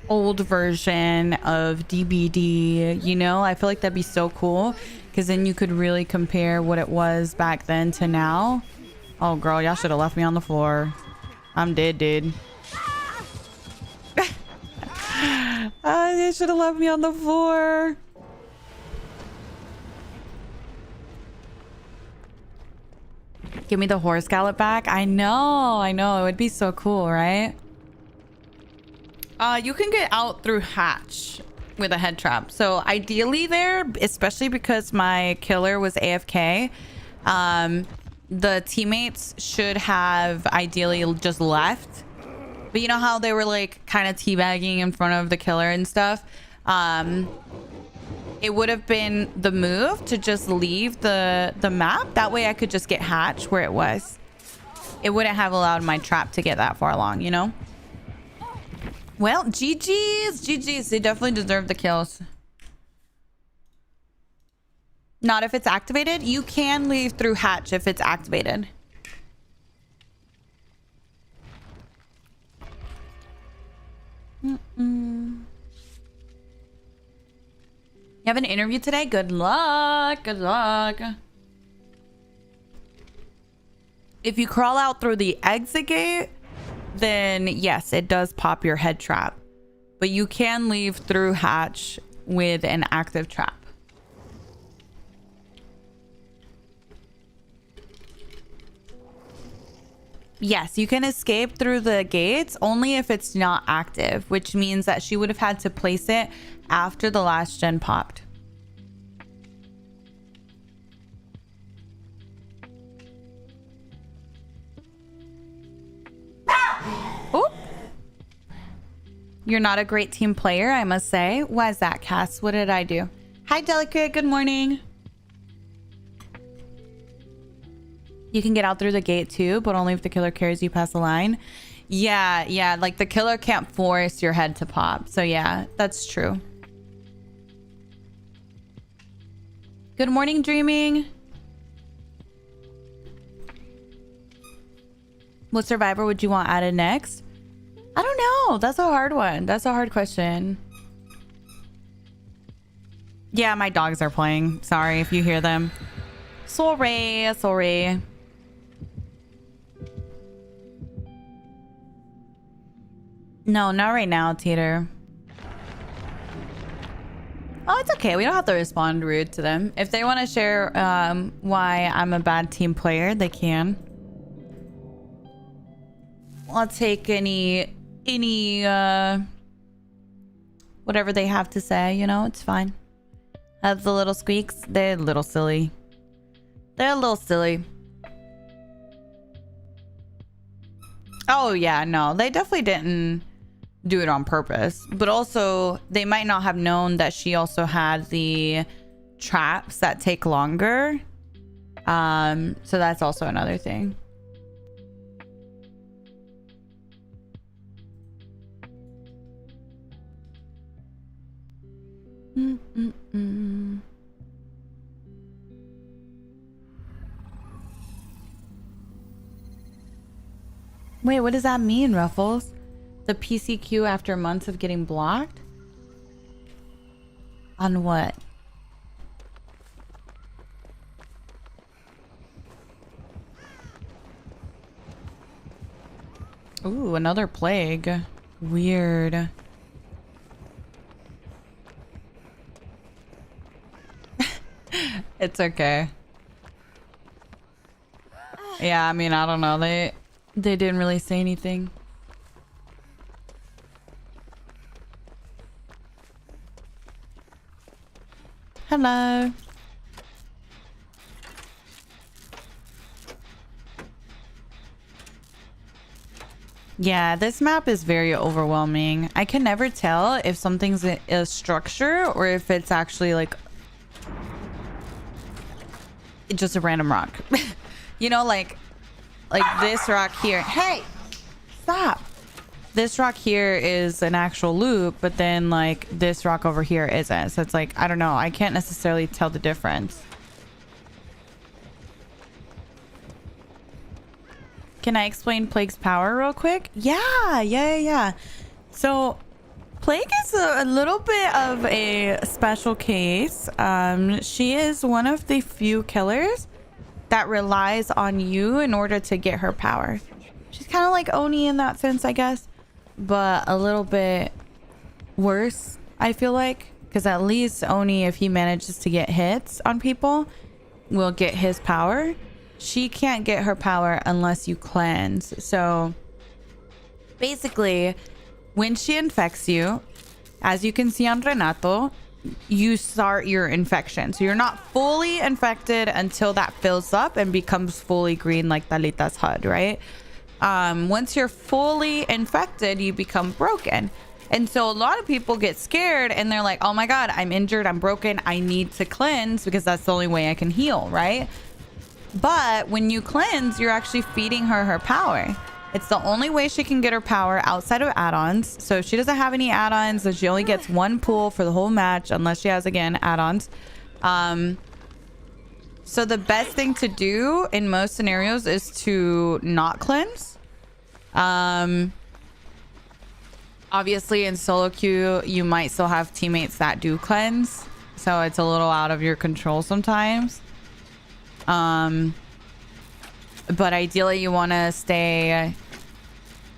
old version of DBD, you know? I feel like that'd be so cool, because then you could really compare what it was back then to now. Oh girl, y'all should have left me on the floor. I'm dead, dude. They should have left me on the floor. Give me the horse gallop back. I know. It would be so cool, right? You can get out through hatch with a head trap. So ideally there, especially because my killer was AFK, the teammates should have ideally just left. But you know how they were like kind of teabagging in front of the killer and stuff? It would have been the move to just leave the map. That way I could just get hatch where it was. It wouldn't have allowed my trap to get that far along, you know? Well, GG's. They definitely deserve the kills. Not if it's activated. You can leave through hatch if it's activated. You have an interview today? Good luck. Good luck. If you crawl out through the exit gate, then yes, it does pop your head trap. But you can leave through hatch with an active trap. Yes, you can escape through the gates only if it's not active, which means that she would have had to place it after the last gen popped. Oop. You're not a great team player, I must say. Why is that, Cass? What did I do? Hi, Delicate. Good morning. You can get out through the gate too, but only if the killer carries you past the line. Yeah, like the killer can't force your head to pop. So yeah, that's true. Good morning, Dreaming. What survivor would you want added next? I don't know. That's a hard one. That's a hard question. Yeah, my dogs are playing. Sorry if you hear them. Sorry, sorry. No, not right now, Teeter. Oh, it's okay. We don't have to respond rude to them. If they want to share why I'm a bad team player, they can. I'll take any whatever they have to say, you know, it's fine. That's the little squeaks. They're a little silly. They're a little silly. Oh yeah, no, they definitely didn't do it on purpose, but also they might not have known that she also had the traps that take longer. So that's also another thing. Wait, what does that mean, Ruffles? The PCQ after months of getting blocked? On what? Ooh, another plague. Weird. It's okay. Yeah, I mean, I don't know. They didn't really say anything. Hello. Yeah, this map is very overwhelming. I can never tell if something's a structure or if it's actually like just a random rock. You know, like this rock here. Hey, stop. This rock here is an actual loop, but then like this rock over here isn't. So it's like, I don't know. I can't necessarily tell the difference. Can I explain Plague's power real quick? Yeah. So Plague is a little bit of a special case. She is one of the few killers that relies on you in order to get her power. She's kind of like Oni in that sense, I guess, but a little bit worse, I feel like, because at least Oni, if he manages to get hits on people, will get his power. She can't get her power unless you cleanse. So basically, when she infects you, as you can see on Renato, you start your infection. So you're not fully infected until that fills up and becomes fully green like Talita's HUD, right? Once you're fully infected, you become broken. And so a lot of people get scared and they're like, oh my God, I'm injured, I'm broken, I need to cleanse because that's the only way I can heal, right? But when you cleanse, you're actually feeding her power. It's the only way she can get her power outside of add-ons. So if she doesn't have any add-ons, then she only gets one pull for the whole match, unless she has, again, add-ons. So the best thing to do in most scenarios is to not cleanse. Obviously, in solo queue, you might still have teammates that do cleanse. So it's a little out of your control sometimes. But ideally you want to stay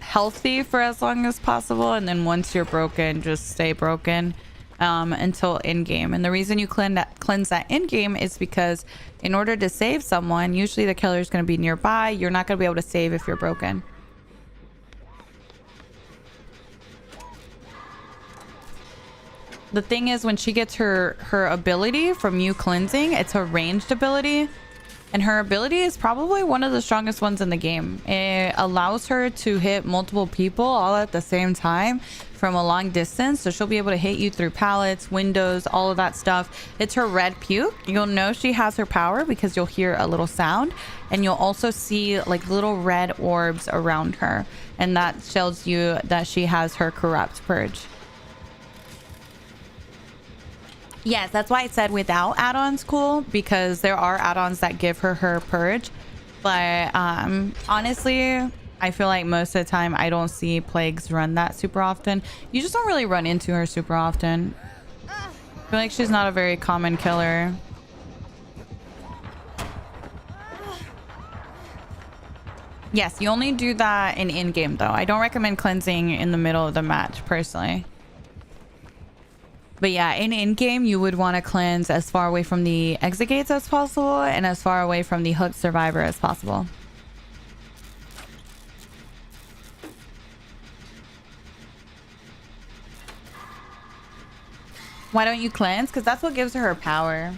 healthy for as long as possible, and then once you're broken, just stay broken until in game. And the reason you cleanse that in game is because in order to save someone, usually the killer is going to be nearby. You're not going to be able to save if you're broken. The thing is, when she gets her ability from you cleansing, it's a ranged ability. And her ability is probably one of the strongest ones in the game. It allows her to hit multiple people all at the same time from a long distance. So she'll be able to hit you through pallets, windows, all of that stuff. It's her red puke. You'll know she has her power because you'll hear a little sound. And you'll also see like little red orbs around her. And that tells you that she has her corrupt purge. Yes, that's why I said without add-ons cool, because there are add-ons that give her purge. But honestly, I feel like most of the time I don't see plagues run that super often. You just don't really run into her super often. I feel like she's not a very common killer. Yes, you only do that in game though. I don't recommend cleansing in the middle of the match personally. But yeah, in game you would want to cleanse as far away from the exit gates as possible and as far away from the hooked survivor as possible. Why don't you cleanse? Because that's what gives her power.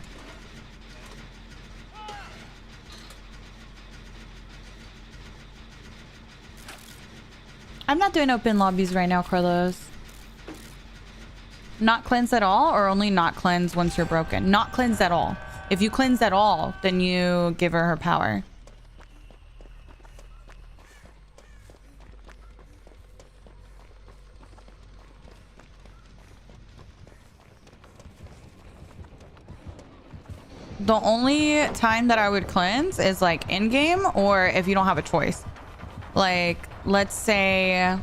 I'm not doing open lobbies right now, Carlos. Not cleanse at all, or only not cleanse once you're broken? Not cleanse at all. If you cleanse at all, then you give her power. The only time that I would cleanse is like in game, or if you don't have a choice. Like, let's say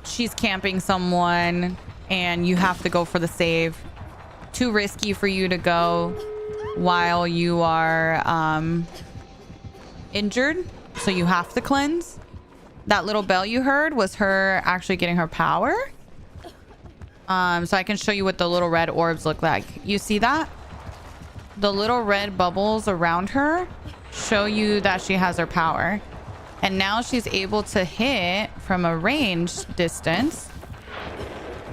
she's camping someone and you have to go for the save. Too risky for you to go while you are injured, so you have to cleanse. That little bell you heard was her actually getting her power. So I can show you what the little red orbs look like. You see that? The little red bubbles around her show you that she has her power. And now she's able to hit from a range distance.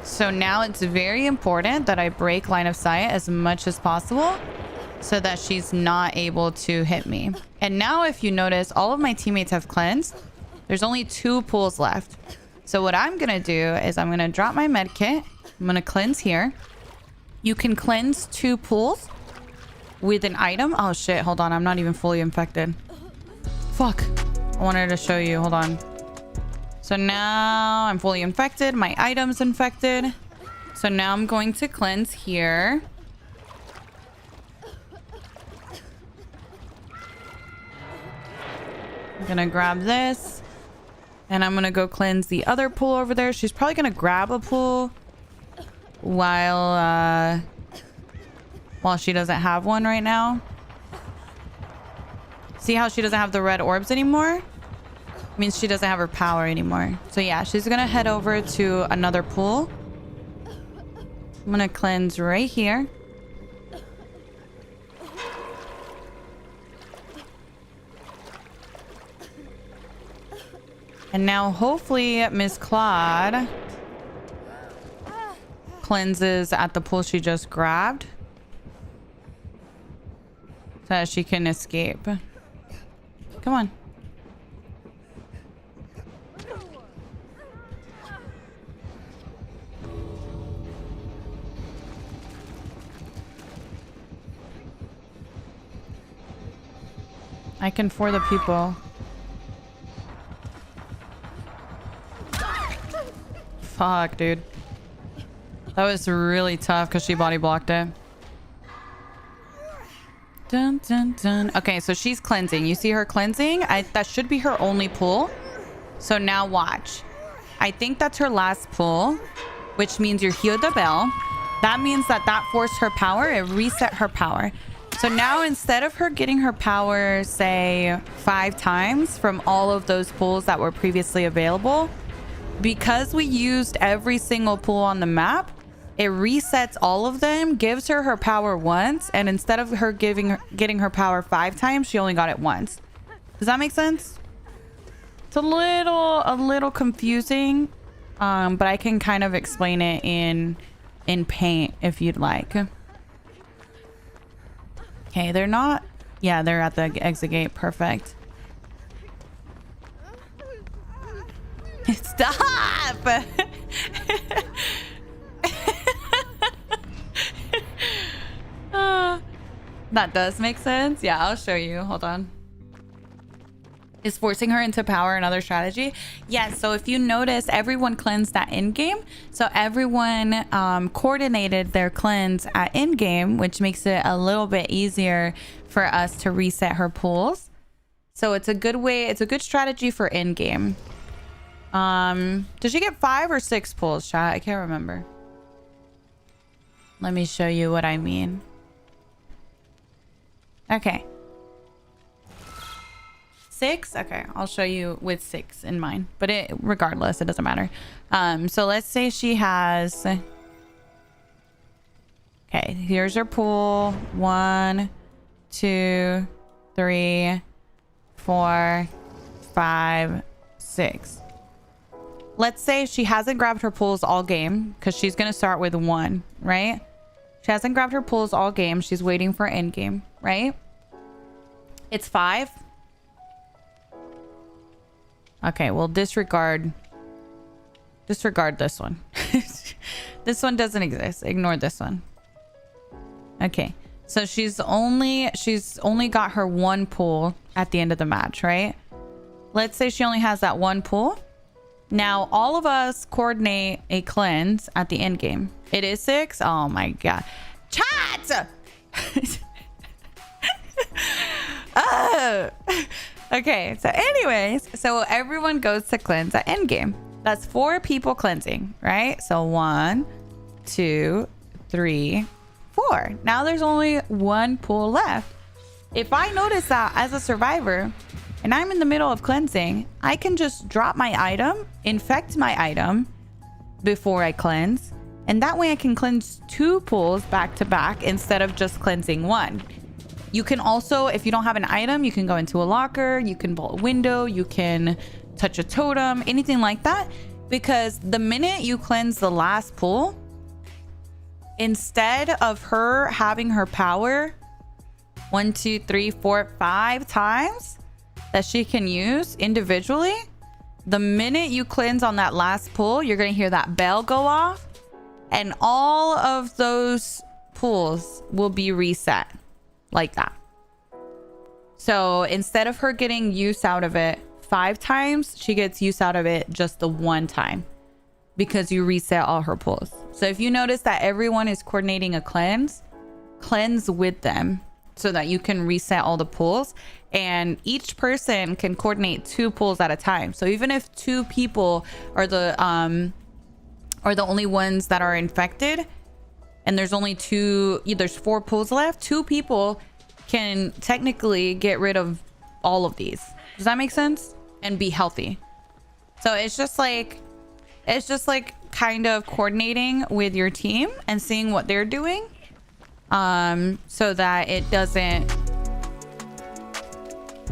So now it's very important that I break line of sight as much as possible so that she's not able to hit me. And now if you notice, all of my teammates have cleansed. There's only 2 pools left. So what I'm going to do is I'm going to drop my med kit. I'm going to cleanse here. You can cleanse 2 pools with an item. Oh shit, hold on. I'm not even fully infected. Fuck. I wanted to show you. Hold on. So now I'm fully infected. My item's infected. So now I'm going to cleanse here. I'm gonna grab this. And I'm gonna go cleanse the other pool over there. She's probably gonna grab a pool while she doesn't have one right now. See how she doesn't have the red orbs anymore? Means she doesn't have her power anymore. So yeah, she's gonna head over to another pool. I'm gonna cleanse right here. And now hopefully Miss Claude cleanses at the pool she just grabbed so that she can escape. Come on. I can for the people. Fuck, dude. That was really tough because she body blocked it. Dun, dun, dun. Okay, so she's cleansing. You see her cleansing? That should be her only pull. So now watch. I think that's her last pull, which means you hear the bell. That means that forced her power. It reset her power. So now instead of her getting her power, say 5 times from all of those pulls that were previously available, because we used every single pool on the map, it resets all of them, gives her her power once, and instead of her getting her power 5 times, she only got it once. Does that make sense? It's a little confusing, but I can kind of explain it in paint if you'd like. Okay, they're not. Yeah, they're at the exit gate. Perfect. Stop! That does make sense. Yeah, I'll show you. Hold on. Is forcing her into power another strategy? Yes. So if you notice, everyone cleansed at in-game. So everyone coordinated their cleanse at in-game, which makes it a little bit easier for us to reset her pools. So it's a good way. It's a good strategy for in game. Did she get 5 or 6 pulls, chat? I can't remember. Let me show you what I mean. Okay. 6? Okay, I'll show you with 6 in mind. But regardless, it doesn't matter. So let's say she has... Okay, here's her pool. 1, 2, 3, 4, 5, 6. Let's say she hasn't grabbed her pulls all game because she's going to start with 1, right? She hasn't grabbed her pulls all game. She's waiting for end game, right? It's 5. Okay, well, disregard this one. This one doesn't exist. Ignore this one. Okay, so she's only got her 1 pull at the end of the match, right? Let's say she only has that 1 pull. Now all of us coordinate a cleanse at the end game. It is 6. Oh my god, chat. Okay, so anyways, so everyone goes to cleanse at end game. That's 4 people cleansing, right? So 1, 2, 3, 4. Now there's only 1 pool left. If I notice that as a survivor and I'm in the middle of cleansing, I can just drop my item, infect my item before I cleanse, and that way I can cleanse 2 pools back to back instead of just cleansing 1. You can also, if you don't have an item, you can go into a locker, you can bolt a window, you can touch a totem, anything like that, because the minute you cleanse the last pool, instead of her having her power 1, 2, 3, 4, 5 times that she can use individually, the minute you cleanse on that last pull, you're going to hear that bell go off and all of those pulls will be reset like that. So instead of her getting use out of it 5 times, she gets use out of it just the 1 time because you reset all her pulls. So if you notice that everyone is coordinating a cleanse with them so that you can reset all the pulls, and each person can coordinate 2 pulls at a time. So even if 2 people are the only ones that are infected and there's only 2, there's 4 pulls left, 2 people can technically get rid of all of these. Does that make sense? And be healthy. So it's just like kind of coordinating with your team and seeing what they're doing, so that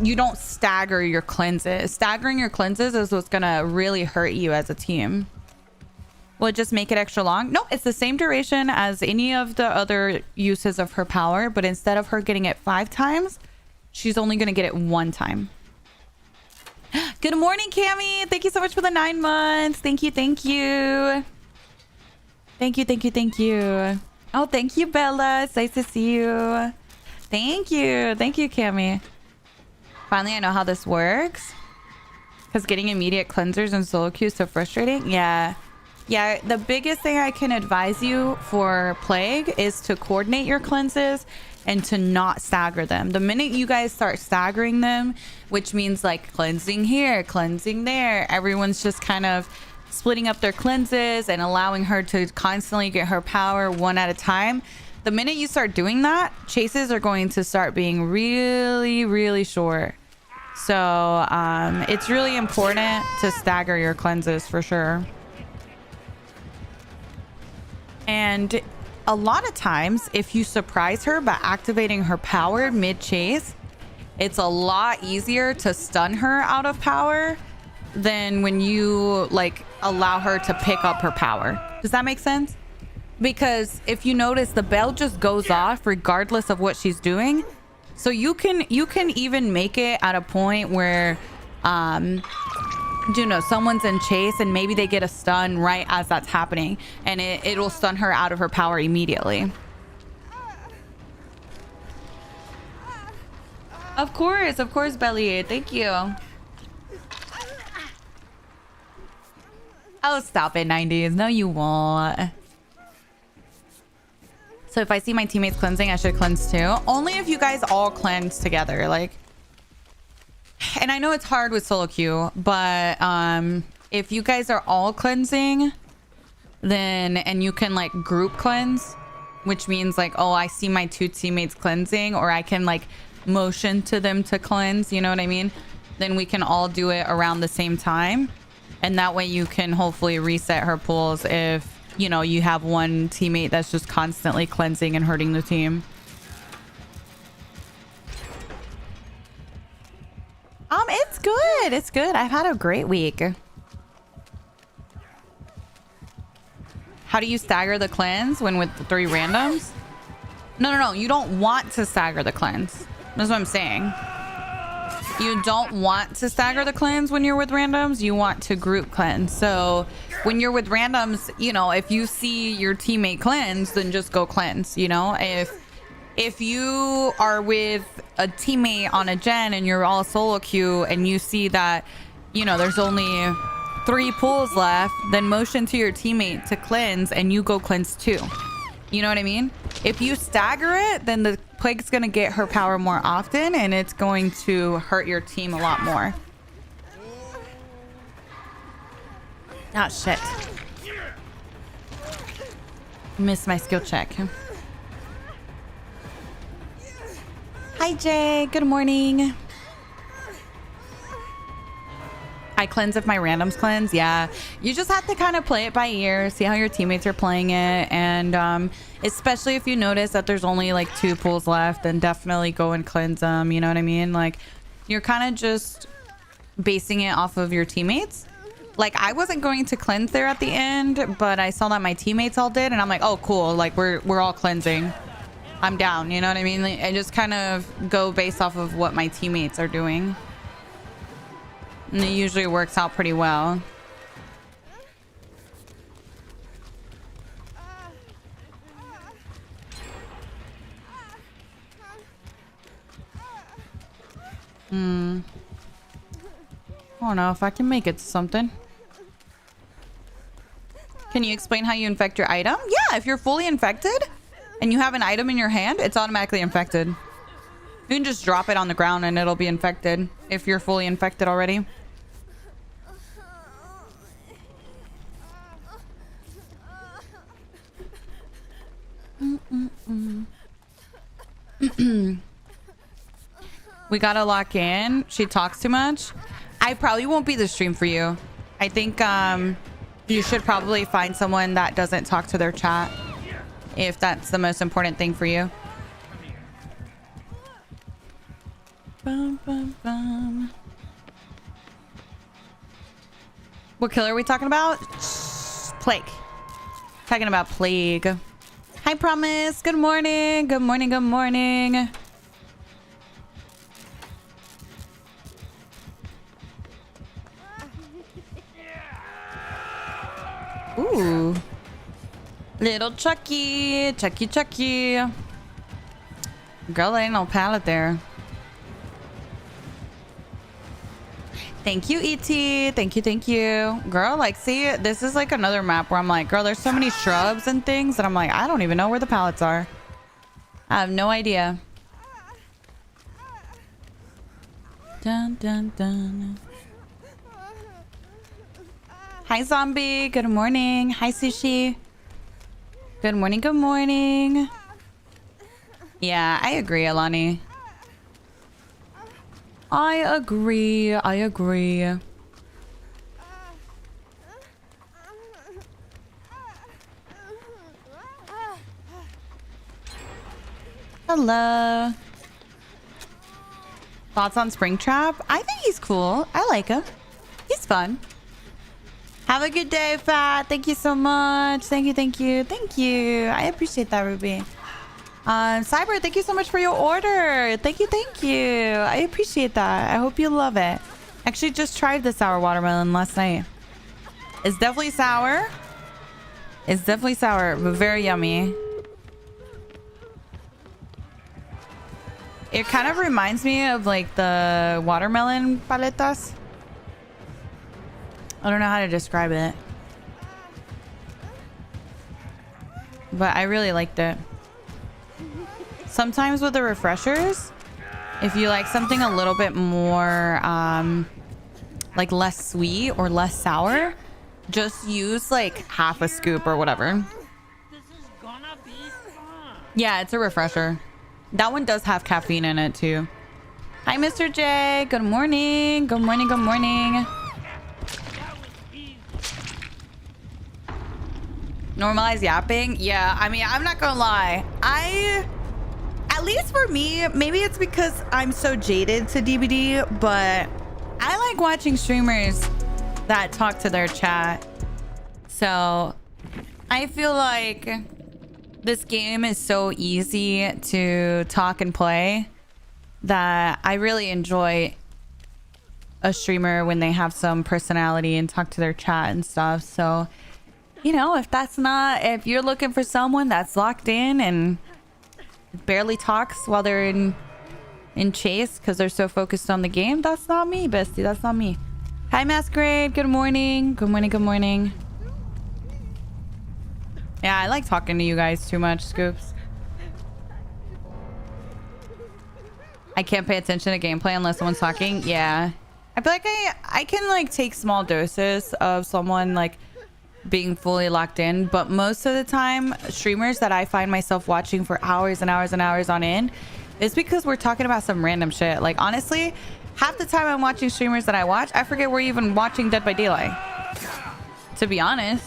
you don't stagger your cleanses. Staggering your cleanses is what's gonna really hurt you as a team. Will it just make it extra long? No, it's the same duration as any of the other uses of her power, but instead of her getting it 5 times, she's only gonna get it 1 time. Good morning, Cami. Thank you so much for the 9 months. Thank you. Thank you. Thank you. Oh, thank you, Bella. It's nice to see you. Thank you, Cami. Finally, I know how this works. Because getting immediate cleansers and solo queue is so frustrating. Yeah, the biggest thing I can advise you for Plague is to coordinate your cleanses and to not stagger them. The minute you guys start staggering them, which means like cleansing here, cleansing there, everyone's just kind of splitting up their cleanses and allowing her to constantly get her power 1 at a time. The minute you start doing that, chases are going to start being really, really short. So it's really important to stagger your cleanses for sure. And a lot of times, if you surprise her by activating her power mid-chase, it's a lot easier to stun her out of power than when you like allow her to pick up her power. Does that make sense? Because if you notice, the bell just goes off regardless of what she's doing. So you can even make it at a point where someone's in chase and maybe they get a stun right as that's happening, and it'll stun her out of her power immediately. Of course, Belly. Thank you. Oh, stop it, 90s. No, you won't. So if I see my teammates cleansing, I should cleanse too. Only if you guys all cleanse together. Like, And I know it's hard with solo queue, but if you guys are all cleansing, then and you can like group cleanse, which means like, oh, I see my 2 teammates cleansing, or I can like motion to them to cleanse, you know what I mean? Then we can all do it around the same time, and that way you can hopefully reset her pools if, you know, you have one teammate that's just constantly cleansing and hurting the team. It's good. It's good. I've had a great week. How do you stagger the cleanse when with the 3 randoms? No. You don't want to stagger the cleanse. That's what I'm saying. You don't want to stagger the cleanse when you're with randoms. You want to group cleanse. So when you're with randoms, you know, if you see your teammate cleanse, then just go cleanse, you know? If you are with a teammate on a gen and you're all solo queue and you see that, you know, there's only 3 pools left, then motion to your teammate to cleanse and you go cleanse too. You know what I mean? If you stagger it, then the plague's gonna get her power more often and it's going to hurt your team a lot more. Oh shit. Missed my skill check. Hi Jay, good morning. I cleanse if my randoms cleanse. Yeah, you just have to kind of play it by ear, see how your teammates are playing it, and especially if you notice that there's only like 2 pools left, then definitely go and cleanse them. You know what I mean? Like, you're kind of just basing it off of your teammates. Like, I wasn't going to cleanse there at the end, but I saw that my teammates all did, and I'm like, oh cool, like we're all cleansing. I'm down. You know what I mean? Like, I just kind of go based off of what my teammates are doing. And it usually works out pretty well. I don't know if I can make it to something. Can you explain how you infect your item? Yeah, if you're fully infected and you have an item in your hand, it's automatically infected. You can just drop it on the ground and it'll be infected if you're fully infected already. We gotta lock in. She talks too much. I probably won't be the stream for you. I think you should probably find someone that doesn't talk to their chat if that's the most important thing for you. Bum, bum, bum. What killer are we talking about? Plague. Talking about plague. Hi, Promise. Good morning. Good morning. Good morning. Ooh. Little Chucky. Chucky. Girl, there ain't no pallet there. Thank you, E.T. Thank you. Girl, like, see, this is like another map where I'm like, girl, there's so many shrubs and things that I'm like, I don't even know where the pallets are. I have no idea. Dun, dun, dun. Hi, Zombie. Good morning. Hi, Sushi. Good morning. Yeah, I agree, Alani. I agree. Hello. Thoughts on Springtrap? I think he's cool. I like him. He's fun. Have a good day, Fat. Thank you so much. Thank you. I appreciate that, Ruby. Cyber, thank you so much for your order. Thank you. I appreciate that. I hope you love it. Actually, just tried the sour watermelon last night. It's definitely sour. But very yummy. It kind of reminds me of like the watermelon paletas. I don't know how to describe it, but I really liked it. Sometimes with the refreshers, If you like something a little bit more like less sweet or less sour, just use like half a scoop or whatever. Yeah, it's a refresher. That one does have caffeine in it too. Hi, Mr. J. Good morning. Good morning. Good morning. Normalize yapping. Yeah, I mean, I'm not gonna lie. At least for me, maybe it's because I'm so jaded to DBD, but I like watching streamers that talk to their chat. So I feel like this game is so easy to talk and play that I really enjoy a streamer when they have some personality and talk to their chat and stuff. So, you know, if you're looking for someone that's locked in and barely talks while they're in chase because they're so focused on the game, that's not me, bestie. That's not me. Hi, Masquerade. Good morning. Good morning. Good morning. Yeah, I like talking to you guys too much, Scoops. I can't pay attention to gameplay unless someone's talking. Yeah, I feel like I can like take small doses of someone like being fully locked in, but most of the time streamers that I find myself watching for hours and hours and hours on end is because we're talking about some random shit. Like, honestly, half the time I'm watching streamers that I watch, I forget we're even watching Dead by Daylight, to be honest.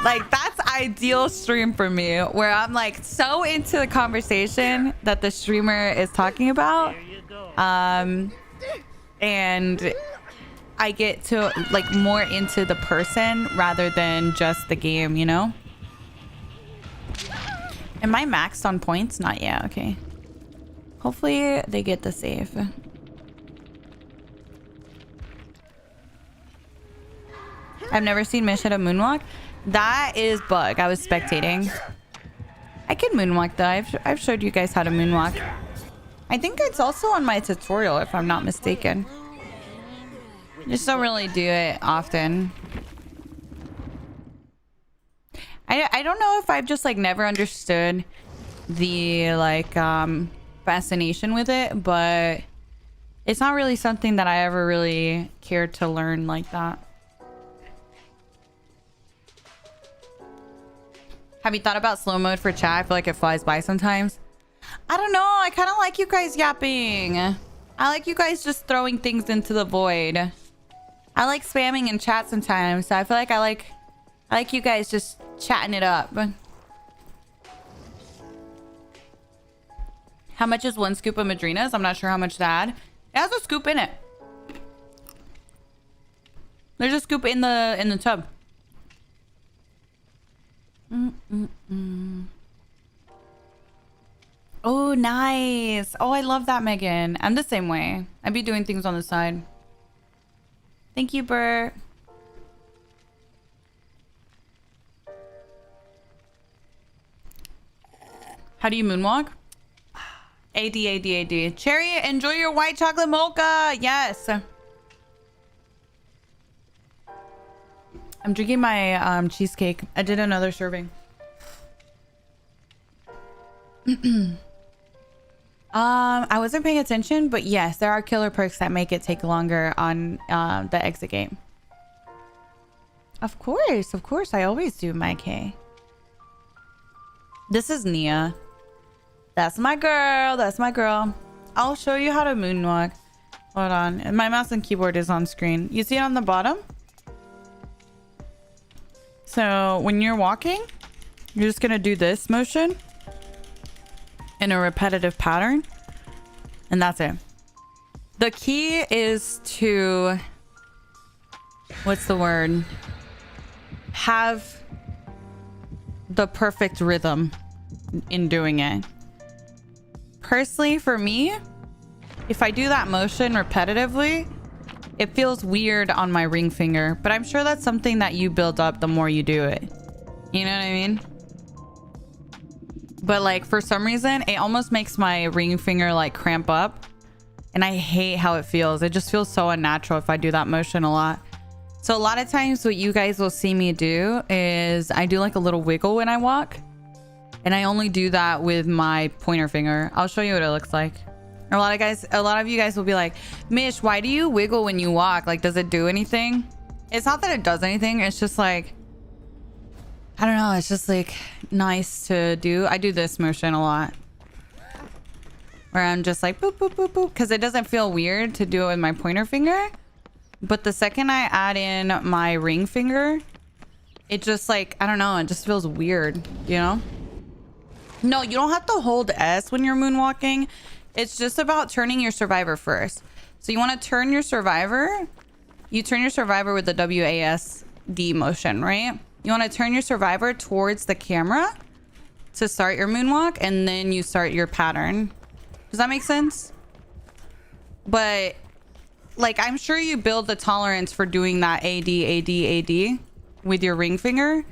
Like, that's ideal stream for me, where I'm like so into the conversation that the streamer is talking about, and I get to like more into the person rather than just the game, you know? Am I maxed on points? Not yet. Okay. Hopefully they get the save. I've never seen Mish hit a moonwalk. That is bug. I was spectating. I can moonwalk though. I've showed you guys how to moonwalk. I think it's also on my tutorial if I'm not mistaken. Just don't really do it often. I don't know if I've just like never understood the like fascination with it, but it's not really something that I ever really cared to learn like that. Have you thought about slow mode for chat? I feel like it flies by sometimes. I don't know. I kind of like you guys yapping. I like you guys just throwing things into the void. I like spamming in chat sometimes. So I feel like I like you guys just chatting it up. How much is one scoop of Madrinas? I'm not sure how much to add. It has a scoop in it. There's a scoop in the tub. Oh, nice. Oh, I love that, Megan. I'm the same way. I'd be doing things on the side. Thank you, Bert. How do you moonwalk? AD. Cherry, enjoy your white chocolate mocha. Yes. I'm drinking my cheesecake. I did another serving. I wasn't paying attention, but yes, there are killer perks that make it take longer on the exit game. Of course, I always do my K. This is Nia. That's my girl. I'll show you how to moonwalk. Hold on. My mouse and keyboard is on screen. You see it on the bottom? So when you're walking, you're just gonna do this motion in a repetitive pattern, and that's it. The key is to, what's the word? Have the perfect rhythm in doing it. Personally, for me, if I do that motion repetitively, it feels weird on my ring finger, but I'm sure that's something that you build up the more you do it. You know what I mean? But like for some reason, it almost makes my ring finger like cramp up, and I hate how it feels. It just feels so unnatural if I do that motion a lot. So a lot of times what you guys will see me do is I do like a little wiggle when I walk, And I only do that with my pointer finger. I'll show you what it looks like. A lot of you guys will be like, Mish, why do you wiggle when you walk? Like, does it do anything? It's not that it does anything. It's just like, I don't know. It's just like nice to do. I do this motion a lot. Where I'm just like, boop, boop, boop, boop. Because it doesn't feel weird to do it with my pointer finger. But the second I add in my ring finger, it just like, I don't know. It just feels weird, you know? No, you don't have to hold S when you're moonwalking. It's just about turning your survivor first. So you want to turn your survivor. You turn your survivor with the WASD motion, right? You want to turn your survivor towards the camera to start your moonwalk, and then you start your pattern. Does that make sense? But like, I'm sure you build the tolerance for doing that AD with your ring finger.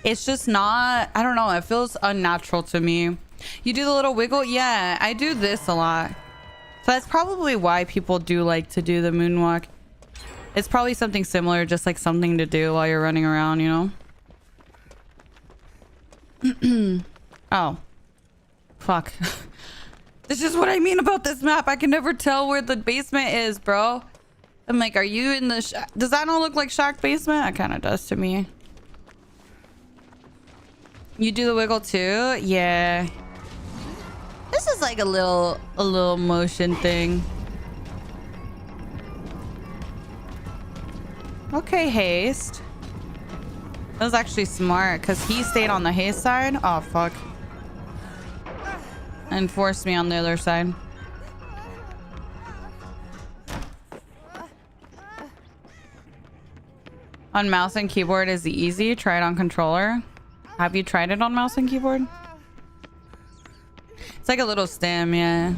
It's just not, I don't know. It feels unnatural to me. You do the little wiggle. Yeah, I do this a lot. So that's probably why people do like to do the moonwalk. It's probably something similar, just like something to do while you're running around, you know? Oh. Fuck. This is what I mean about this map. I can never tell where the basement is, bro. I'm like, are you in the... Does that not look like Shack basement? It kind of does to me. You do the wiggle too? Yeah. This is like a little motion thing. Okay, haste. That was actually smart because he stayed on the haste side. Oh, fuck. And forced me on the other side. On mouse and keyboard is easy. Try it on controller. Have you tried it on mouse and keyboard? It's like a little stem, yeah.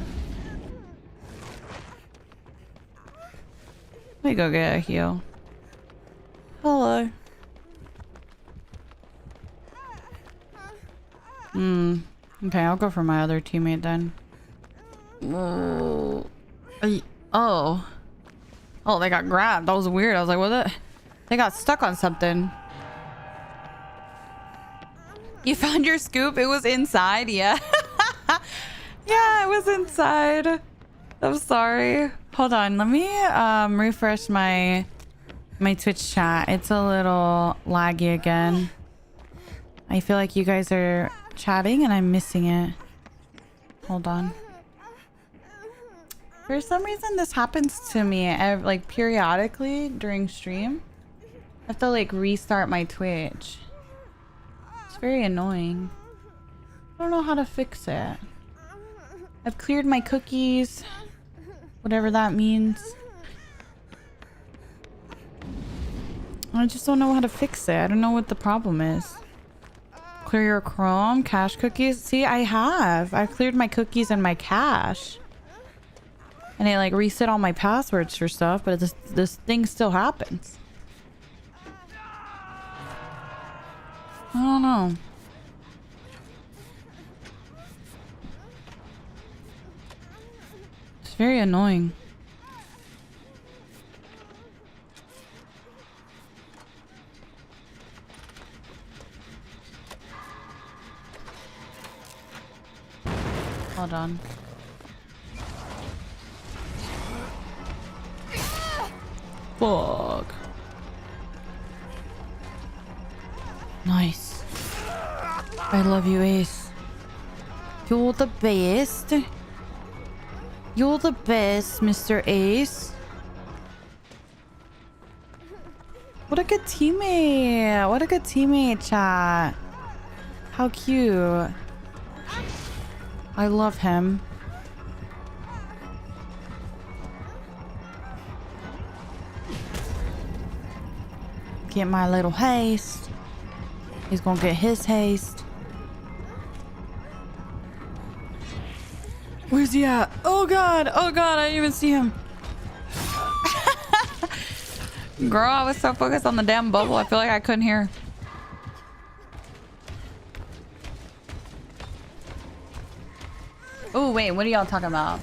Let me go get a heal. Hello. Okay, I'll go for my other teammate then. Oh. Oh, they got grabbed. That was weird. I was like, what the? They got stuck on something. You found your scoop? It was inside, yeah. Yeah, it was inside. I'm sorry. Hold on, let me refresh my Twitch chat. It's a little laggy again. I feel like you guys are chatting and I'm missing it. Hold on. For some reason this happens to me like periodically during stream. I have to like restart my Twitch. It's very annoying. I don't know how to fix it. I've cleared my cookies. Whatever that means. I just don't know how to fix it. I don't know what the problem is. Clear your Chrome, cache cookies. See, I've cleared my cookies and my cache. And it like reset all my passwords for stuff, but this thing still happens. I don't know. It's very annoying. Hold on. Fuck. Nice. I love you, Ace. You're the best. You're the best, Mr. Ace. What a good teammate. What a good teammate, chat. How cute. I love him. Get my little haste. He's gonna get his haste. Where's he at? Oh god! Oh god, I didn't even see him. Girl, I was so focused on the damn bubble, I feel like I couldn't hear. Oh wait, what are y'all talking about?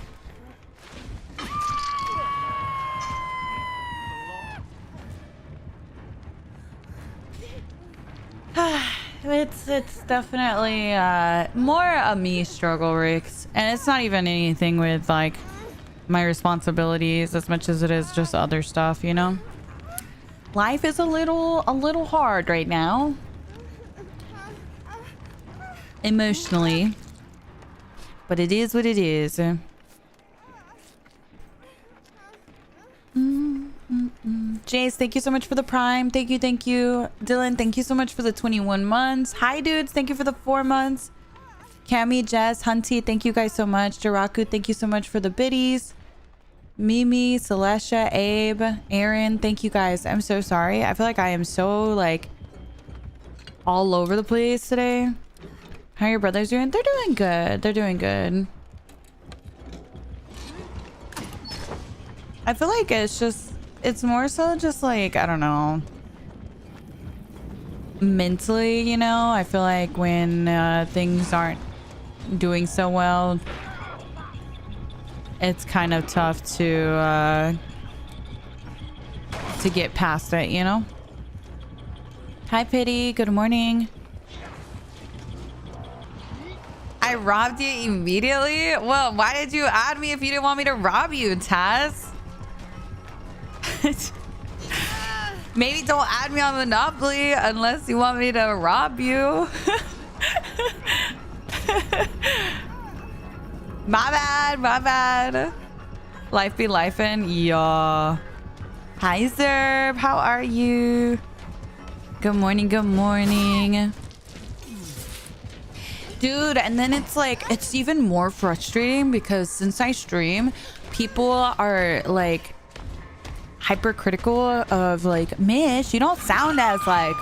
It's definitely more a me struggle, Rix, and it's not even anything with like my responsibilities as much as it is just other stuff, you know. Life is a little hard right now, emotionally, but it is what it is. Jace, thank you so much for the prime. Thank you. Dylan, thank you so much for the 21 months. Hi dudes, thank you for the 4 months. Cammy, Jess, Hunty, thank you guys so much. Jiraku, thank you so much for the biddies. Mimi, Celestia, Abe, Aaron, thank you guys. I'm so sorry. I feel like I am so like all over the place today. How are your brothers doing? They're doing good. They're doing good. I feel like it's more so just like, I don't know, mentally, you know. I feel like when things aren't doing so well, it's kind of tough to get past it, you know. Hi Pity, good morning. I robbed you immediately? Well, why did you add me if you didn't want me to rob you, Taz? Maybe don't add me on Monopoly unless you want me to rob you. My bad. Life be lifin'. Yeah. Hi Zerb, how are you? Good morning. Dude, and then it's like, it's even more frustrating because since I stream, people are like hypercritical of like, Mish, you don't sound as like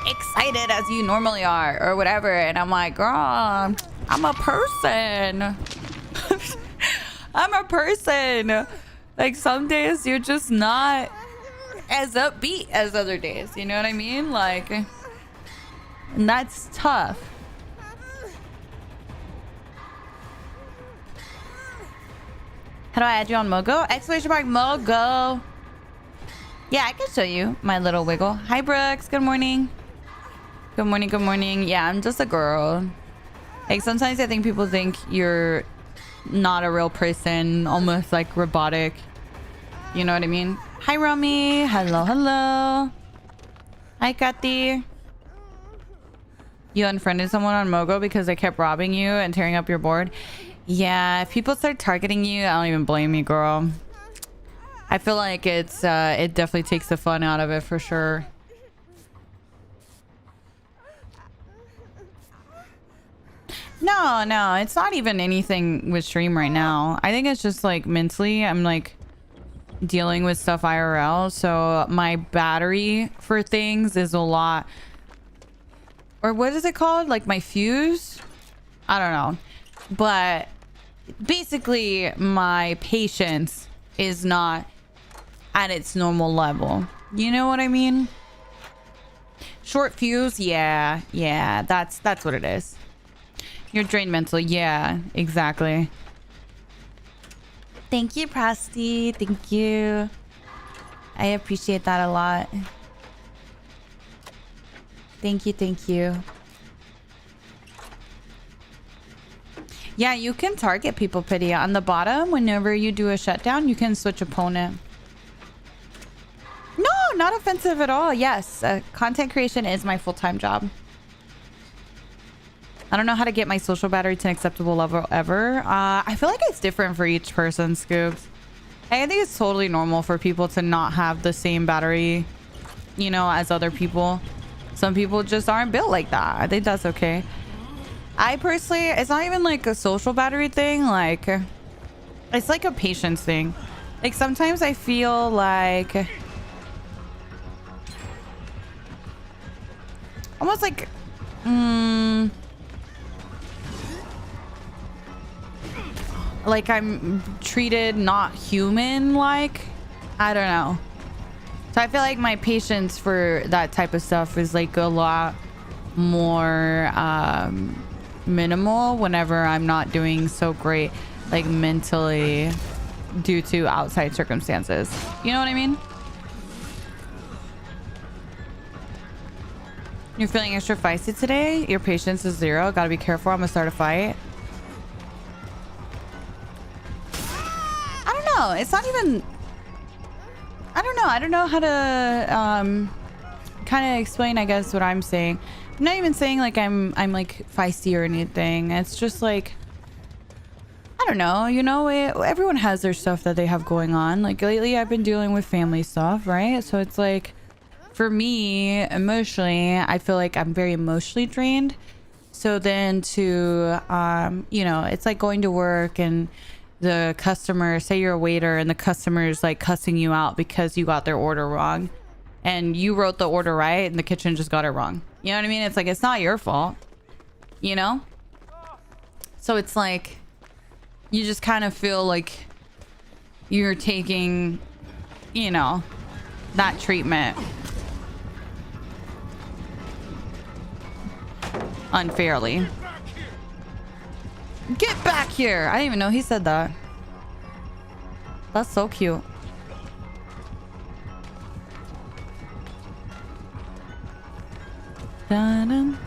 excited as you normally are or whatever. And I'm like, girl, I'm a person. I'm a person. Like some days you're just not as upbeat as other days. You know what I mean? Like, and that's tough. How do I add you on Mogo? Exclamation mark Mogo. Yeah, I can show you my little wiggle. Hi, Brooks. Good morning. Good morning. Yeah, I'm just a girl. Like, sometimes I think people think you're not a real person, almost like robotic. You know what I mean? Hi, Romy. Hello. Hi, Kathy. You unfriended someone on Mogo because they kept robbing you and tearing up your board? Yeah, if people start targeting you, I don't even blame you, girl. I feel like it definitely takes the fun out of it for sure. No, it's not even anything with stream right now. I think it's just like mentally, I'm like dealing with stuff IRL. So my battery for things is a lot. Or what is it called? Like my fuse? I don't know. But basically my patience is not at its normal level. You know what I mean? Short fuse, yeah, that's what it is. You're drained mentally, yeah, exactly. Thank you, Prosty. Thank you. I appreciate that a lot. Thank you. Yeah, you can target people, Pity. On the bottom, whenever you do a shutdown, you can switch opponent. No, not offensive at all. Yes, content creation is my full-time job. I don't know how to get my social battery to an acceptable level ever. I feel like it's different for each person, Scoops. I think it's totally normal for people to not have the same battery, you know, as other people. Some people just aren't built like that. I think that's okay. I personally, it's not even like a social battery thing. Like, it's like a patience thing. Like, sometimes I feel like almost like like I'm treated not human, like, I don't know. So I feel like my patience for that type of stuff is like a lot more minimal whenever I'm not doing so great, like mentally, due to outside circumstances. You know what I mean? You're feeling extra feisty today? Your patience is 0. Gotta be careful. I'm gonna start a fight. I don't know. It's not even... I don't know. I don't know how to kind of explain, I guess, what I'm saying. I'm not even saying like I'm like feisty or anything. It's just like... I don't know, you know, everyone has their stuff that they have going on. Like lately I've been dealing with family stuff, right? So it's like, for me, emotionally, I feel like I'm very emotionally drained. So then to, you know, it's like going to work and the customer, say you're a waiter and the customer's like cussing you out because you got their order wrong. And you wrote the order right and the kitchen just got it wrong. You know what I mean? It's like, it's not your fault, you know? So it's like... You just kind of feel like you're taking, you know, that treatment unfairly. Get back here! I didn't even know he said that. That's so cute. Dun-dun.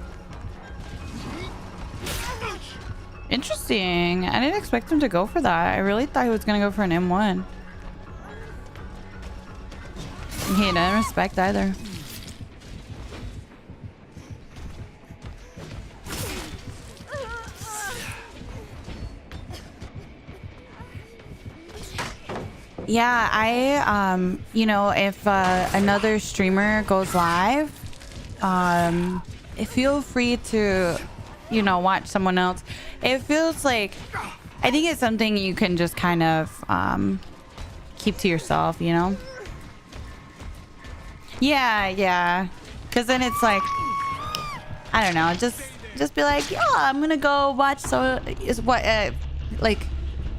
Interesting. I didn't expect him to go for that. I really thought he was gonna go for an M1. He didn't respect either. Yeah, I you know, if another streamer goes live, feel free to, you know, watch someone else. It feels like, I think it's something you can just kind of keep to yourself, you know? Yeah. Because then it's like, I don't know, just be like, yeah, I'm gonna go watch like,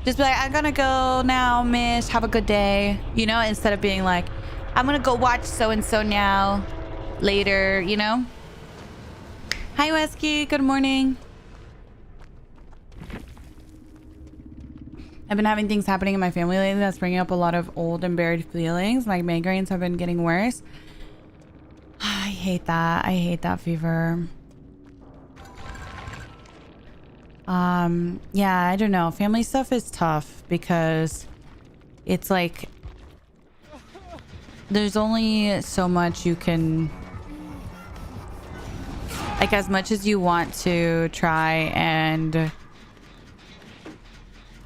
just be like, I'm gonna go now, miss, have a good day, you know? Instead of being like, I'm gonna go watch so-and-so now, later, you know? Hi, Wesky. Good morning. I've been having things happening in my family lately that's bringing up a lot of old and buried feelings. My migraines have been getting worse. I hate that. I hate that fever. Yeah, I don't know. Family stuff is tough because it's like there's only so much you can... Like, as much as you want to try and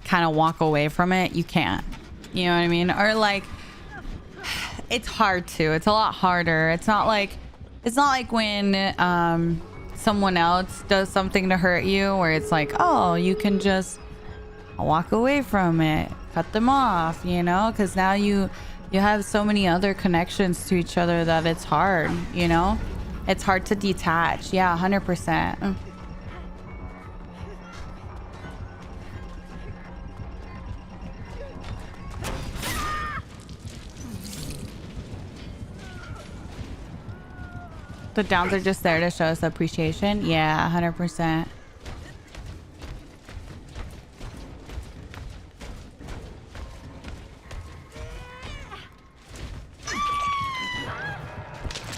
kind of walk away from it, you can't. You know what I mean? Or like, it's hard to. It's a lot harder. It's not like when someone else does something to hurt you, where it's like, oh, you can just walk away from it, cut them off, you know? Because now you have so many other connections to each other that it's hard, you know? It's hard to detach. Yeah, 100%. The downs are just there to show us appreciation. Yeah, 100%.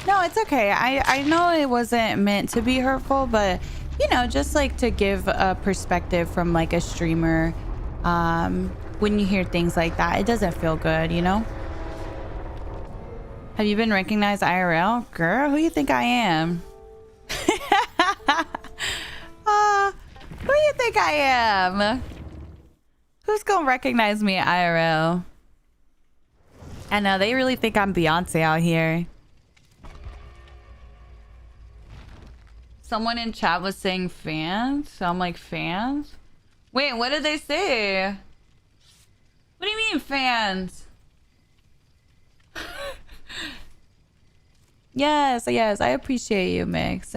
No, it's okay. I know it wasn't meant to be hurtful, but you know, just like to give a perspective from like a streamer, when you hear things like that, it doesn't feel good, you know? Have you been recognized IRL? Girl, who you think I am? Who you think I am? Who's gonna recognize me IRL? I know, they really think I'm Beyonce out here. Someone in chat was saying fans, so I'm like, fans? Wait, what did they say? What do you mean fans? Yes, I appreciate you, Mix.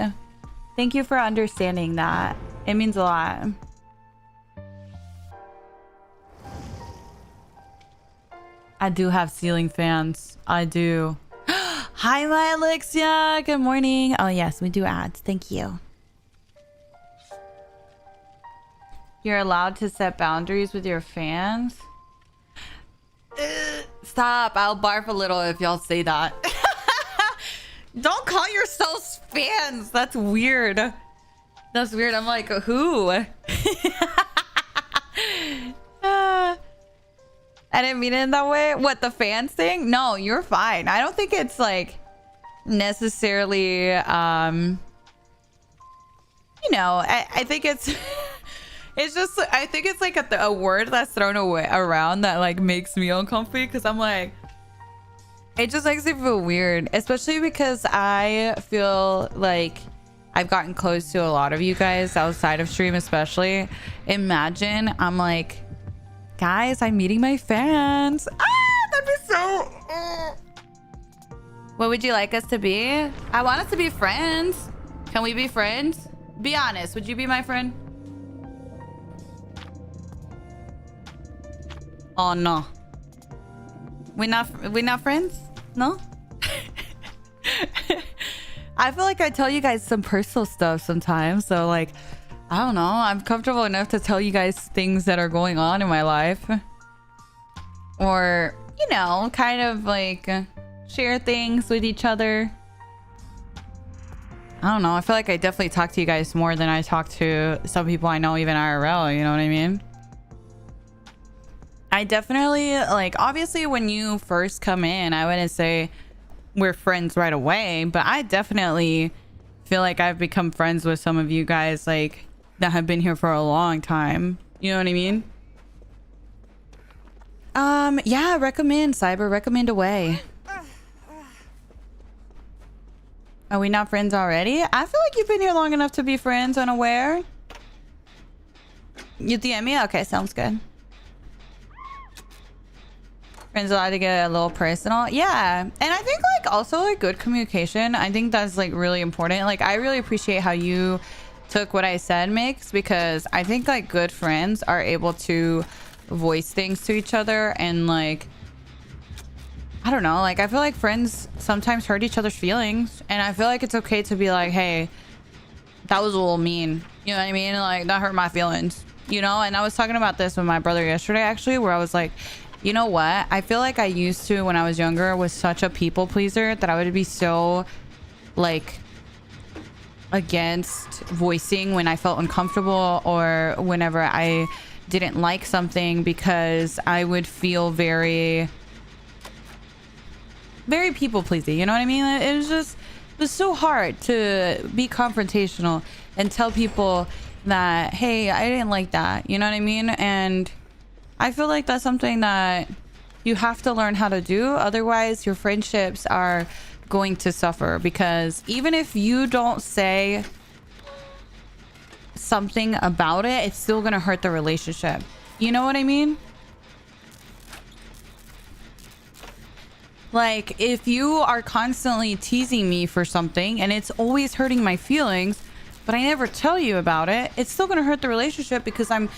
Thank you for understanding that. It means a lot. I do have ceiling fans. I do. Hi, my Alexia. Good morning. Oh, yes, we do ads. Thank you. You're allowed to set boundaries with your fans? Stop. I'll barf a little if y'all say that. Don't call yourselves fans. That's weird. That's weird. I'm like, who? I didn't mean it in that way. What, the fans thing? No, you're fine. I don't think it's like necessarily you know, I think it's it's just, I think it's like a word that's thrown away around that like makes me uncomfy, because I'm like, it just makes me feel weird, especially because I feel like I've gotten close to a lot of you guys outside of stream, especially. Imagine I'm like, guys, I'm meeting my fans. Ah, that'd be so What would you like us to be? I want us to be friends. Can we be friends? Be honest, would you be my friend? Oh no. We're not friends? No? I feel like I tell you guys some personal stuff sometimes, so like, I don't know, I'm comfortable enough to tell you guys things that are going on in my life. Or, you know, kind of like share things with each other. I don't know, I feel like I definitely talk to you guys more than I talk to some people I know even IRL, you know what I mean? I definitely, like, obviously when you first come in, I wouldn't say we're friends right away, but I definitely feel like I've become friends with some of you guys, like, that have been here for a long time. You know what I mean? Yeah, recommend, Cyber, recommend away. Are we not friends already? I feel like you've been here long enough to be friends, unaware. You DM me? Okay, sounds good. Friends allowed to get a little personal. Yeah. And I think like also like good communication. I think that's like really important. Like I really appreciate how you took what I said, Mix, because I think like good friends are able to voice things to each other and like, I don't know, like I feel like friends sometimes hurt each other's feelings, and I feel like it's okay to be like, hey, that was a little mean, you know what I mean, like that hurt my feelings, you know. And I was talking about this with my brother yesterday actually, where I was like, you know what, I feel like I used to, when I was younger, was such a people pleaser that I would be so like against voicing when I felt uncomfortable or whenever I didn't like something, because I would feel very people pleasing, you know what I mean? It was so hard to be confrontational and tell people that, hey, I didn't like that, you know what I mean? And I feel like that's something that you have to learn how to do, otherwise your friendships are going to suffer, because even if you don't say something about it, it's still gonna hurt the relationship, you know what I mean? Like, if you are constantly teasing me for something and it's always hurting my feelings, but I never tell you about it, it's still gonna hurt the relationship, because I'm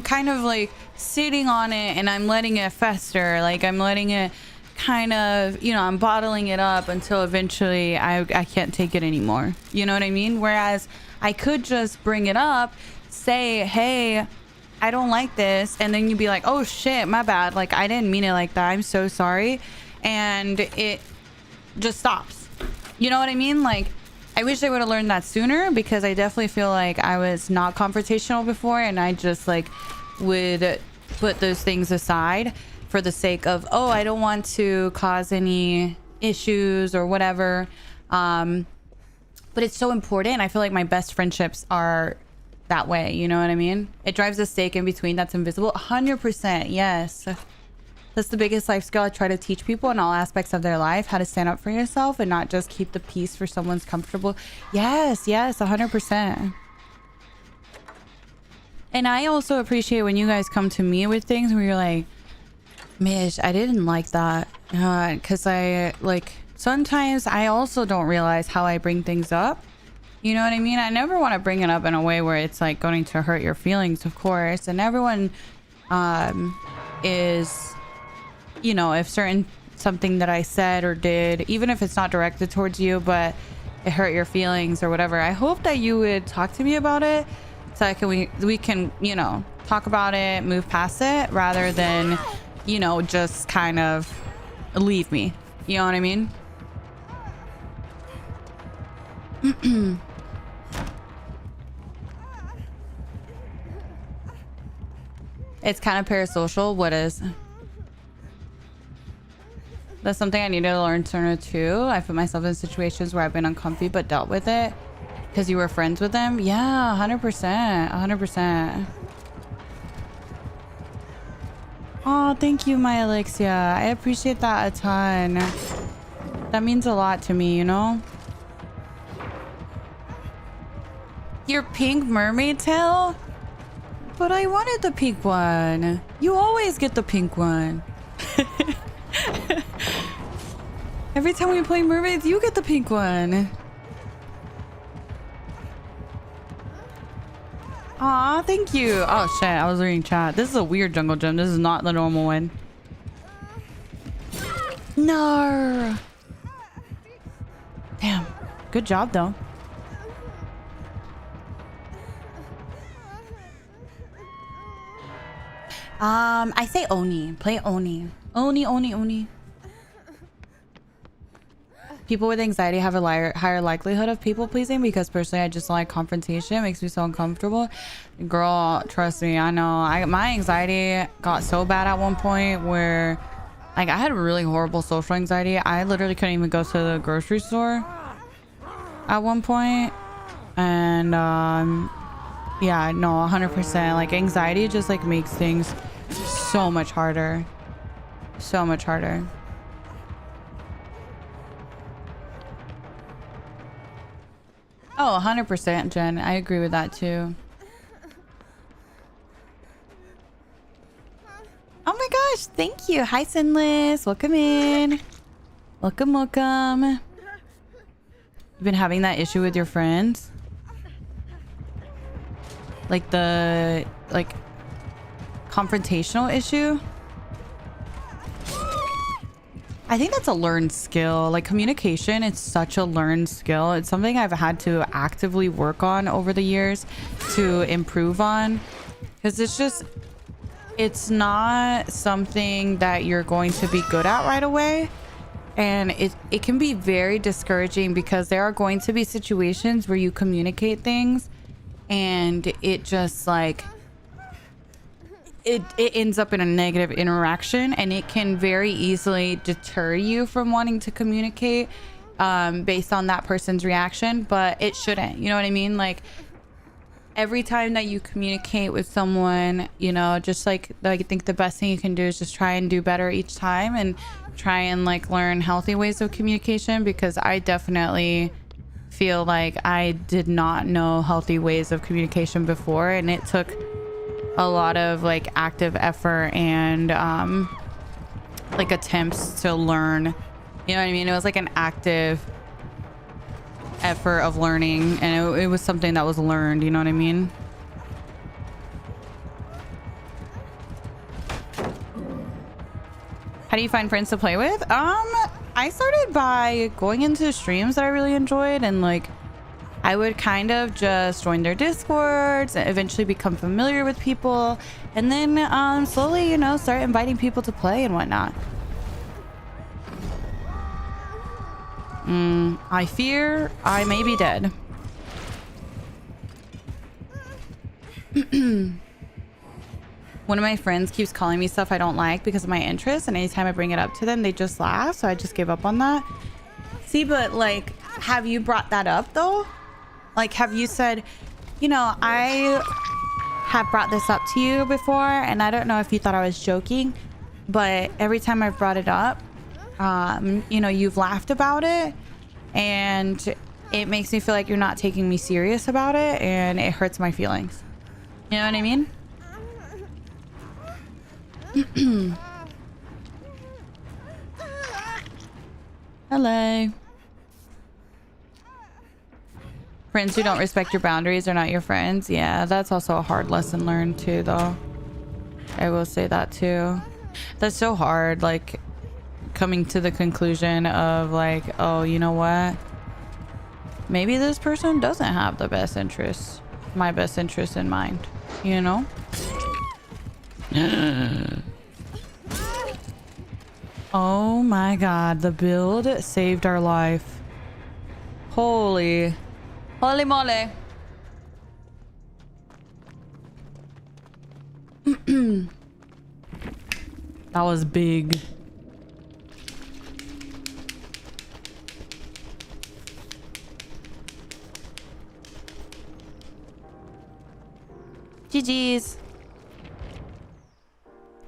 kind of like sitting on it and I'm letting it fester. Like I'm letting it kind of, you know, I'm bottling it up until eventually I can't take it anymore. You know what I mean? Whereas I could just bring it up, say, hey, I don't like this. And then you'd be like, oh shit, my bad. Like I didn't mean it like that. I'm so sorry. And it just stops. You know what I mean? Like, I wish I would have learned that sooner, because I definitely feel like I was not confrontational before, and I just like would put those things aside for the sake of, oh, I don't want to cause any issues or whatever. But it's so important. I feel like my best friendships are that way. You know what I mean? It drives a stake in between that's invisible. 100%. Yes. That's the biggest life skill I try to teach people in all aspects of their life, how to stand up for yourself and not just keep the peace for someone's comfortable. Yes, 100%. And I also appreciate when you guys come to me with things where you're like, Mish, I didn't like that. Because I, like, sometimes I also don't realize how I bring things up. You know what I mean? I never want to bring it up in a way where it's, like, going to hurt your feelings, of course. And everyone is... you know, if something that I said or did, even if it's not directed towards you, but it hurt your feelings or whatever, I hope that you would talk to me about it, so we can, you know, talk about it, move past it, rather than, you know, just kind of leave me. You know what I mean? It's kind of parasocial. What is? That's something I need to learn sooner too. I put myself in situations where I've been uncomfy but dealt with it because you were friends with them. Yeah, 100%. 100%. Oh, thank you, my Alexia. I appreciate that a ton. That means a lot to me, you know? Your pink mermaid tail? But I wanted the pink one. You always get the pink one. Every time we play mermaids, you get the pink one. Aw, thank you. Oh shit, I was reading chat. This is a weird jungle gym. This is not the normal one. No. Damn. Good job though. I say Oni. Play Oni. Oni. People with anxiety have a higher likelihood of people pleasing because personally I just like confrontation. It makes me so uncomfortable. Girl, trust me, I know. My anxiety got so bad at one point where like I had really horrible social anxiety. I literally couldn't even go to the grocery store at one point. And yeah, no, 100%. Like anxiety just like makes things so much harder. So much harder. Oh, 100%, Jen. I agree with that too. Oh my gosh, thank you. Hi, Sinless. Welcome in. Welcome. You've been having that issue with your friends? Like the, confrontational issue? I think that's a learned skill. Like communication, it's such a learned skill. It's something I've had to actively work on over the years to improve on. Because it's not something that you're going to be good at right away. And it can be very discouraging because there are going to be situations where you communicate things and it just like it ends up in a negative interaction, and it can very easily deter you from wanting to communicate based on that person's reaction, but it shouldn't. You know what I mean? Like every time that you communicate with someone, you know, just like I think the best thing you can do is just try and do better each time and try and like learn healthy ways of communication, because I definitely feel like I did not know healthy ways of communication before, and it took a lot of like active effort and like attempts to learn. You know what I mean? It was like an active effort of learning, and it was something that was learned. You know what I mean? How do you find friends to play with? I started by going into streams that I really enjoyed, and like I would kind of just join their discords and eventually become familiar with people, and then slowly, you know, start inviting people to play and whatnot. I fear I may be dead. One of my friends keeps calling me stuff I don't like because of my interest, and anytime I bring it up to them, they just laugh, so I just give up on that. See, but like, have you brought that up though? Like, have you said, you know, I have brought this up to you before, and I don't know if you thought I was joking, but every time I've brought it up, you know, you've laughed about it, and it makes me feel like you're not taking me serious about it, and it hurts my feelings. You know what I mean? Hello. Friends who don't respect your boundaries are not your friends. Yeah, that's also a hard lesson learned too, though. I will say that too. That's so hard, like coming to the conclusion of like, oh, you know what? Maybe this person doesn't have the best interests, my best interest in mind, you know? Oh my god, the build saved our life. Holy Holy moly. That was big. GG's.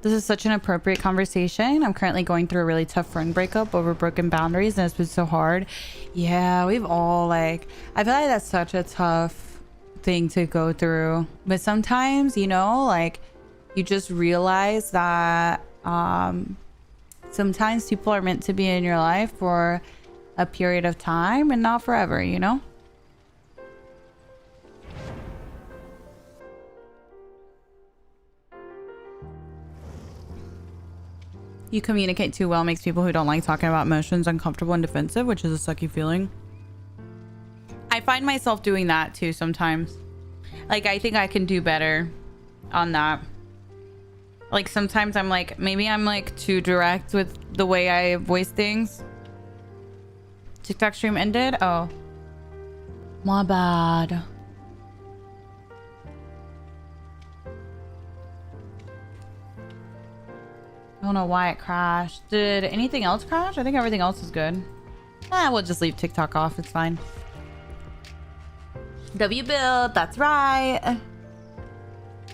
This is such an appropriate conversation. I'm currently going through a really tough friend breakup over broken boundaries, and it's been so hard. Yeah, we've all like, I feel like that's such a tough thing to go through. But sometimes, you know, like you just realize that sometimes people are meant to be in your life for a period of time and not forever, you know? You communicate too well makes people who don't like talking about emotions uncomfortable and defensive, which is a sucky feeling. I find myself doing that too sometimes. Like, I think I can do better on that. Like, sometimes I'm like, maybe I'm like too direct with the way I voice things. TikTok stream ended? Oh. My bad. I don't know why it crashed. Did anything else crash? I think everything else is good. We'll just leave TikTok off. It's fine. W build. That's right.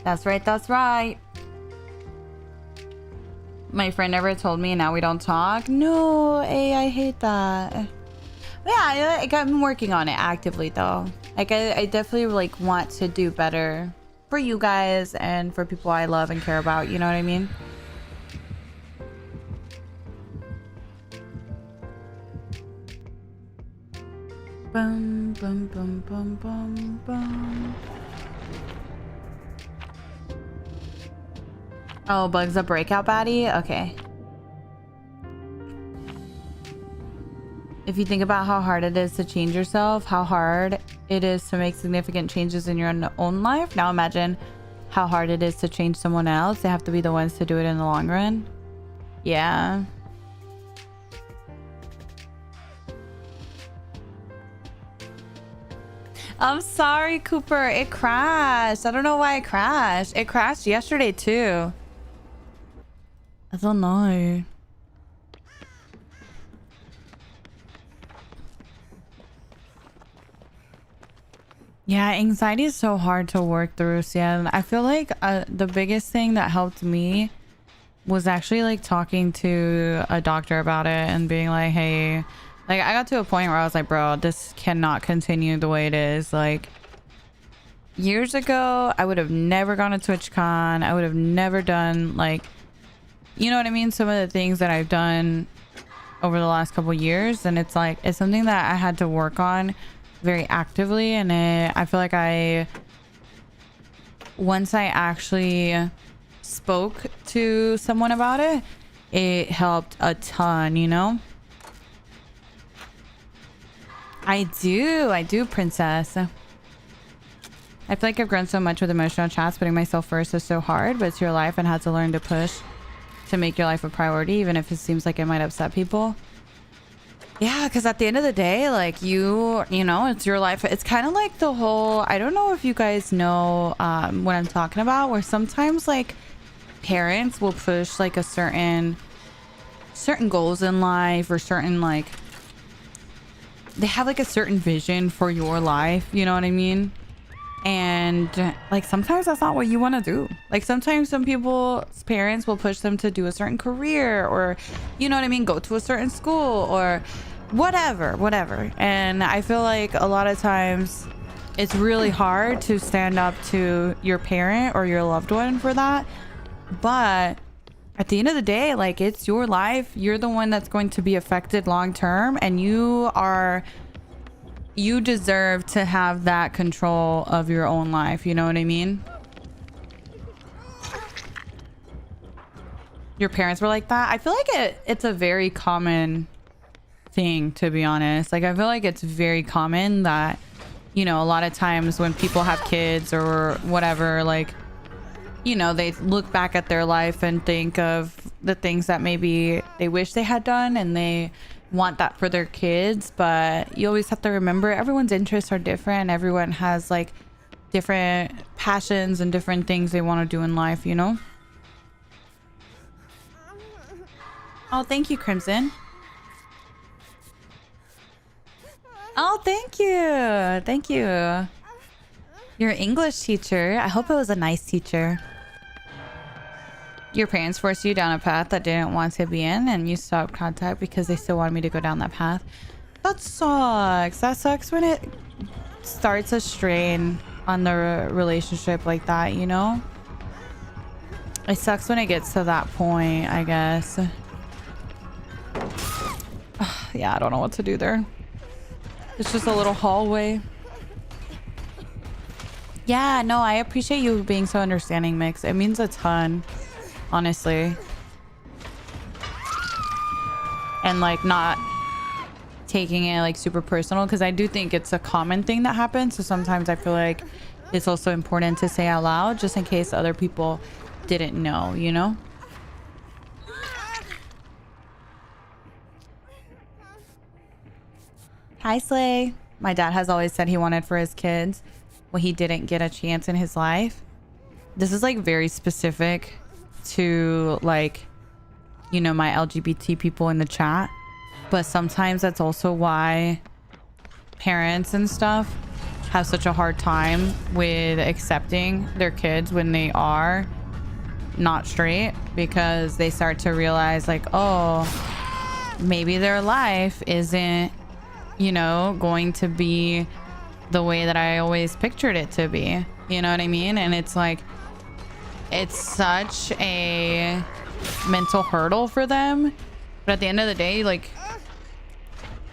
That's right. That's right. My friend never told me, and now we don't talk. No, I hate that. Yeah, I'm working on it actively though. Like I definitely like want to do better for you guys and for people I love and care about. You know what I mean? Bum, bum, bum, bum, bum, bum. Oh, Bug's a breakout baddie? Okay. If you think about how hard it is to change yourself, how hard it is to make significant changes in your own life, now imagine how hard it is to change someone else. They have to be the ones to do it in the long run. Yeah. I'm sorry, Cooper. It crashed. I don't know why it crashed. It crashed yesterday too. I don't know. Yeah, anxiety is so hard to work through, Sian. I feel like the biggest thing that helped me was actually like talking to a doctor about it and being like, hey, like I got to a point where I was like, bro, this cannot continue the way it is. Like years ago, I would have never gone to TwitchCon. I would have never done like, you know what I mean? Some of the things that I've done over the last couple years. And it's like, it's something that I had to work on very actively. And I feel like once I actually spoke to someone about it, it helped a ton, you know? I do, princess. I feel like I've grown so much with emotional chats. Putting myself first is so hard, but it's your life and had to learn to push to make your life a priority, even if it seems like it might upset people. Yeah, because at the end of the day, like you know, it's your life. It's kind of like the whole, I don't know if you guys know what I'm talking about, where sometimes like parents will push like a certain goals in life, or certain like, they have like a certain vision for your life, you know what I mean? And like sometimes that's not what you want to do. Like sometimes some people's parents will push them to do a certain career, or you know what I mean, go to a certain school or whatever. And I feel like a lot of times it's really hard to stand up to your parent or your loved one for that. But at the end of the day, like it's your life. You're the one that's going to be affected long term, and you deserve to have that control of your own life. You know what I mean? Your parents were like that. I feel like it's a very common thing, to be honest. Like I feel like it's very common that, you know, a lot of times when people have kids or whatever, like, you know, they look back at their life and think of the things that maybe they wish they had done, and they want that for their kids, but you always have to remember everyone's interests are different. Everyone has like different passions and different things they want to do in life, you know? Oh, thank you, Crimson. Oh, thank you. Thank you. Your English teacher. I hope it was a nice teacher. Your parents forced you down a path that didn't want to be in, and you stopped contact because they still wanted me to go down that path. That sucks. That sucks when it starts a strain on the relationship like that, you know? It sucks when it gets to that point, I guess. Yeah, I don't know what to do there. It's just a little hallway. Yeah, no, I appreciate you being so understanding, Mix. It means a ton, honestly. And like not taking it like super personal, because I do think it's a common thing that happens. So sometimes I feel like it's also important to say out loud just in case other people didn't know, you know? Hi, Slay. My dad has always said he wanted for his kids what he didn't get a chance in his life. This is like very specific to like, you know, my LGBT people in the chat. But sometimes that's also why parents and stuff have such a hard time with accepting their kids when they are not straight, because they start to realize like, oh, maybe their life isn't, you know, going to be the way that I always pictured it to be. You know what I mean? And it's like, it's such a mental hurdle for them. But at the end of the day, like,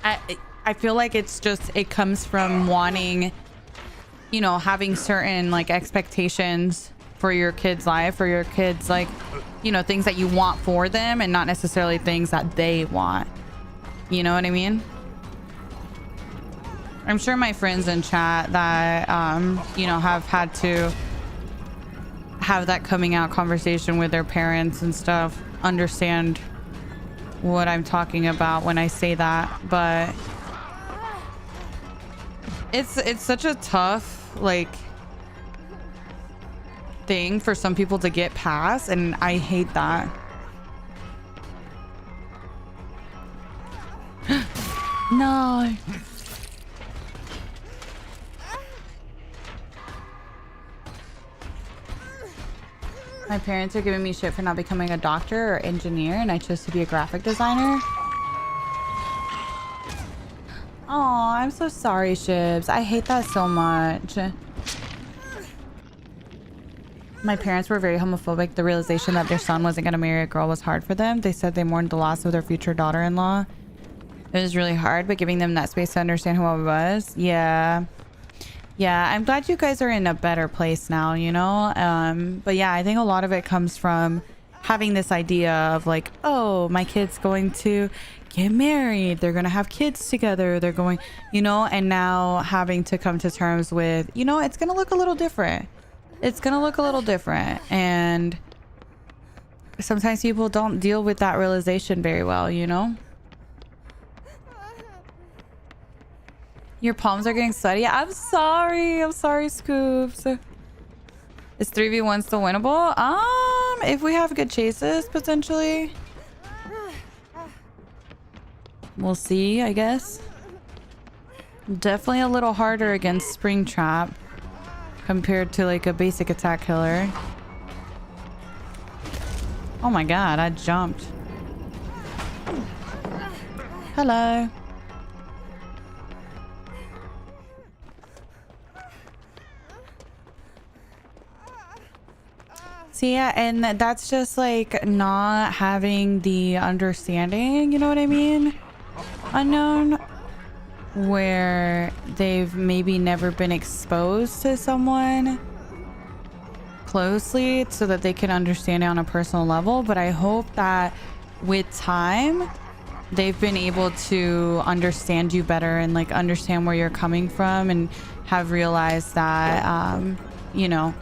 I feel like it's just, it comes from wanting, you know, having certain like expectations for your kid's life, or your kids, like, you know, things that you want for them and not necessarily things that they want. You know what I mean? I'm sure my friends in chat that, you know, have had to have that coming out conversation with their parents and stuff understand what I'm talking about when I say that. But it's such a tough, like, thing for some people to get past, and I hate that. No. My parents are giving me shit for not becoming a doctor or engineer, and I chose to be a graphic designer. Oh, I'm so sorry, Shibs. I hate that so much. My parents were very homophobic. The realization that their son wasn't going to marry a girl was hard for them. They said they mourned the loss of their future daughter-in-law. It was really hard, but giving them that space to understand who I was. Yeah. Yeah, I'm glad you guys are in a better place now, you know? But yeah, I think a lot of it comes from having this idea of like, oh, my kid's going to get married. They're going to have kids together. They're going, you know, and now having to come to terms with, you know, it's going to look a little different. It's going to look a little different. And sometimes people don't deal with that realization very well, you know? Your palms are getting sweaty. I'm sorry. I'm sorry, Scoops. Is 3v1 still winnable? If we have good chases, potentially. We'll see, I guess. Definitely a little harder against Springtrap compared to like a basic attack killer. Oh my god, I jumped. Hello. See, yeah, and that's just like not having the understanding, you know what I mean? Unknown, where they've maybe never been exposed to someone closely so that they can understand it on a personal level. But I hope that with time, they've been able to understand you better and like understand where you're coming from, and have realized that, you know,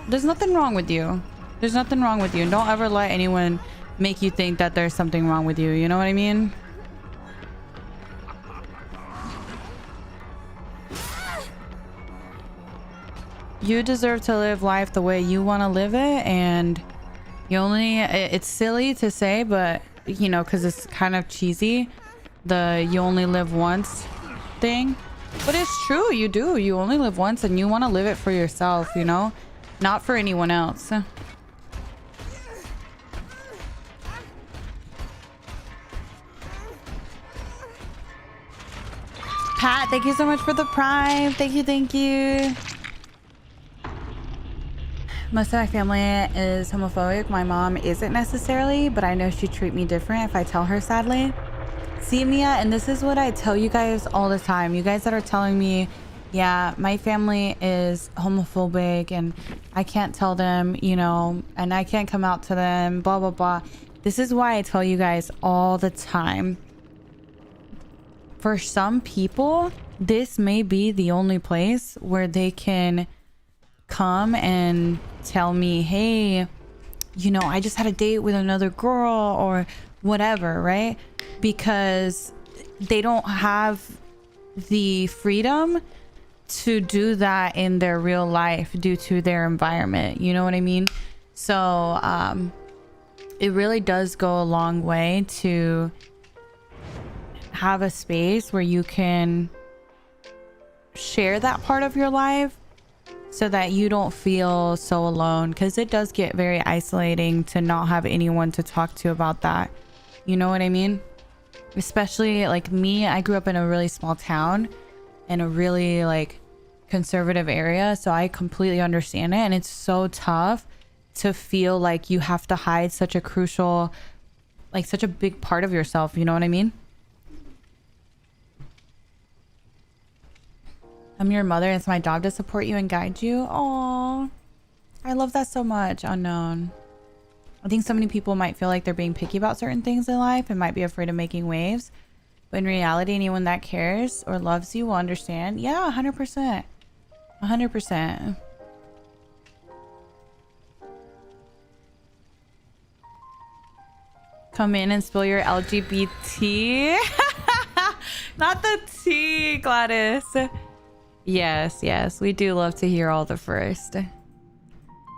there's nothing wrong with you. There's nothing wrong with you. And don't ever let anyone make you think that there's something wrong with you. You know what I mean? You deserve to live life the way you want to live it, and you only, it's silly to say, but you know, because it's kind of cheesy, the you only live once thing, but it's true. You do. You only live once, and you want to live it for yourself, you know, not for anyone else. Pat, thank you so much for the prime. Thank you, thank you. Most of my family is homophobic. My mom isn't necessarily, but I know she'd treat me different if I tell her, sadly. See, Mia, and this is what I tell you guys all the time. You guys that are telling me, yeah, my family is homophobic and I can't tell them, you know, and I can't come out to them, blah, blah, blah. This is why I tell you guys all the time. For some people, this may be the only place where they can come and tell me, hey, you know, I just had a date with another girl or whatever, right? Because they don't have the freedom to do that in their real life due to their environment. You know what I mean? So it really does go a long way to have a space where you can share that part of your life so that you don't feel so alone, because it does get very isolating to not have anyone to talk to about that. You know what I mean? Especially like me, I grew up in a really small town in a really like conservative area, so I completely understand it, and it's so tough to feel like you have to hide such a crucial, like such a big part of yourself. You know what I mean? I'm your mother. It's my job to support you and guide you. Aww. I love that so much. Unknown. I think so many people might feel like they're being picky about certain things in life and might be afraid of making waves. But in reality, anyone that cares or loves you will understand. Yeah, 100%. 100%. Come in and spill your LGBT. Not the tea, Gladys. Yes, yes, we do love to hear all the first.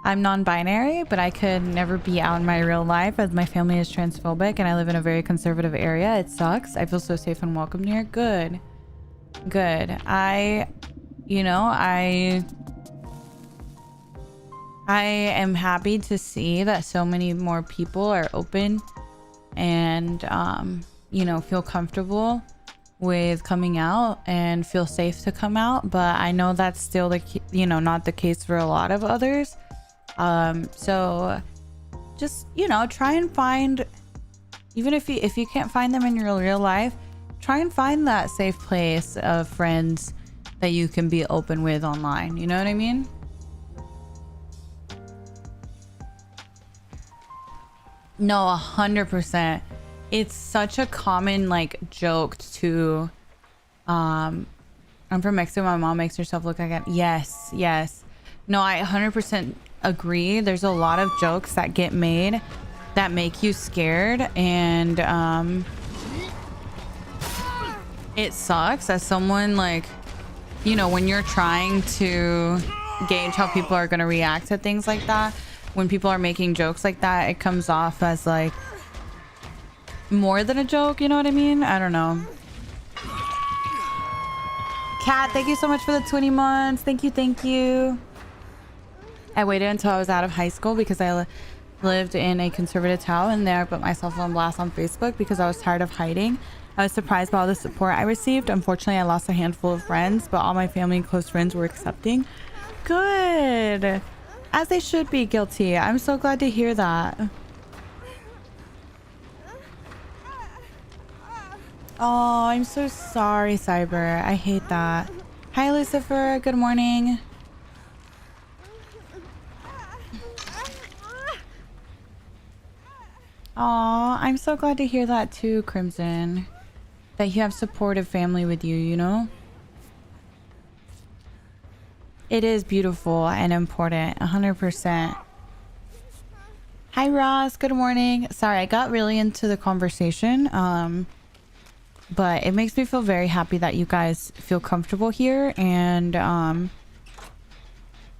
I'm non-binary, but I could never be out in my real life as my family is transphobic and I live in a very conservative area. It sucks. I feel so safe and welcomed here. Good. Good. I am happy to see that so many more people are open and, you know, feel comfortable with coming out and feel safe to come out, but I know that's still not the case for a lot of others. So just, you know, try and find, even if you can't find them in your real life, try and find that safe place of friends that you can be open with online. You know what I mean? No, 100%. It's such a common like joke to I'm from Mexico, my mom makes herself look like a yes. No, I 100% agree. There's a lot of jokes that get made that make you scared, and it sucks as someone, like, you know, when you're trying to gauge how people are going to react to things like that, when people are making jokes like that, it comes off as like more than a joke. You know what I mean? I don't know. Kat, thank you so much for the 20 months. Thank you. I waited until I was out of high school because I lived in a conservative town, and there I put myself on blast on Facebook because I was tired of hiding. I was surprised by all the support I received. Unfortunately, I lost a handful of friends, but all my family and close friends were accepting. Good. As they should be. Guilty. I'm so glad to hear that. Oh, I'm so sorry, Cyber. I hate that. Hi, Lucifer. Good morning. Oh, I'm so glad to hear that too, Crimson. That you have supportive family with you, you know? It is beautiful and important, 100%. Hi, Ross. Good morning. Sorry, I got really into the conversation. But it makes me feel very happy that you guys feel comfortable here, and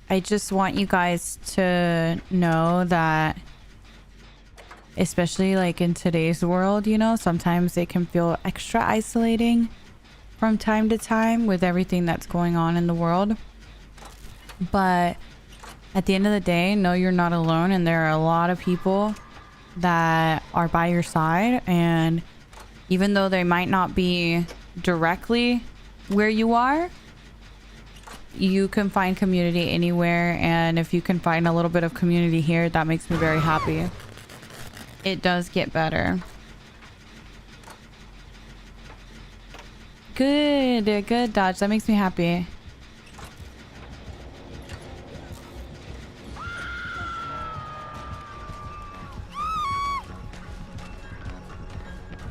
I I just want you guys to know that, especially like in today's world, you know, sometimes it can feel extra isolating from time to time with everything that's going on in the world. But at the end of the day, know you're not alone, and there are a lot of people that are by your side. And even though they might not be directly where you are, you can find community anywhere. And if you can find a little bit of community here, that makes me very happy. It does get better. Good Dodge, that makes me happy.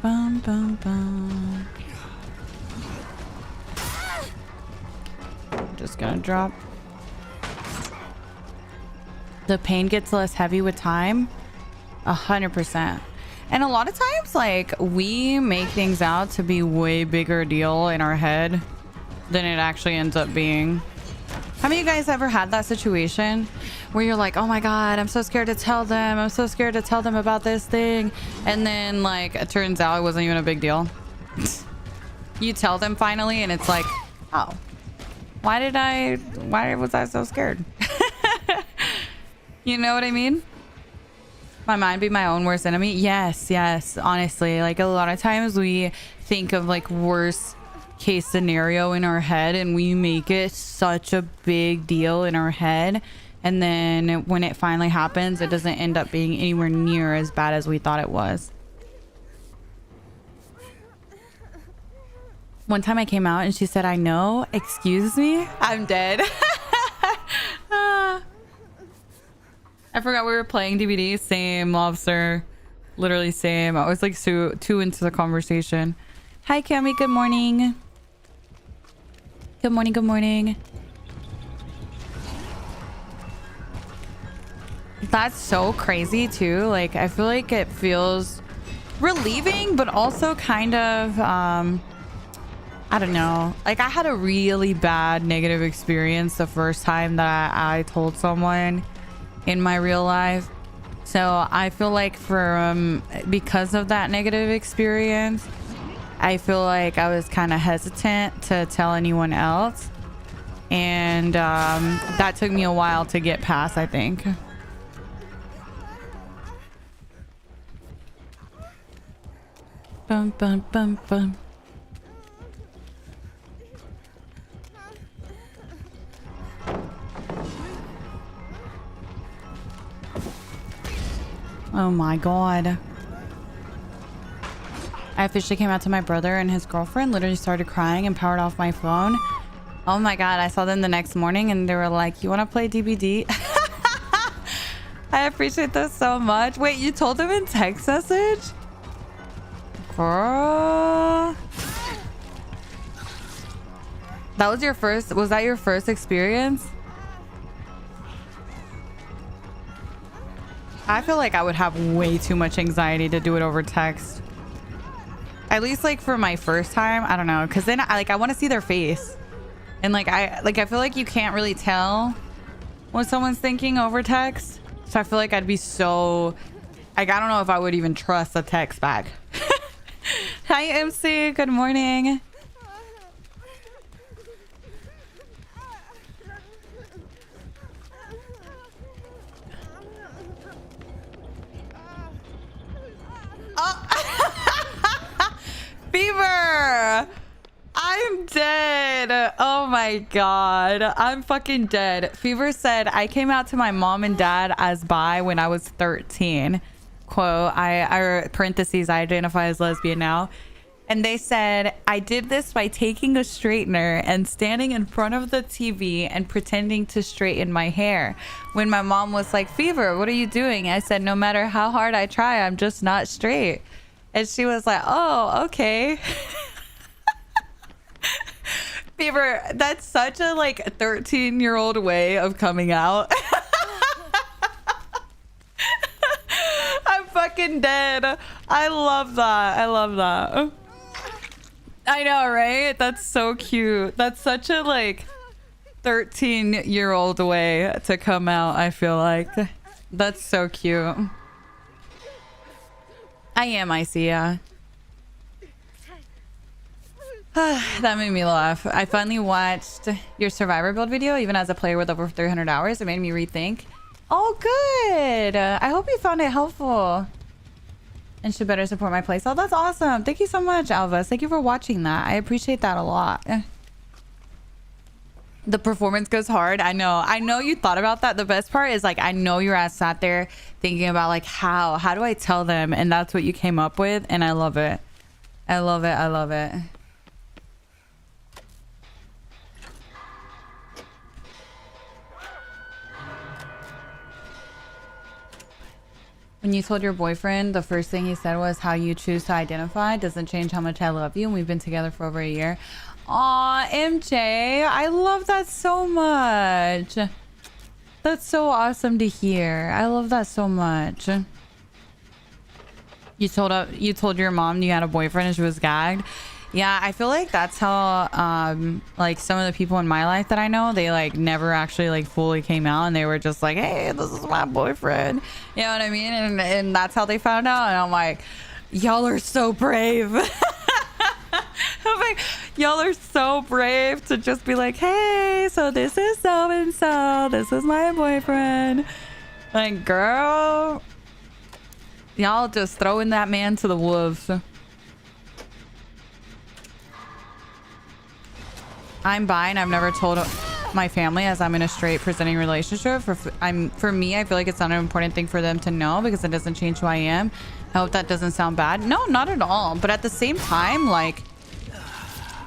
Bum bum bum. I'm just gonna drop. The pain gets less heavy with time. 100%. And a lot of times, like, we make things out to be way bigger deal in our head than it actually ends up being. How many of you guys ever had that situation where you're like, oh my god, I'm so scared to tell them, I'm so scared to tell them about this thing, and then like it turns out it wasn't even a big deal? You tell them finally and it's like, oh, why was I so scared? You know what I mean? My mind be my own worst enemy. Yes, honestly, like a lot of times we think of like worst case scenario in our head and we make it such a big deal in our head, and then when it finally happens, it doesn't end up being anywhere near as bad as we thought it was. One time I came out and she said, I know, excuse me, I'm dead. I forgot we were playing DVD. Same, Lobster. Literally same. I was like too into the conversation. Hi, Cami. Good morning. Good morning. Good morning. That's so crazy too. Like, I feel like it feels relieving, but also kind of, I don't know. Like, I had a really bad negative experience the first time that I told someone in my real life. So I feel like because of that negative experience, I feel like I was kind of hesitant to tell anyone else, and that took me a while to get past, I think. Bum bum bum bum. Oh my god. I officially came out to my brother and his girlfriend literally started crying and powered off my phone. Oh my god, I saw them the next morning and they were like, you want to play DBD? I appreciate this so much. Wait, you told them in text message? Girl. That was that your first experience? I feel like I would have way too much anxiety to do it over text. At least like for my first time, I don't know, because then I want to see their face, and I feel like you can't really tell what someone's thinking over text. So I feel like I'd be so I don't know if I would even trust a text back. Hi MC, good morning. Fever! I'm dead. Oh my god. I'm fucking dead. Fever said, I came out to my mom and dad as bi when I was 13. Quote, I parentheses, I identify as lesbian now. And they said, I did this by taking a straightener and standing in front of the TV and pretending to straighten my hair. When my mom was like, Fever, what are you doing? I said, no matter how hard I try, I'm just not straight. And she was like, oh, okay. Fever, that's such a 13-year-old way of coming out. I'm fucking dead. I love that. I love that. I know, right? That's so cute. That's such a 13-year-old way to come out, I feel like. That's so cute. I am icy, yeah. That made me laugh. I finally watched your survivor build video, even as a player with over 300 hours. It made me rethink. Oh, good. I hope you found it helpful and should better support my playstyle. That's awesome. Thank you so much, Alvis. Thank you for watching that. I appreciate that a lot. The performance goes hard. I know you thought about that. The best part is, like, I know your ass sat there thinking about, like, how do I tell them? And that's what you came up with. And I love it. I love it. I love it. When you told your boyfriend, the first thing he said was, how you choose to identify doesn't change how much I love you. And we've been together for over a year. Aw, MJ, I love that so much. That's so awesome to hear. I love that so much. You told your mom you had a boyfriend and she was gagged. Yeah, I feel like that's how like some of the people in my life that I know, they like never actually like fully came out, and they were just like, hey, this is my boyfriend, you know what I mean? And that's how they found out. And I'm like, y'all are so brave. I'm like, y'all are so brave to just be like, hey, so this is so and so, this is my boyfriend. Like, girl, y'all just throwing that man to the wolves. I'm bi and I've never told my family, as I'm in a straight presenting relationship. For me, I feel like it's not an important thing for them to know because it doesn't change who I am. I hope that doesn't sound bad. No, not at all. But at the same time, like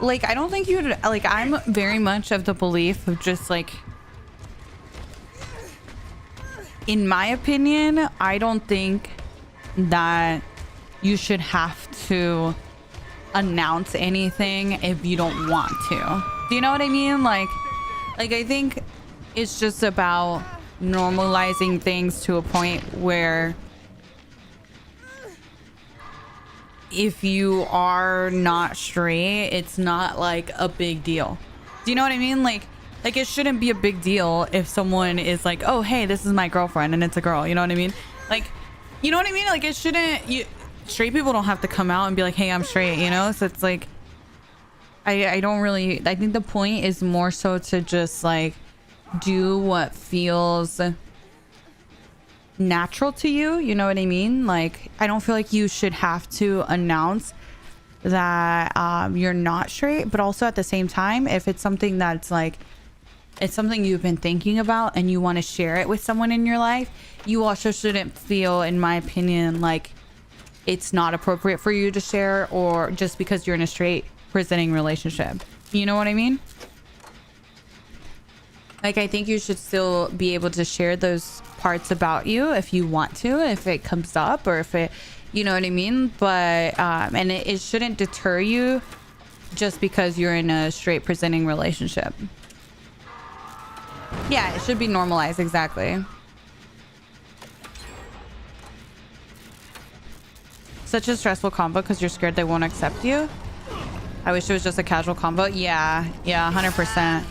I don't think you'd, like, I'm very much of the belief of just like, in my opinion, I don't think that you should have to announce anything if you don't want to. Do you know what I mean? Like I think it's just about normalizing things to a point where if you are not straight, it's not like a big deal. Do you know what I mean? Like it shouldn't be a big deal if someone is like, oh, hey, this is my girlfriend, and it's a girl. You know what I mean? Like, you know what I mean? Like, it shouldn't, straight people don't have to come out and be like, hey, I'm straight, you know? So it's like, I don't really, I think the point is more so to just like do what feels natural to you. You know what I mean? Like, I don't feel like you should have to announce that you're not straight, but also at the same time, if it's something that's like, it's something you've been thinking about and you want to share it with someone in your life, you also shouldn't feel, in my opinion, like it's not appropriate for you to share, or just because you're in a straight presenting relationship. You know what I mean? Like, I think you should still be able to share those parts about you if you want to, if it comes up, or if it, you know what I mean? But and it shouldn't deter you just because you're in a straight presenting relationship. Yeah, it should be normalized. Exactly. Such a stressful combo because you're scared they won't accept you. I wish it was just a casual combo. Yeah, 100%.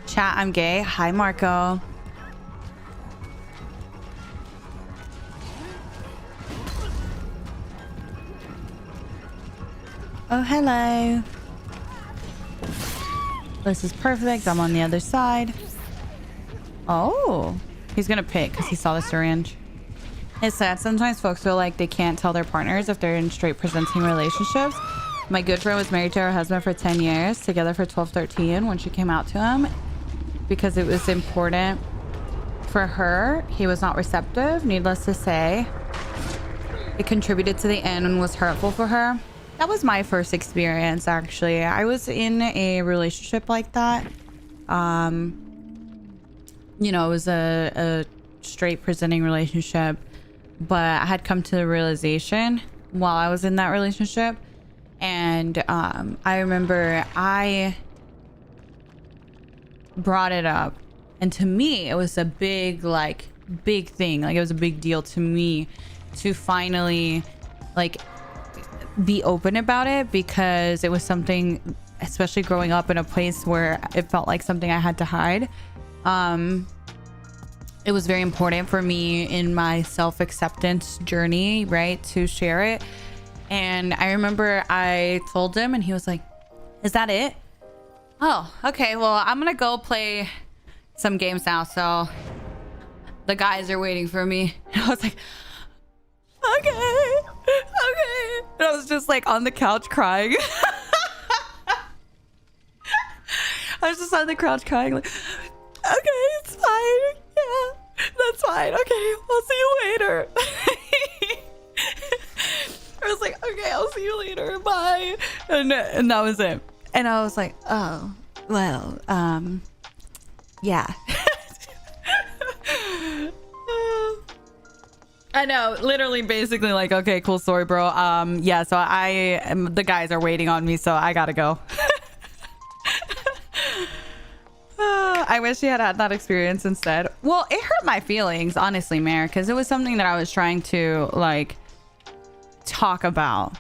Chat, I'm gay. Hi, Marco. Oh, hello. This is perfect. I'm on the other side. Oh, he's gonna pick because he saw the syringe. It's sad. Sometimes folks feel like they can't tell their partners if they're in straight presenting relationships. My good friend was married to her husband for 10 years, together for 12, 13 when she came out to him. Because it was important for her, he was not receptive. Needless to say, it contributed to the end and was hurtful for her. That was my first experience, actually. I was in a relationship like that. You know, it was a straight presenting relationship, but I had come to the realization while I was in that relationship. And I remember I brought it up, and to me it was a big thing. Like, it was a big deal to me to finally like be open about it, because it was something especially growing up in a place where it felt like something I had to hide. It was very important for me in my self-acceptance journey, right, to share it. And I remember I told him and he was like, is that it? Oh, okay, well, I'm gonna go play some games now, so the guys are waiting for me. And I was like, okay. And I was just like on the couch crying. I was just on the couch crying like, okay, it's fine. Yeah, that's fine. Okay, I'll see you later. I was like, okay, I'll see you later. Bye. And that was it. And I was like, oh, well, yeah. I know, literally, basically like, okay, cool story, bro. Yeah, so the guys are waiting on me, so I gotta go. I wish she had had that experience instead. Well, it hurt my feelings, honestly, Mare, because it was something that I was trying to like talk about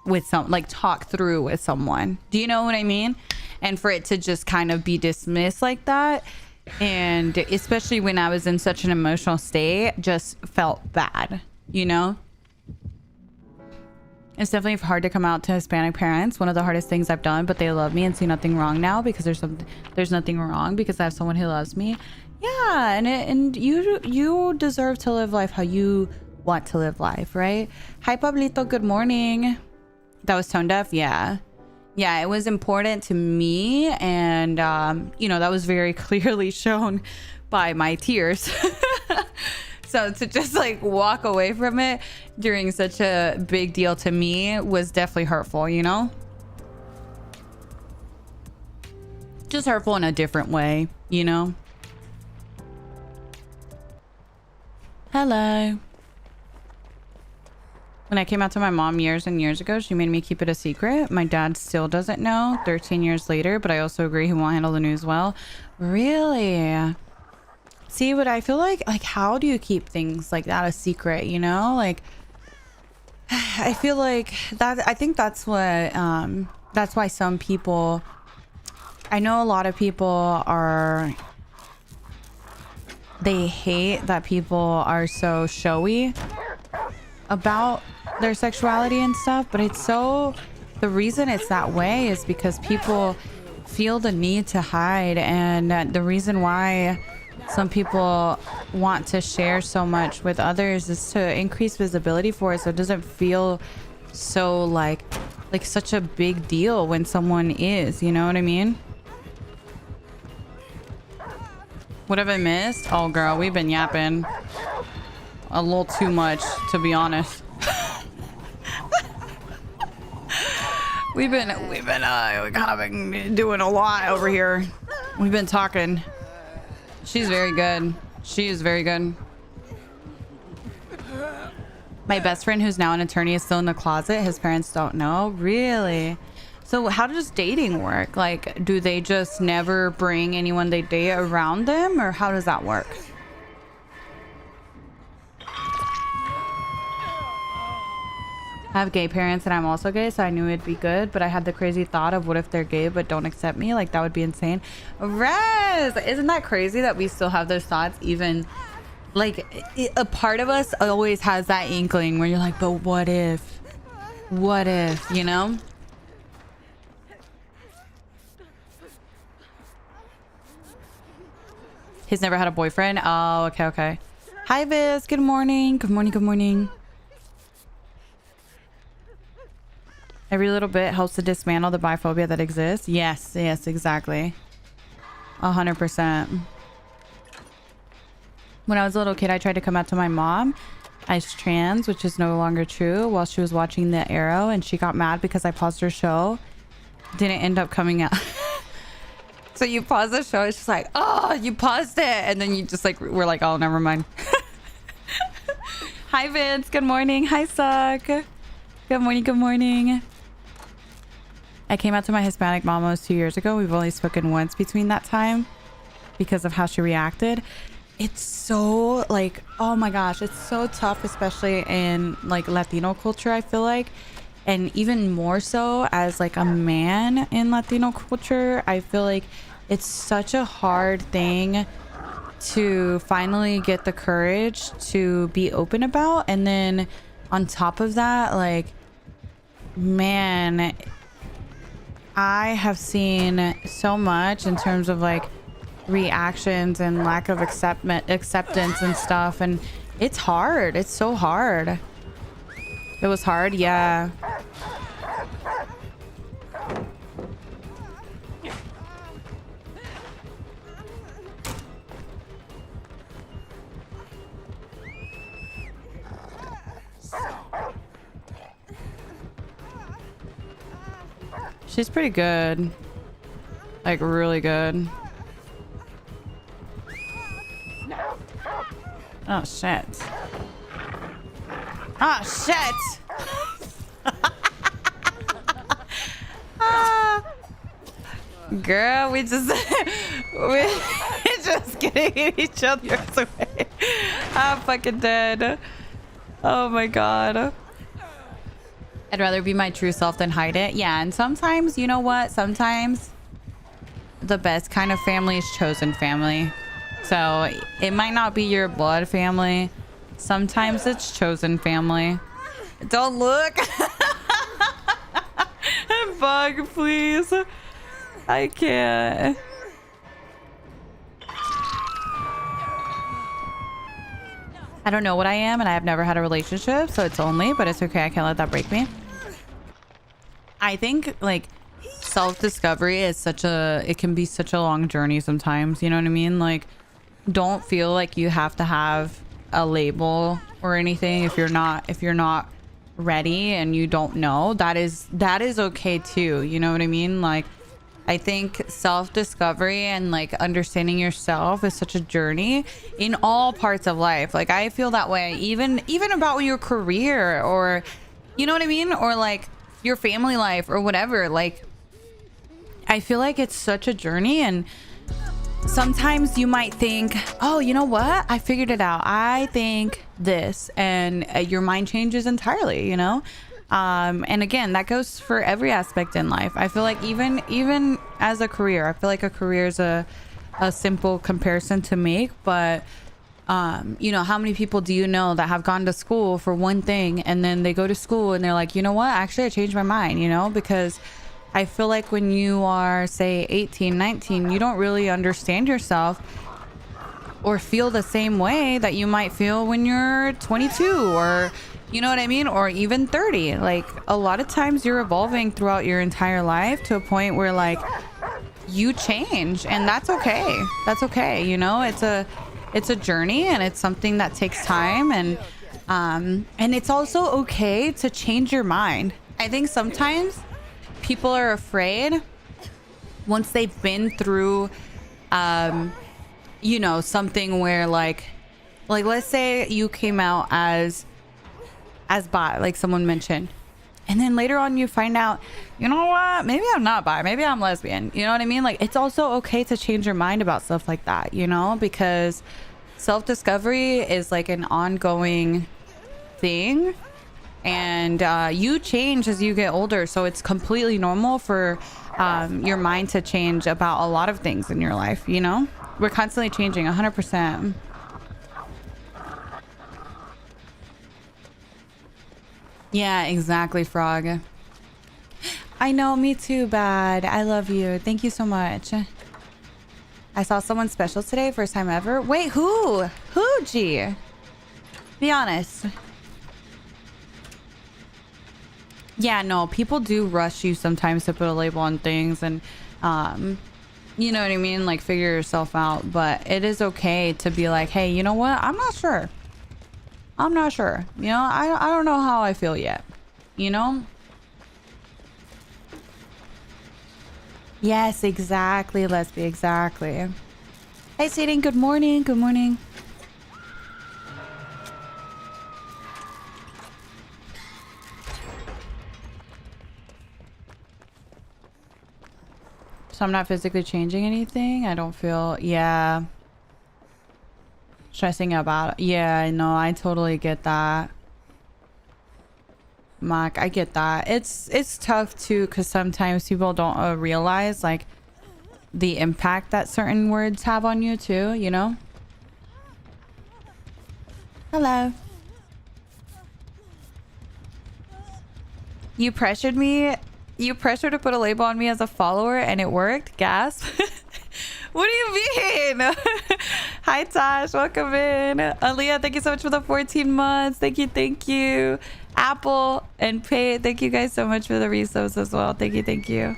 with talk through with someone. Do you know what I mean? And for it to just kind of be dismissed like that, and especially when I was in such an emotional state, just felt bad, you know? It's definitely hard to come out to Hispanic parents. One of the hardest things I've done, but they love me and see nothing wrong now because there's nothing wrong because I have someone who loves me. Yeah, and you deserve to live life how you want to live life, right? Hi, Pablito. Good morning. That was tone deaf. Yeah, it was important to me, and that was very clearly shown by my tears. So to just like walk away from it during such a big deal to me was definitely hurtful, you know? Just hurtful in a different way, you know? Hello. When I came out to my mom years and years ago, she made me keep it a secret. My dad still doesn't know 13 years later, but I also agree he won't handle the news well. Really? See, but I feel like how do you keep things like that a secret, you know? Like, I feel like that, I think that's what, that's why some people, I know a lot of people they hate that people are so showy about their sexuality and stuff, but the reason it's that way is because people feel the need to hide, and the reason why some people want to share so much with others is to increase visibility for it, so it doesn't feel so like such a big deal when someone is, you know what I mean? What have I missed? Oh girl, we've been yapping a little too much, to be honest. we've been kind of been doing a lot over here. We've been talking. She's very good. She is very good. My best friend, who's now an attorney, is still in the closet. His parents don't know. Really? So how does dating work? Like, do they just never bring anyone they date around them, or how does that work? I have gay parents and I'm also gay, so I knew it'd be good, but I had the crazy thought of what if they're gay but don't accept me? Like, that would be insane. Rez, isn't that crazy that we still have those thoughts? Even like a part of us always has that inkling where you're like, but what if, you know? He's never had a boyfriend. Oh, okay. Hi Viz, good morning. Good morning. Every little bit helps to dismantle the biphobia that exists. Yes, exactly. 100%. When I was a little kid, I tried to come out to my mom as trans, which is no longer true, while she was watching The Arrow, and she got mad because I paused her show. Didn't end up coming out. So you pause the show, it's just like, oh, you paused it, and then you just like, we're like, oh, never mind. Hi Vince, good morning. Hi Suck. Good morning. I came out to my Hispanic mom almost 2 years ago. We've only spoken once between that time because of how she reacted. It's so like, oh my gosh, it's so tough, especially in like Latino culture, I feel like, And even more so as like a man in Latino culture, I feel like it's such a hard thing to finally get the courage to be open about. And then on top of that, like, man, I have seen so much in terms of like reactions and lack of acceptance and stuff, and it's hard. It's so hard. It was hard, yeah. She's pretty good. Like, really good. Oh, shit. Oh, shit! Ah. Girl, we just... we're just getting each other's way. I'm fucking dead. Oh my god. I'd rather be my true self than hide it. Yeah, and sometimes, you know what? Sometimes the best kind of family is chosen family. So it might not be your blood family. Sometimes it's chosen family. Don't look. Bug, please. I can't. I don't know what I am, and I have never had a relationship, so it's only, but it's okay. I can't let that break me. I think like self-discovery is it can be such a long journey sometimes, you know what I mean? Like, don't feel like you have to have a label or anything if you're not ready and you don't know. That is okay too, you know what I mean? Like, I think self-discovery and like understanding yourself is such a journey in all parts of life. Like, I feel that way even about your career, or you know what I mean, or like your family life or whatever. Like, I feel like it's such a journey, and sometimes you might think, oh, you know what, I figured it out, I think this, and your mind changes entirely, you know. And again, that goes for every aspect in life. I feel like even as a career, I feel like a career is a simple comparison to make, but you know, how many people do you know that have gone to school for one thing and then they go to school and they're like, you know what, actually I changed my mind, you know? Because I feel like when you are, say, 18, 19, you don't really understand yourself or feel the same way that you might feel when you're 22, or you know what I mean, or even 30. Like, a lot of times you're evolving throughout your entire life to a point where like you change, and that's okay. That's okay, you know. It's a journey, and it's something that takes time, and it's also okay to change your mind. I think sometimes people are afraid once they've been through you know, something where like let's say you came out as bi, like someone mentioned, and then later on you find out, you know what, maybe I'm not bi, maybe I'm lesbian, you know what I mean? Like, it's also okay to change your mind about stuff like that, you know, because self-discovery is like an ongoing thing, and you change as you get older, so it's completely normal for your mind to change about a lot of things in your life, you know. We're constantly changing, 100%. Yeah, exactly, Frog. I know, me too, Bad. I love you. Thank you so much. I saw someone special today, first time ever. Wait, who? Who, G? Be honest. Yeah, no, people do rush you sometimes to put a label on things, and you know what I mean, like, figure yourself out. But it is okay to be like, hey, you know what, I'm not sure, you know, I don't know how I feel yet, you know. Yes, exactly, Lesbi, exactly. Hey, Sadie, good morning, good morning. So I'm not physically changing anything. I don't feel, yeah, stressing about it. Yeah, I know, I totally get that. Mark, I get that. It's tough too, because sometimes people don't realize like the impact that certain words have on you too, you know? Hello. You pressured me. You pressured to put a label on me as a follower and it worked? Gasp. What do you mean? Hi, Tosh. Welcome in. Aaliyah, thank you so much for the 14 months. Thank you. Thank you. Apple and Pay, thank you guys so much for the resubs as well. Thank you. Thank you.